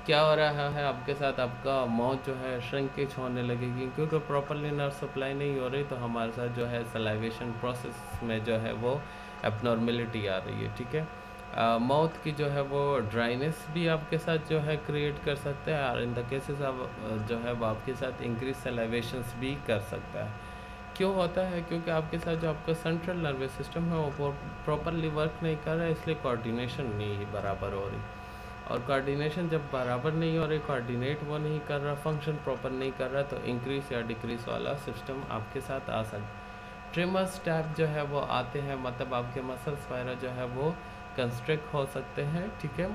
क्या हो रहा है आपके साथ, आपका माउथ जो है श्रिंकेज होने लगेगी क्योंकि प्रॉपरली नर्व सप्लाई नहीं हो रही, तो हमारे साथ जो है सलाइवेशन प्रोसेस में जो है वो एबनॉर्मेलिटी आ रही है, ठीक है। माउथ की जो है वो ड्राइनेस भी आपके साथ जो है क्रिएट कर सकता है, और इन द केसेस ऑफ जो है वो आपके साथ इंक्रीज सलाइवेशंस भी कर सकता है। क्यों होता है, क्योंकि आपके साथ जो आपका सेंट्रल नर्वस सिस्टम है वो प्रॉपरली वर्क नहीं कर रहा है, इसलिए कोऑर्डिनेशन नहीं बराबर हो रही, और कोऑर्डिनेशन जब बराबर नहीं हो रही, कोऑर्डिनेट वो नहीं कर रहा, फंक्शन प्रॉपर नहीं कर रहा, तो इंक्रीज या डिक्रीज वाला सिस्टम आपके साथ आ सकता। ट्रिमर्स टाइप जो है वो आते हैं, मतलब आपके मसल्स वगैरह जो है वो कंस्ट्रिक्ट हो सकते हैं, ठीक है।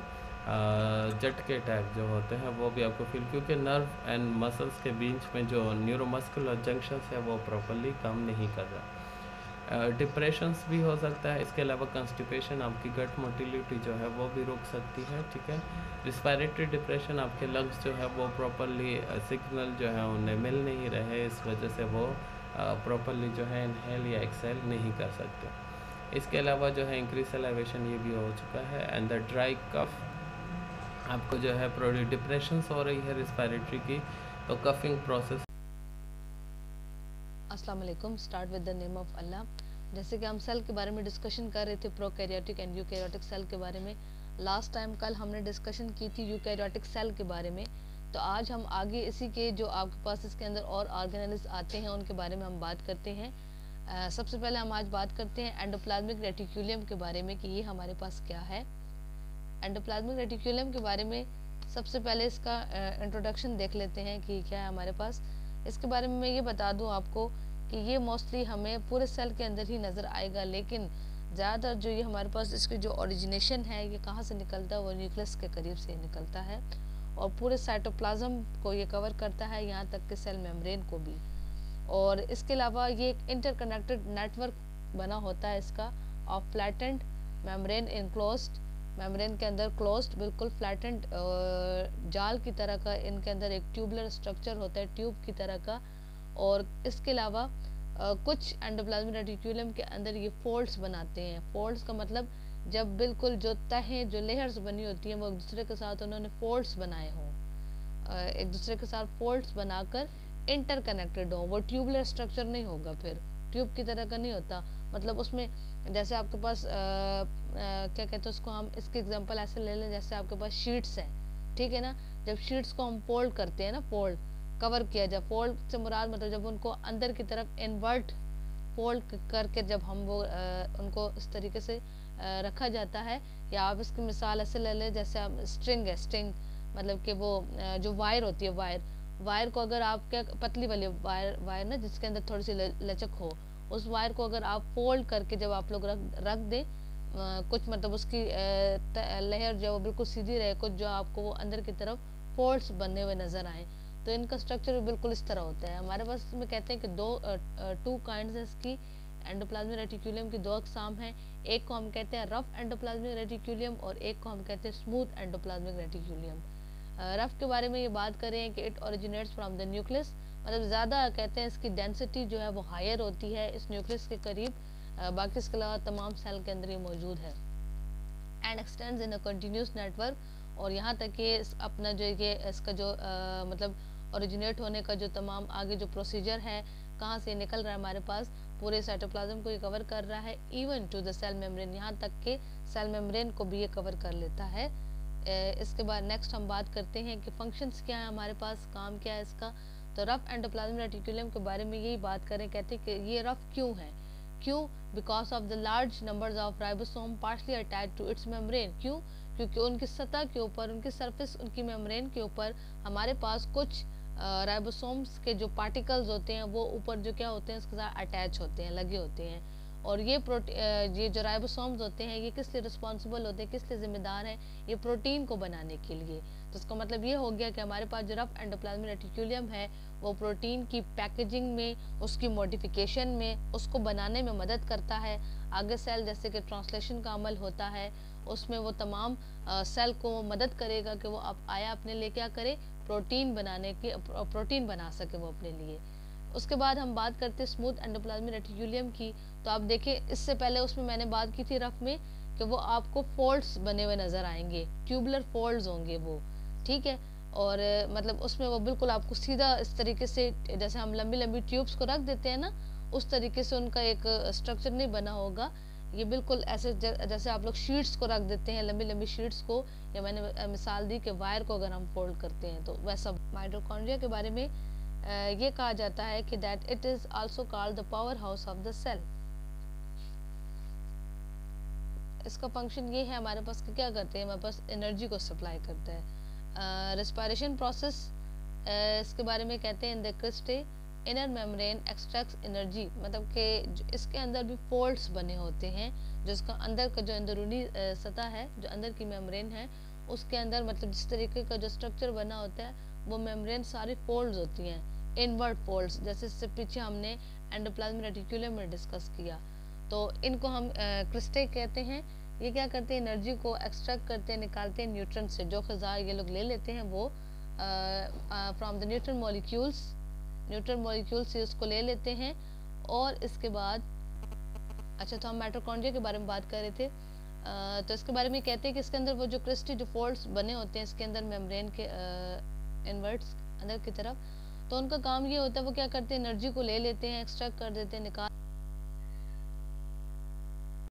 झटके टाइप जो होते हैं वो भी आपको फील, क्योंकि नर्व एंड मसल्स के बीच में जो न्यूरोमस्कुलर जंक्शंस है वो प्रॉपरली काम नहीं कर रहा। डिप्रेशंस भी हो सकता है, इसके अलावा कंस्टिपेशन, आपकी गट मोटिलिटी जो है वो भी रुक सकती है, ठीक है। रिस्पायरेटरी डिप्रेशन, आपके लंग्स जो है वो प्रॉपरली सिग्नल जो है उन्हें मिल नहीं रहे, इस वजह से वो प्रॉपरली जो है इनहेल या एक्सेल नहीं कर सकते। इसके अलावा जो है इंक्रीज सलाइवेशन ये भी हो चुका है, एंड द ड्राई कफ, आपको जो है प्रोडी डिप्रेशंस हो रही है रिस्पायरेटरी की, तो कफिंग प्रोसेस। अस्सलाम वालेकुम। Start with the name of Allah. जैसे कि हम सेल के बारे में डिस्कशन कर रहे थे, प्रोकैरियोटिक एंड यूकैरियोटिक सेल के बारे में। लास्ट टाइम कल हमने डिस्कशन की थी यूकैरियोटिक सेल के बारे में, तो आज हम आगे इसी के जो आपके पास इसके अंदर और ऑर्गेनेल्स आते हैं उनके बारे में हम बात करते हैं। सबसे पहले हम आज बात करते हैं एंडोप्लाज्मिक रेटिक्यूलम के बारे में कि ये हमारे पास क्या है। एंडोप्लाज्मिक रेटिक्यूलम के बारे में सबसे पहले इसका इंट्रोडक्शन देख लेते हैं कि क्या है हमारे पास। इसके बारे में मैं ये बता दूं आपको कि ये मोस्टली हमें पूरे सेल के अंदर ही नज़र आएगा, लेकिन ज़्यादातर जो ये हमारे पास इसकी जो ओरिजिनेशन है ये कहाँ से निकलता है, वो न्यूक्लियस के करीब से निकलता है, और पूरे साइटोप्लाज्म को ये कवर करता है, यहाँ तक कि सेल मेम्ब्रेन को भी। और इसके अलावा ये एक इंटरकनेक्टेड नेटवर्क बना होता है इसका, of flattened membrane enclosed, membrane के अंदर क्लोज्ड बिल्कुल फ्लैटेंड जाल की तरह का इनके अंदर एक ट्यूबुलर स्ट्रक्चर होता है, ट्यूब की तरह का। और इसके अलावा कुछ एंडोप्लाज्मिक रेटिक्यूलम के अंदर ये फोल्ड्स बनाते हैं। फोल्ड्स का मतलब जब बिल्कुल जो तहें जो लेयर्स बनी होती हैं वो एक दूसरे के साथ उन्होंने फोल्ड्स बनाए हों, एक दूसरे के साथ फोल्ड्स बनाकर इंटरकनेक्टेड हो, वो ट्यूबुलर स्ट्रक्चर नहीं होगा, फिर ट्यूब की तरह का नहीं होता। मतलब उसमें जैसे आपके पास क्या कहते हैं उसको, हम इसके एग्जांपल ऐसे ले लें, जैसे आपके पास शीट्स हैं, ठीक है ना। जब शीट्स को हम फोल्ड करते हैं ना, फोल्ड कवर किया जाए, फोल्ड से मुराद मतलब जब उनको अंदर की तरफ इन्वर्ट फोल्ड करके जब हम वो उनको इस तरीके से रखा जाता है। या आप इसकी मिसाल ऐसे ले लें, जैसे आप स्ट्रिंग है, स्ट्रिंग मतलब कि वो जो वायर होती है, वायर को अगर आप क्या, पतली वाली वायर ना जिसके अंदर थोड़ी सी लचक हो, उस वायर को अगर आप फोल्ड करके जब आप लोग रख दें, कुछ मतलब उसकी लेयर जो बिल्कुल सीधी रहे, कुछ जो आपको वो अंदर की तरफ फोल्ड्स बने हुए नजर आए, तो इनका स्ट्रक्चर बिल्कुल इस तरह होता है। हमारे पास में कहते हैं कि टू काइंड्स है इसकी, एंडोप्लाज्मिक रेटिकुलम की दो अकसाम हैं। एक को हम कहते हैं रफ एंडोप्लाज्मिक रेटिकुलम और एक को हम कहते हैं स्मूथ एंडोप्लाज्मिक रेटिकुलम। रफ के बारे में ये बात करें कि it originates from the nucleus, मतलब ज़्यादा कहते हैं इसकी डेंसिटी जो है वो हायर होती है इस न्यूक्लियस के करीब, बाकी इसके अलावा तमाम सेल के अंदर ये मौजूद है। And x tends in a continuous network, और यहाँ तक कि अपना जो ये इसका जो मतलब ओरिजिनेट होने का जो तमाम आगे जो प्रोसीजर है, कहाँ से निकल रहा है हमारे पास, पूरे साइटोप्लाज्म को ये कवर कर रहा है, even to the cell membrane, यहाँ तक के सेल मेम्ब्रेन को भी ये कवर कर लेता है। इसके बाद नेक्स्ट हम बात करते हैं कि फंक्शंस क्या है हमारे पास, काम क्या है इसका। तो रफ एंडोप्लाज्मिक रेटिकुलम के बारे में यही बात करें, कहते हैं कि ये रफ क्यों है, क्यों, because of the large numbers of ribosome partially attached to its membrane, क्यों, क्योंकि उनकी सतह के ऊपर, उनकी सरफेस, उनकी मेम्ब्रेन के ऊपर हमारे पास कुछ राइबोसोम्स के जो पार्टिकल्स होते हैं वो ऊपर जो क्या होते हैं उसके साथ अटैच होते हैं, लगे होते हैं। और ये जो राइबोसोम्स होते हैं ये किस लिए रिस्पॉन्सिबल होते हैं, किस लिए जिम्मेदार हैं, ये प्रोटीन को बनाने के लिए। तो इसका मतलब ये हो गया कि हमारे पास जो रफ एंडोप्लाज्मिक रेटिकुलम है वो प्रोटीन की पैकेजिंग में, उसकी मॉडिफिकेशन में, उसको बनाने में मदद करता है। आगे सेल जैसे कि ट्रांसलेशन का अमल होता है, उसमें वो तमाम सेल को मदद करेगा कि वो आया अपने लिए क्या करे, प्रोटीन बनाने की, प्रोटीन बना सके वो अपने लिए। उसके बाद हम बात करते हैं स्मूथ एंडोप्लाज्मिक रेटिकुलम की। तो आप देखिए इससे पहले उसमें मैंने बात की थी रफ में कि वो आपको फोल्ड्स बने हुए नजर आएंगे, ट्यूबुलर फोल्ड्स होंगे वो, ठीक है। और मतलब उसमें वो बिल्कुल आपको सीधा इस तरीके से, जैसे हम लंबी लंबी ट्यूब्स को रख देते हैं ना, उस तरीके से उनका एक स्ट्रक्चर नहीं बना होगा। ये बिल्कुल ऐसे जैसे आप लोग शीट्स को रख देते हैं, लंबी लंबी शीट्स को, या मैंने मिसाल दी कि वायर को अगर हम फोल्ड करते हैं तो वैसा। माइटोकॉन्ड्रिया के बारे में ये कहा जाता है कि that it is also called the power house of the cell. इसका फंक्शन ये है, हमारे पास क्या करते हैं, हमारे पास एनर्जी को सप्लाई करता है। रेस्पिरेशन प्रोसेस, इसके बारे में कहते हैं in the cristae inner membrane extracts energy, मतलब कि इसके अंदर भी फोल्ड्स बने होते हैं, जो इसका अंदर का जो अंदरूनी सतह है, जो अंदर की मेम्ब्रेन है, उसके अंदर मतलब जिस तरीके का जो स्ट्रक्चर बना होता है वो मेम्ब्रेन सारी फोल्ड्स होती हैं, इनवर्ट फोल्ड्स, जैसे इससे पीछे हमने एंडोप्लाज्मिक रेटिकुलम में डिस्कस किया। तो इनको हम क्रिस्टे कहते हैं। ये क्या करते हैं, एनर्जी को एक्सट्रैक्ट करते हैं, निकालते हैं न्यूट्रन से, जो ग़िज़ा ये लोग ले लेते हैं वो फ्रॉम द न्यूट्रन मॉलिक्यूल से उसको ले लेते हैं। और इसके बाद अच्छा, तो हम माइटोकॉन्ड्रिया के बारे में बात कर रहे थे। तो इसके बारे में कहते हैं कि इसके अंदर वो जो क्रिस्टी जो फोल्ड्स बने होते हैं इसके अंदर मेम्ब्रेन के इनवर्ट्स अंदर की तरफ, तो उनका काम ये होता है वो क्या करते हैं, एनर्जी को ले लेते हैं, एक्सट्रैक्ट कर देते हैं, निकाल